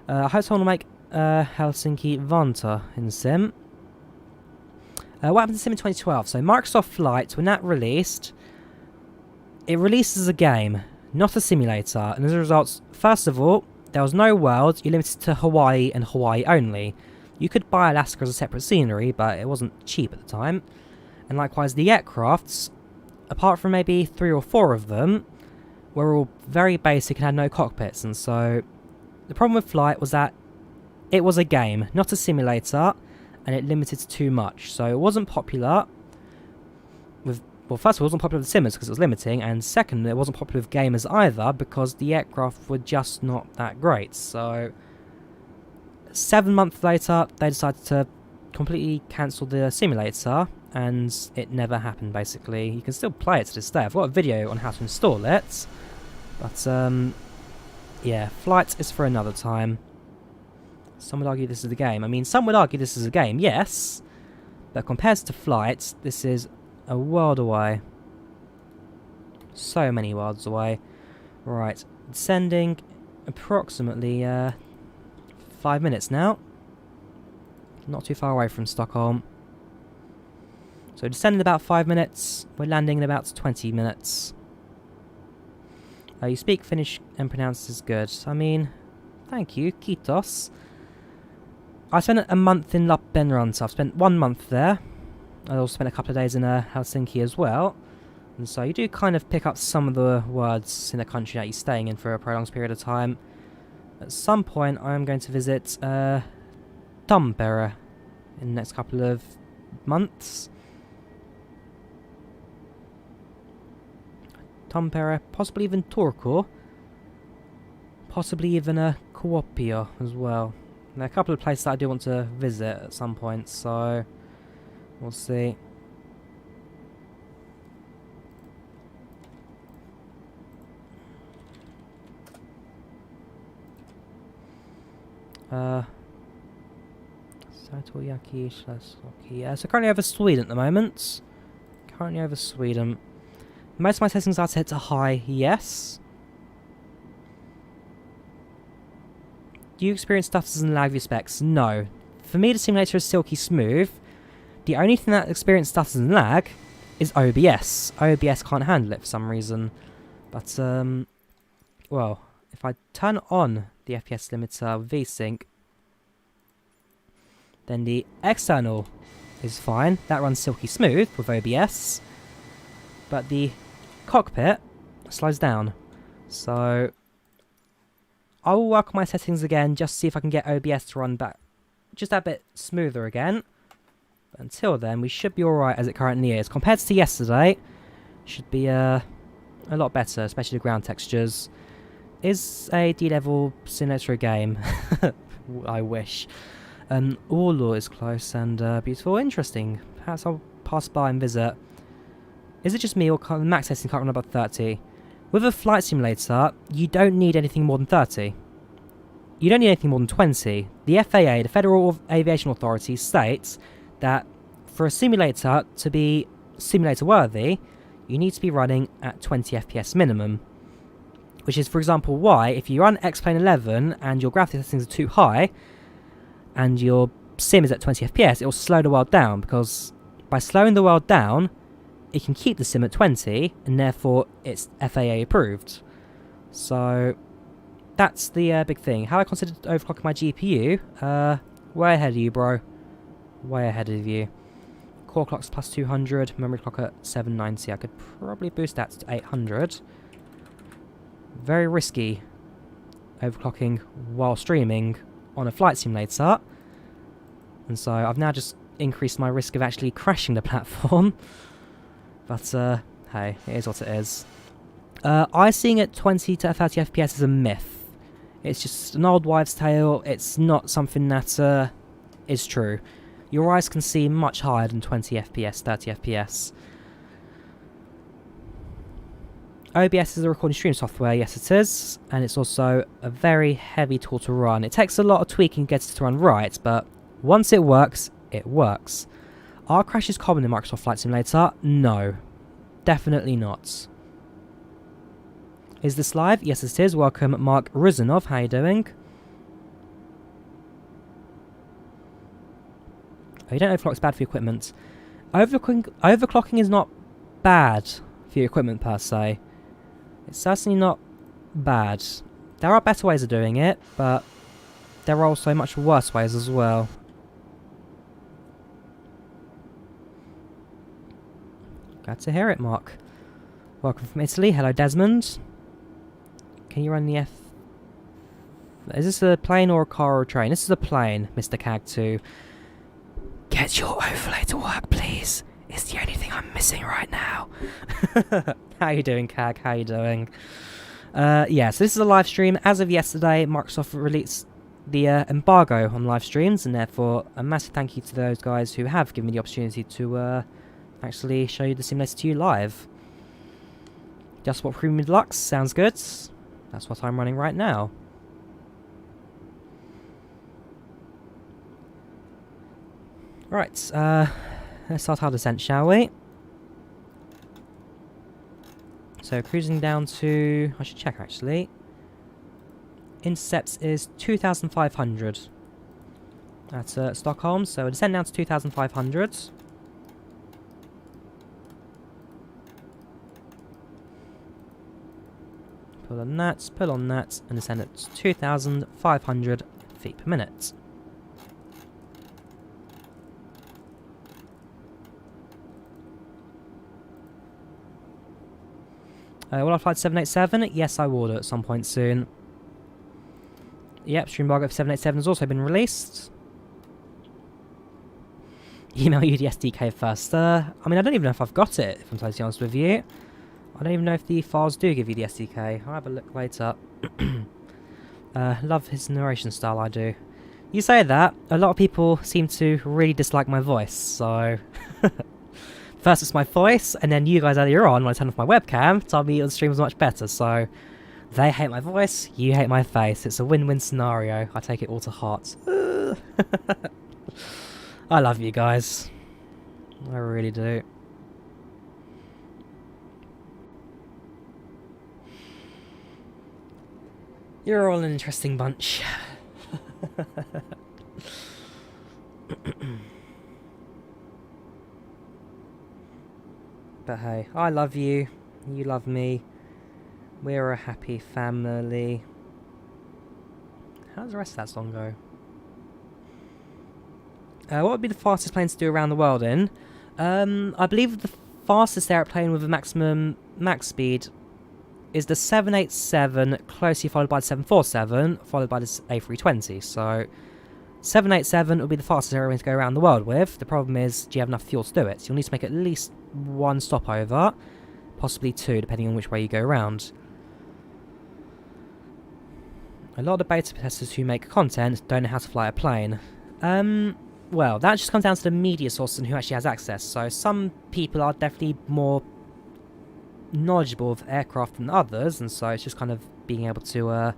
I hope someone will make Helsinki Vanta in Sim. What happened to Sim in 2012? So Microsoft Flight, when that released, it released as a game, not a simulator. And as a result, first of all, there was no world. You're limited to Hawaii and Hawaii only. You could buy Alaska as a separate scenery, but it wasn't cheap at the time. And likewise, the aircrafts, apart from maybe 3 or 4 of them, were all very basic and had no cockpits. And so the problem with Flight was that it was a game, not a simulator, and it limited too much. So it wasn't popular with, well, first of all, it wasn't popular with simmers because it was limiting, and second, it wasn't popular with gamers either because the aircraft were just not that great. So 7 months later, they decided to completely cancel the simulator, and it never happened, basically. You can still play it to this day. I've got a video on how to install it, but yeah, Flight is for another time. Some would argue this is a game. I mean, some would argue this is a game, yes, but compared to Flight, this is a world away. So many worlds away. Right, descending approximately 5 minutes now. Not too far away from Stockholm. So descending about 5 minutes, we're landing in about 20 minutes. You speak Finnish and pronounce this good. I mean, thank you, kiitos. I spent a month in Lappeenranta. I've spent 1 month there. I also spent a couple of days in Helsinki as well. And so you do kind of pick up some of the words in the country that you're staying in for a prolonged period of time. At some point, I'm going to visit Tampere in the next couple of months. Tampere, possibly even Turku. Possibly even Kuopio as well. There are a couple of places that I do want to visit at some point, so we'll see. Satoyaki, Shlasloki. So currently over Sweden at the moment. Currently over Sweden. Most of my settings are set to high, yes. Do you experience stutters and lag specs? No. For me, the simulator is silky smooth. The only thing that experiences stutters and lag is OBS. OBS can't handle it for some reason. But, well, if I turn on the FPS limiter with VSync, then the external is fine. That runs silky smooth with OBS. But the cockpit slows down. So I will work on my settings again just to see if I can get OBS to run back just that bit smoother again. But until then, we should be alright as it currently is. Compared to yesterday, should be A lot better, especially the ground textures. Is a D-level simulator a game? I wish. Orlor is close and beautiful. Interesting. Perhaps I'll pass by and visit. Is it just me, or max testing can't run above 30? With a flight simulator, you don't need anything more than 30. You don't need anything more than 20. The FAA, the Federal Aviation Authority, states that for a simulator to be simulator worthy, you need to be running at 20 FPS minimum. Which is, for example, why if you run X-Plane 11 and your graphics settings are too high and your sim is at 20 FPS, it will slow the world down, because by slowing the world down, it can keep the sim at 20 and therefore it's FAA approved. So that's the big thing. How I considered overclocking my GPU? Way ahead of you, bro. Way ahead of you. Core clock's plus 200, memory clock at 790. I could probably boost that to 800. Very risky overclocking while streaming on a flight simulator. And so I've now just increased my risk of actually crashing the platform. But hey, it is what it is. Icing at 20 to 30 FPS is a myth. It's just an old wives' tale. It's not something that is true. Your eyes can see much higher than 20 FPS, 30 FPS. OBS is a recording stream software, yes it is, and it's also a very heavy tool to run. It takes a lot of tweaking to get it to run right, but once it works, it works. Are crashes common in Microsoft Flight Simulator? No. Definitely not. Is this live? Yes it is. Welcome Mark Ruzanov, how you doing? Oh, you don't overclock, it's bad for your equipment. Overclocking is not bad for your equipment per se. It's certainly not bad. There are better ways of doing it, but there are also much worse ways as well. Glad to hear it, Mark. Welcome from Italy. Hello, Desmond. Can you run the F... Is this a plane or a car or a train? This is a plane, Mr. Cag2. Get your overlay to work, please. It's the only thing I'm missing right now. How you doing, Cag? How you doing? Yeah, so this is a live stream. As of yesterday, Microsoft released the embargo on live streams, and therefore a massive thank you to those guys who have given me the opportunity to actually show you the simulator to you live. Just what Premium Deluxe sounds good. That's what I'm running right now. Right, let's start our descent, shall we? So cruising down to... I should check actually. Intercepts is 2,500 at Stockholm, so we'll descend down to 2,500. Pull on that, and descend at 2,500 feet per minute. Will I fly to 787? Yes, I will at some point soon. Yep, stream embargo for 787 has also been released. Email you the SDK first. I mean, I don't even know if I've got it, if I'm totally honest with you. I don't even know if the files do give you the SDK. I'll have a look later. Love his narration style, I do. You say that, a lot of people seem to really dislike my voice, so... First it's my voice, and then you guys earlier on, when I turned off my webcam, told me the stream was much better, so... They hate my voice, you hate my face. It's a win-win scenario. I take it all to heart. I love you guys. I really do. You're all an interesting bunch. But hey, I love you. You love me. We're a happy family. How does the rest of that song go? What would be the fastest plane to do around the world in? I believe the fastest airplane with a maximum max speed is the 787, closely followed by the 747, followed by the A320. So 787 would be the fastest airplane to go around the world with. The problem is, do you have enough fuel to do it? So you'll need to make at least one stopover. possibly 2, depending on which way you go around. A lot of beta testers who make content don't know how to fly a plane. Well, that just comes down to the media source and who actually has access. So some people are definitely more knowledgeable of aircraft than others, and so it's just kind of being able to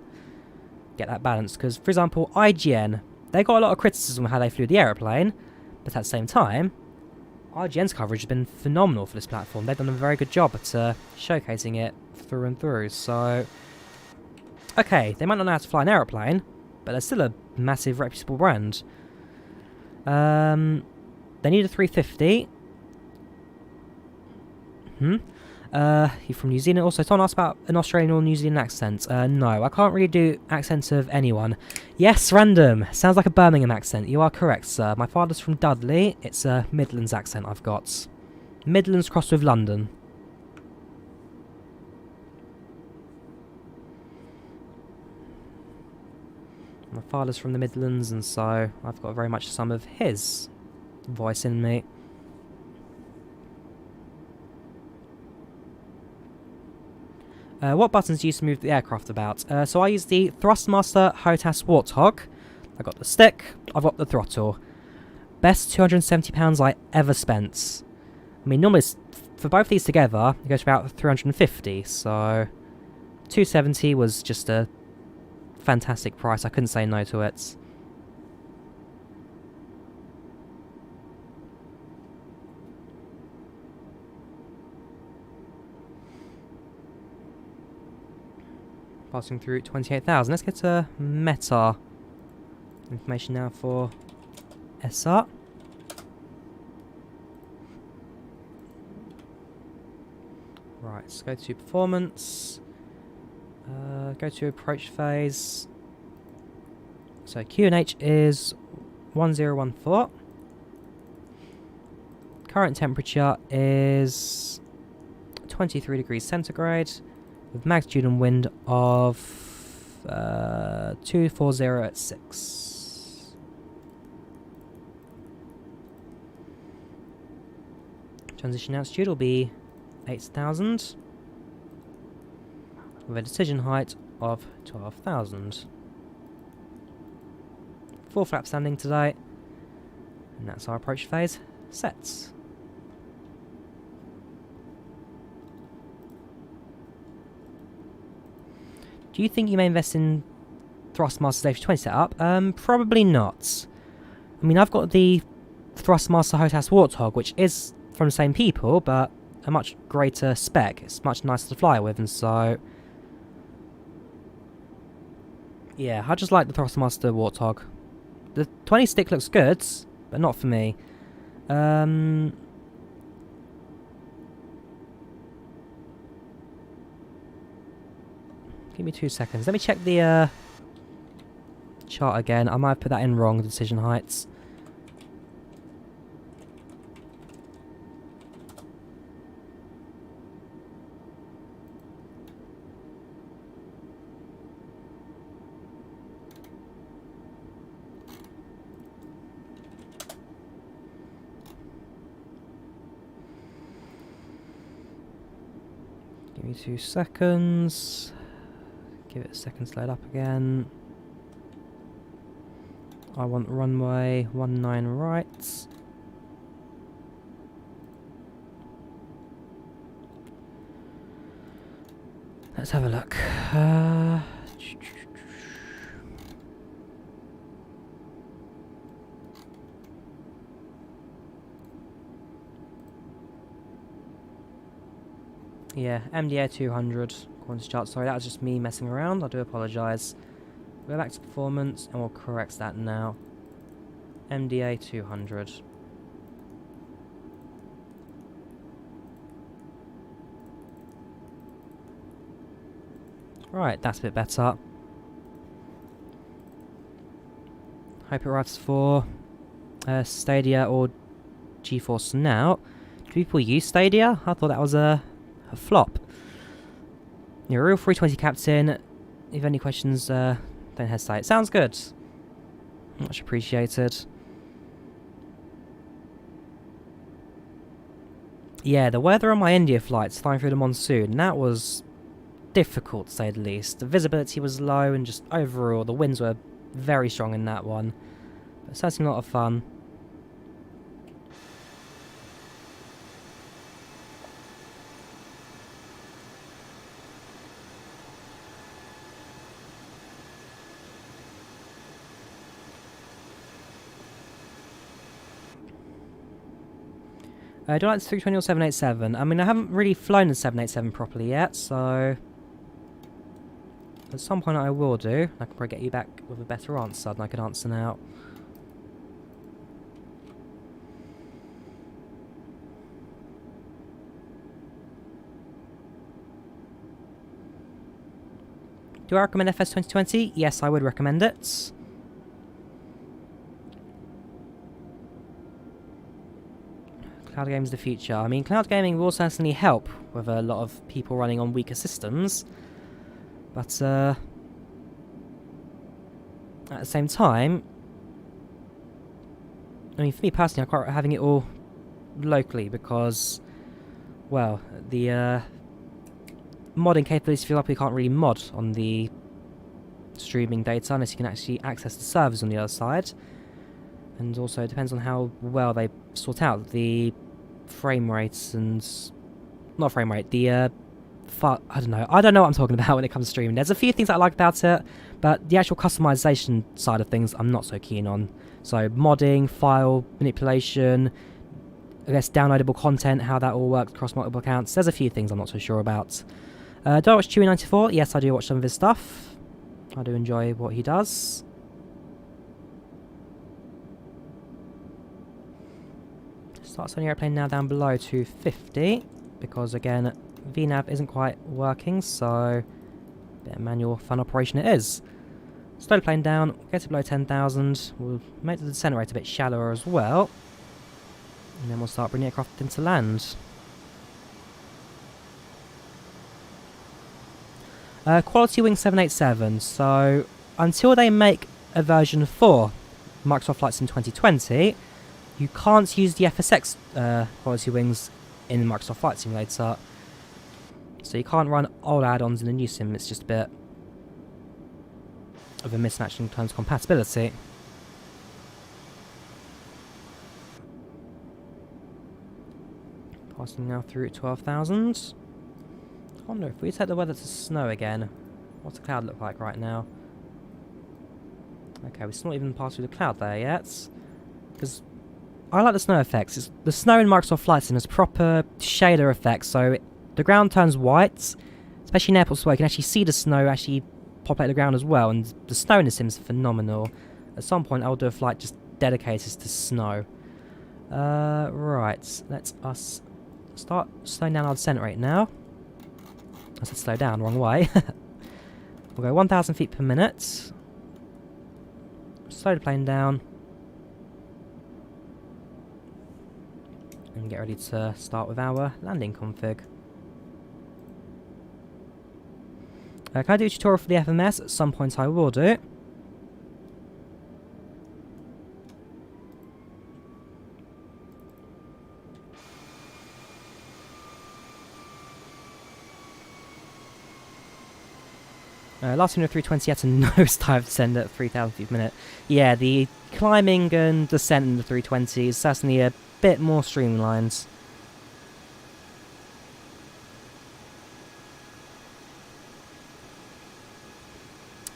get that balance. Because, for example, IGN, they got a lot of criticism of how they flew the aeroplane, but at the same time, IGN's coverage has been phenomenal for this platform. They've done a very good job at showcasing it through and through. So, okay, they might not know how to fly an aeroplane, but they're still a massive, reputable brand. They need a 350. You're from New Zealand. Also, someone asked about an Australian or New Zealand accent. No, I can't really do accents of anyone. Yes, random. Sounds like a Birmingham accent. You are correct, sir. My father's from Dudley. It's a Midlands accent I've got. Midlands crossed with London. My father's from the Midlands, and so I've got very much some of his voice in me. What buttons do you use to move the aircraft about? So I use the Thrustmaster HOTAS Warthog. I've got the stick, I've got the throttle. Best £270 I ever spent. I mean, normally for both these together, it goes for about 350, so 270 was just a fantastic price. I couldn't say no to it. Passing through 28,000. Let's get to meta information now for SR. Right, let's go to performance. Go to approach phase. So QNH is 1014. Current temperature is 23 degrees centigrade with magnitude and wind of 240 at 6. Transition altitude will be 8,000. With a decision height of 12,000. 4 flaps standing today, and that's our approach phase set. Do you think you may invest in Thrustmaster's A320 setup? Probably not. I mean, I've got the Thrustmaster HOTAS Warthog, which is from the same people, but a much greater spec. It's much nicer to fly with, and so yeah, I just like the Thrustmaster Warthog. The 20 stick looks good, but not for me. Give me 2 seconds. Let me check the chart again. I might have put that in wrong, the decision heights. Give me 2 seconds. Give it a second to load up again. I want runway 19 right. Let's have a look. Yeah, MDA 200. According to chart. Sorry, that was just me messing around. I do apologise. We'll go back to performance and we'll correct that now. MDA 200. Right, that's a bit better. Hope it arrives for Stadia or GeForce Now. Do people use Stadia? I thought that was a flop. You're a real 320 captain. If you have any questions, don't hesitate. Sounds good. Much appreciated. Yeah, the weather on my India flights flying through the monsoon, that was difficult to say the least. The visibility was low and just overall the winds were very strong in that one. But certainly a lot of fun. Do I like the 320 or 787? I mean, I haven't really flown the 787 properly yet, so at some point I will do. I can probably get you back with a better answer than I could answer now. Do I recommend FS 2020? Yes, I would recommend it. Cloud gaming is the future. I mean, cloud gaming will certainly help with a lot of people running on weaker systems. But, at the same time, I mean, for me personally, I quite like having it all locally because, well, the modding capabilities feel like we can't really mod on the streaming data unless you can actually access the servers on the other side. And also it depends on how well they sort out the frame rates and... not frame rate, the I don't know what I'm talking about when it comes to streaming. There's a few things I like about it, but the actual customization side of things I'm not so keen on. So modding, file manipulation, I guess downloadable content, how that all works across multiple accounts. There's a few things I'm not so sure about. Do I watch Chewy94? Yes, I do watch some of his stuff. I do enjoy what he does. Starts on the airplane now down below 250 because again VNAV isn't quite working, so a bit of manual fun operation it is. Slow the plane down, get to below 10,000, we'll make the descent rate a bit shallower as well, and then we'll start bringing the aircraft into land. Quality Wing 787, so until they make a version 4 Microsoft Flight Sim 2020, you can't use the FSX quality wings in the Microsoft Flight Simulator. So you can't run old add-ons in the new sim, it's just a bit of a mismatch in terms of compatibility. Passing now through 12,000. I wonder if we set the weather to snow again, what's the cloud look like right now? Okay, we're still not even passed through the cloud there yet. Because I like the snow effects. The snow in Microsoft Flight Sim has proper shader effects, so the ground turns white, especially in airports where you can actually see the snow actually populate the ground as well, and the snow in the sim is phenomenal. At some point I'll do a flight just dedicated to snow. Right, let's us start slowing down our descent rate now. I said slow down, wrong way. We'll go 1,000 feet per minute. Slow the plane down. And get ready to start with our landing config. Can I do a tutorial for the FMS? At some point I will do. Last time the 320 had a nosedive descent at 3,000 feet per minute. Yeah, the climbing and descent in the 320 is certainly a bit more streamlined.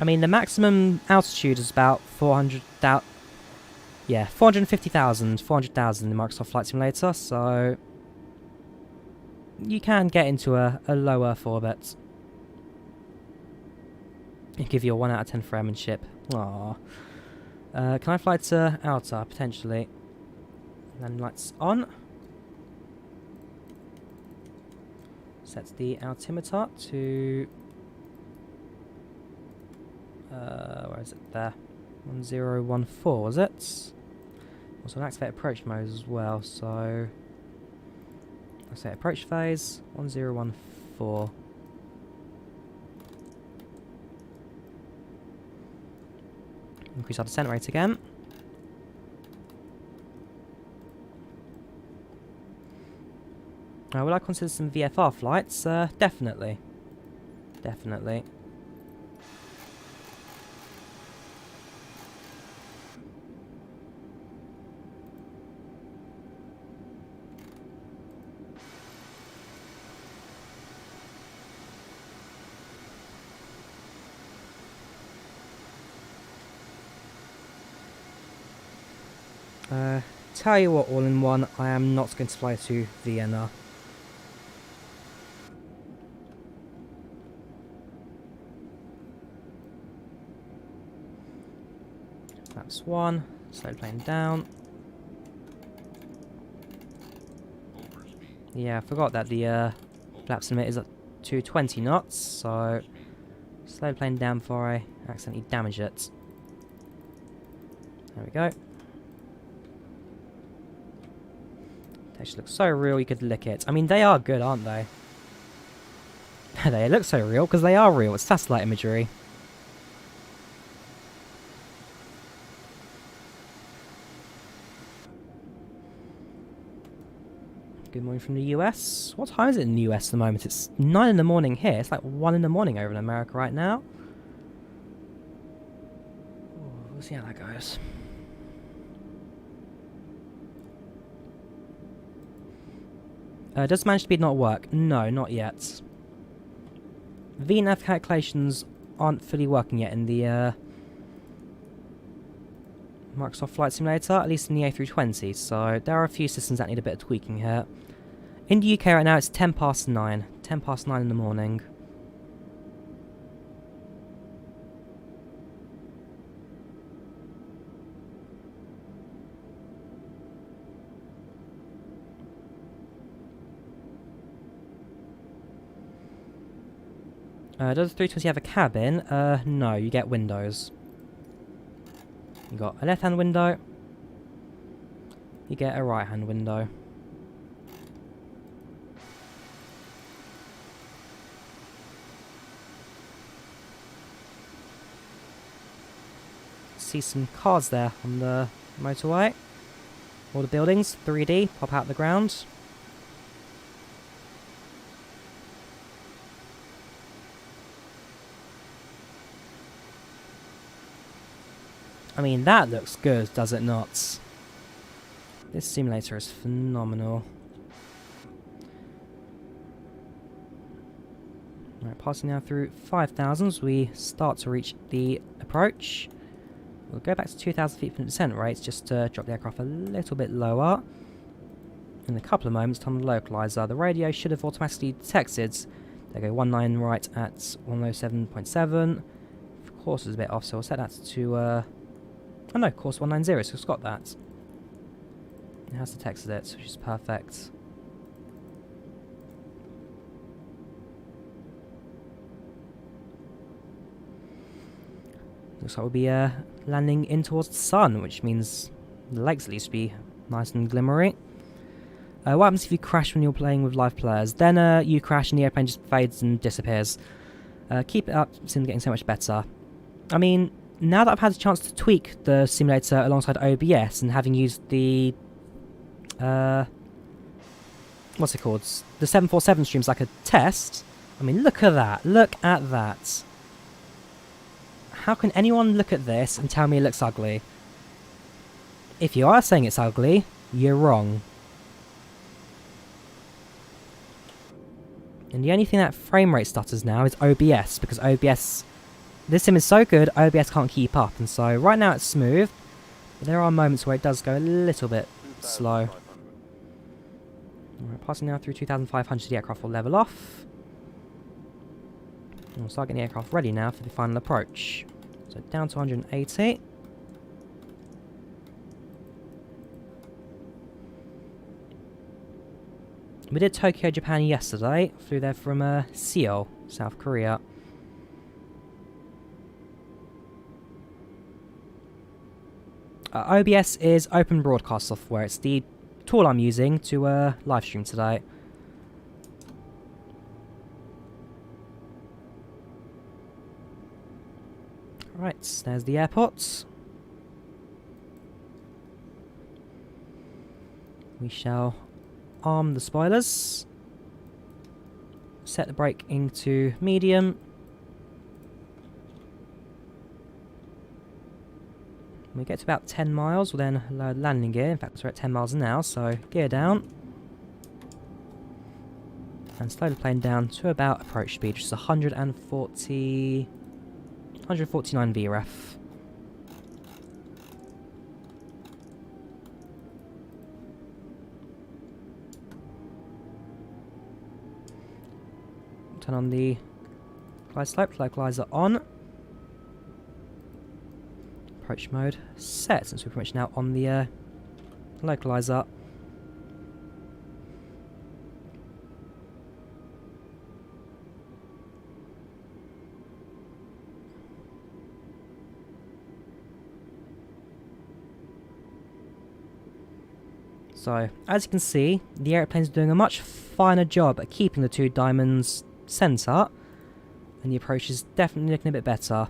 I mean, the maximum altitude is about 450,000, 400,000 in Microsoft Flight Simulator, so you can get into a low Earth orbit. It'll give you a 1 out of 10 for airmanship. Aww. Can I fly to outer, potentially? Landing lights on. Set the altimeter to... where is it there? 1014, was it? Also activate approach modes as well, so... I'll say approach phase, 1014. Increase our descent rate again. Will I consider some VFR flights? Definitely. Definitely. Tell you what, all in one, I am not going to fly to Vienna. That's one. Slow plane down. Yeah, I forgot that the flaps limit is at 220 knots, so slow plane down before I accidentally damage it. There we go. They just look so real you could lick it. I mean, they are good, aren't they? They look so real because they are real. It's satellite imagery. Good morning from the US. What time is it in the US at the moment? It's 9 in the morning here. It's like 1 in the morning over in America right now. Ooh, we'll see how that goes. Does manage speed not work? No, not yet. VNAV calculations aren't fully working yet in the Microsoft Flight Simulator, at least in the A320, so there are a few systems that need a bit of tweaking here. In the UK right now it's 10 past 9. 10 past 9 in the morning. Does the 320 have a cabin? No, you get windows. You got a left-hand window. You get a right-hand window. See some cars there on the motorway. All the buildings, 3D, pop out the ground. I mean, that looks good, does it not? This simulator is phenomenal. Right, passing now through 5,000 as we start to reach the approach. We'll go back to 2,000 feet per descent rates just to drop the aircraft a little bit lower. In a couple of moments, on the localizer, the radio should have automatically detected. They go 19 right at 107.7. Of course, it's a bit off, so we'll set that to oh no, course 190, so it's got that. It has detected it, which is perfect. Looks like we'll be landing in towards the sun, which means the legs at least be nice and glimmery. What happens if you crash when you're playing with live players? Then you crash and the airplane just fades and disappears. Keep it up, it's getting so much better. I mean, now that I've had a chance to tweak the simulator alongside OBS and having used the what's it called? The 747 streams like a test. I mean, look at that. Look at that. How can anyone look at this and tell me it looks ugly? If you are saying it's ugly, you're wrong. And the only thing that frame rate stutters now is OBS, because OBS... This sim is so good, OBS can't keep up, and so right now it's smooth, but there are moments where it does go a little bit slow. Alright, passing now through 2,500, the aircraft will level off. And we'll start getting the aircraft ready now for the final approach. So down to 180. We did Tokyo, Japan yesterday, flew there from Seoul, South Korea. OBS is open broadcast software. It's the tool I'm using to live stream today. Right, there's the airport. We shall arm the spoilers. set the braking to medium. When we get to about 10 miles, we'll then lower the landing gear. In fact, we're at 10 miles now, so gear down. And slow the plane down to about approach speed, which is 149 VREF. Turn on the glide slope, localizer on. Approach mode set, since we're pretty much now on the localizer. So, as you can see, the airplane's doing a much finer job at keeping the two diamonds centre, and the approach is definitely looking a bit better.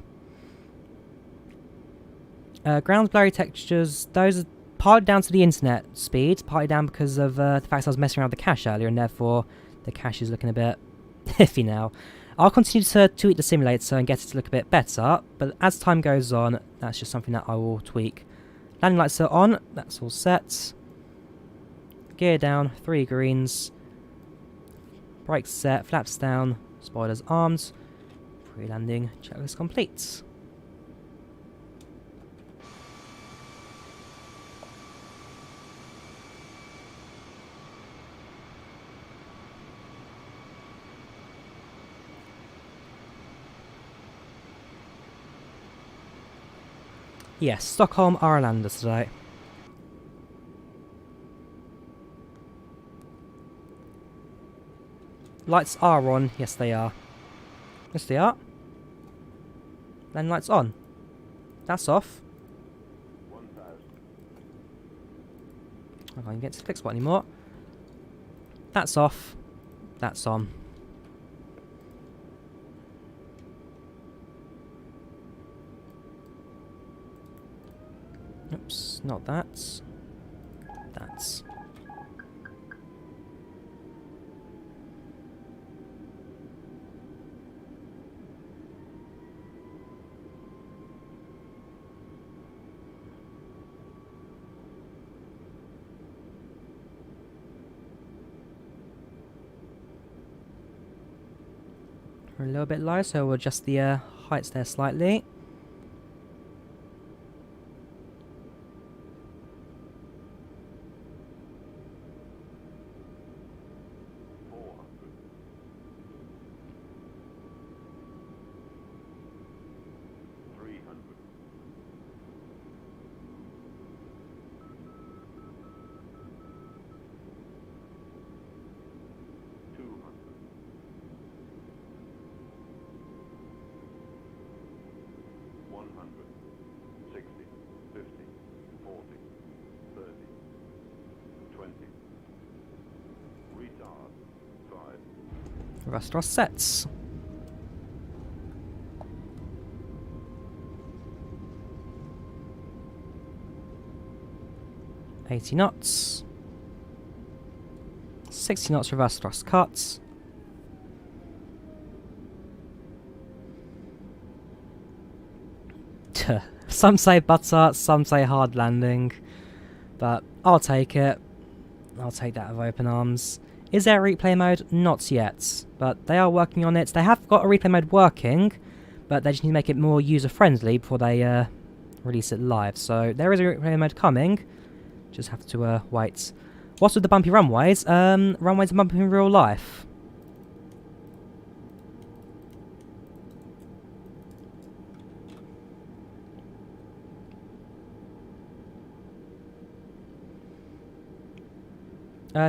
Ground's blurry textures, those are partly down to the internet speed, partly down because of the fact I was messing around with the cache earlier, and therefore the cache is looking a bit iffy now. I'll continue to tweak the simulator and get it to look a bit better, but as time goes on, that's just something that I will tweak. Landing lights are on, that's all set. Gear down, 3 greens. Brakes set, flaps down, spoilers armed. Pre-landing checklist complete. Yes, Stockholm Arlanda today. Lights are on. Yes, they are. Yes, they are. Then lights on. That's off. I can't get to the click spot anymore. That's off. That's on. Oops, not that. That's. We're a little bit low, so we'll adjust the heights there slightly. Reverse sets. $80 knots. 60 knots reverse thrust cuts. Some say butter, some say hard landing, but I'll take it. I'll take that with open arms. Is there a replay mode? Not yet, but they are working on it. They have got a replay mode working, but they just need to make it more user-friendly before they release it live. So there is a replay mode coming. Just have to wait. What's with the bumpy runways? Runways are bumpy in real life.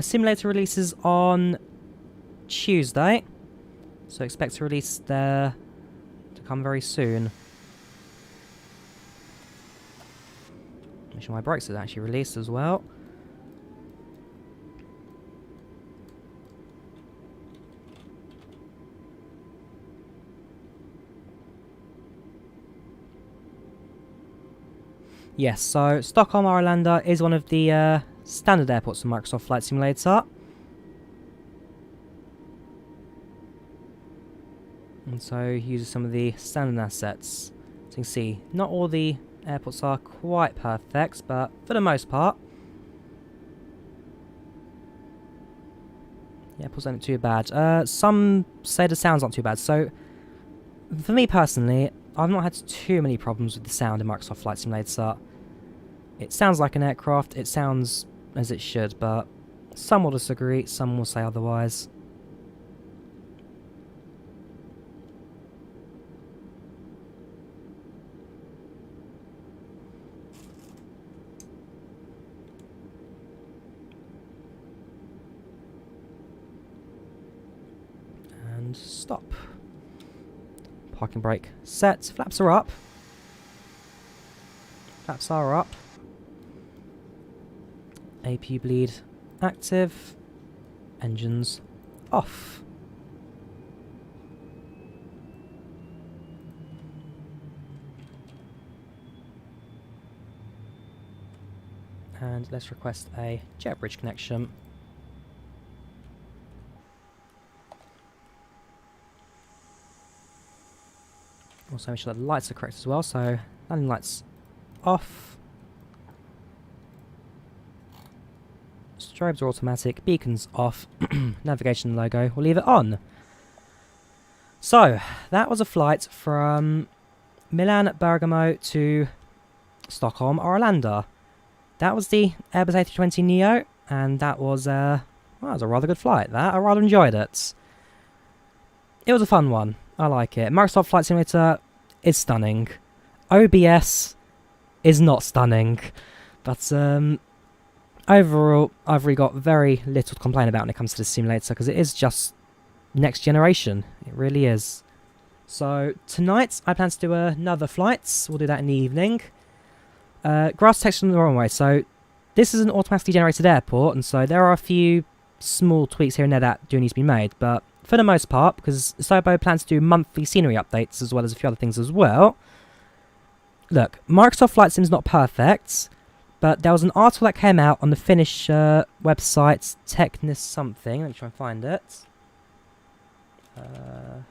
Simulator releases on Tuesday, so expect to release there to come very soon. Make sure my brakes are actually released as well. Yes, so Stockholm Arlanda is one of the standard airports in Microsoft Flight Simulator. And so uses some of the standard assets. So you can see, not all the airports are quite perfect, but for the most part, the airports aren't too bad. Some say the sound's not too bad. So for me personally, I've not had too many problems with the sound in Microsoft Flight Simulator. It sounds like an aircraft, it sounds as it should, but some will disagree, some will say otherwise. And stop. Parking brake set. Flaps are up. Flaps are up. APU bleed active. Engines off. And let's request a jet bridge connection. Also make sure that the lights are correct as well, so landing lights off. Strobes are automatic, beacons off, navigation logo, we'll leave it on. So, that was a flight from Milan Bergamo to Stockholm Arlanda. That was the Airbus A320neo, and that was, well, that was a rather good flight, that. I rather enjoyed it. It was a fun one. I like it. Microsoft Flight Simulator is stunning. OBS is not stunning. But overall, I've really got very little to complain about when it comes to the simulator, because it is just next generation. It really is. So tonight, I plan to do another flight. We'll do that in the evening. Grass detection the wrong way. So this is an automatically generated airport, and so there are a few small tweaks here and there that do need to be made, but for the most part, because Sobo plans to do monthly scenery updates as well as a few other things as well. Look, Microsoft Flight Sim's not perfect, but there was an article that came out on the Finnish website, Technis something. Let me try and find it. There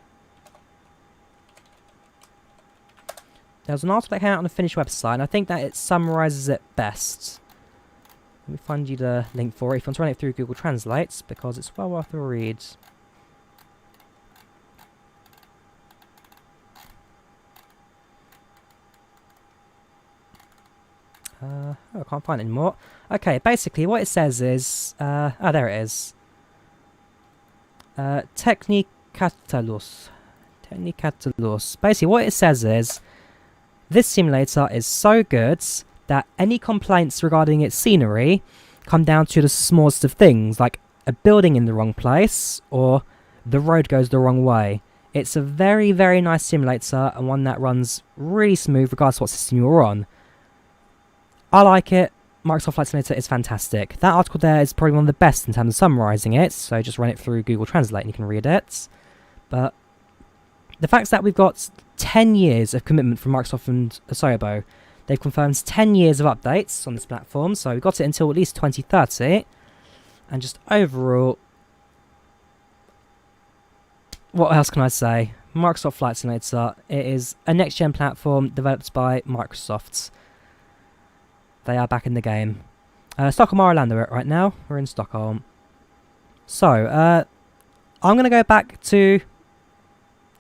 was an article that came out on the Finnish website, and I think that it summarises it best. Let me find you the link for it if you want to run it through Google Translate, because it's well worth a read. Oh, I can't find it anymore. Okay, basically what it says is... oh, there it is. Technikatalos. Basically what it says is, this simulator is so good that any complaints regarding its scenery come down to the smallest of things, like a building in the wrong place, or the road goes the wrong way. It's a very, very nice simulator, and one that runs really smooth regardless of what system you're on. I like it. Microsoft Flight Simulator is fantastic. That article there is probably one of the best in terms of summarising it, so just run it through Google Translate and you can read it. But the fact that we've got 10 years of commitment from Microsoft and Asobo, they've confirmed 10 years of updates on this platform, so we've got it until at least 2030. And just overall, what else can I say? Microsoft Flight Simulator, it is a next-gen platform developed by Microsoft. They are back in the game. Stockholm Arlanda right now. We're in Stockholm. So, I'm going to go back to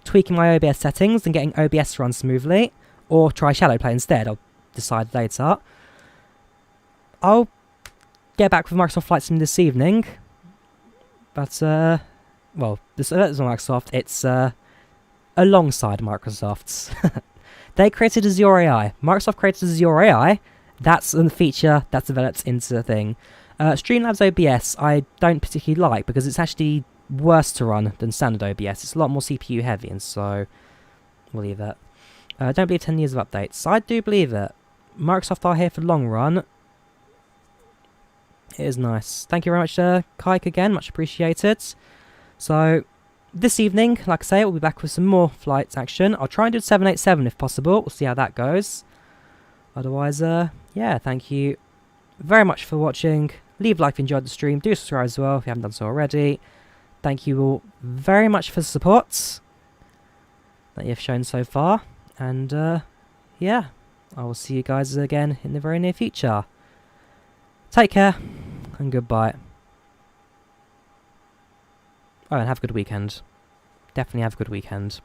tweaking my OBS settings and getting OBS to run smoothly, or try Shadowplay instead. I'll decide later. I'll get back with Microsoft Flight Sim this evening, but well, this is Microsoft. It's alongside Microsoft's. They created Azure AI. Microsoft created Azure AI. That's a feature that's developed into a thing. Streamlabs OBS I don't particularly like because it's actually worse to run than standard OBS. It's a lot more CPU heavy, and so we'll leave it. Don't believe 10 years of updates. I do believe it. Microsoft are here for the long run. It is nice. Thank you very much, Kike, again. Much appreciated. So, this evening, like I say, we'll be back with some more flights action. I'll try and do 787 if possible. We'll see how that goes. Otherwise, yeah, thank you very much for watching. Leave a like if you enjoyed the stream. Do subscribe as well if you haven't done so already. Thank you all very much for the support. that you've shown so far. And yeah, I will see you guys again in the very near future. Take care and goodbye. Oh, and have a good weekend. Definitely have a good weekend.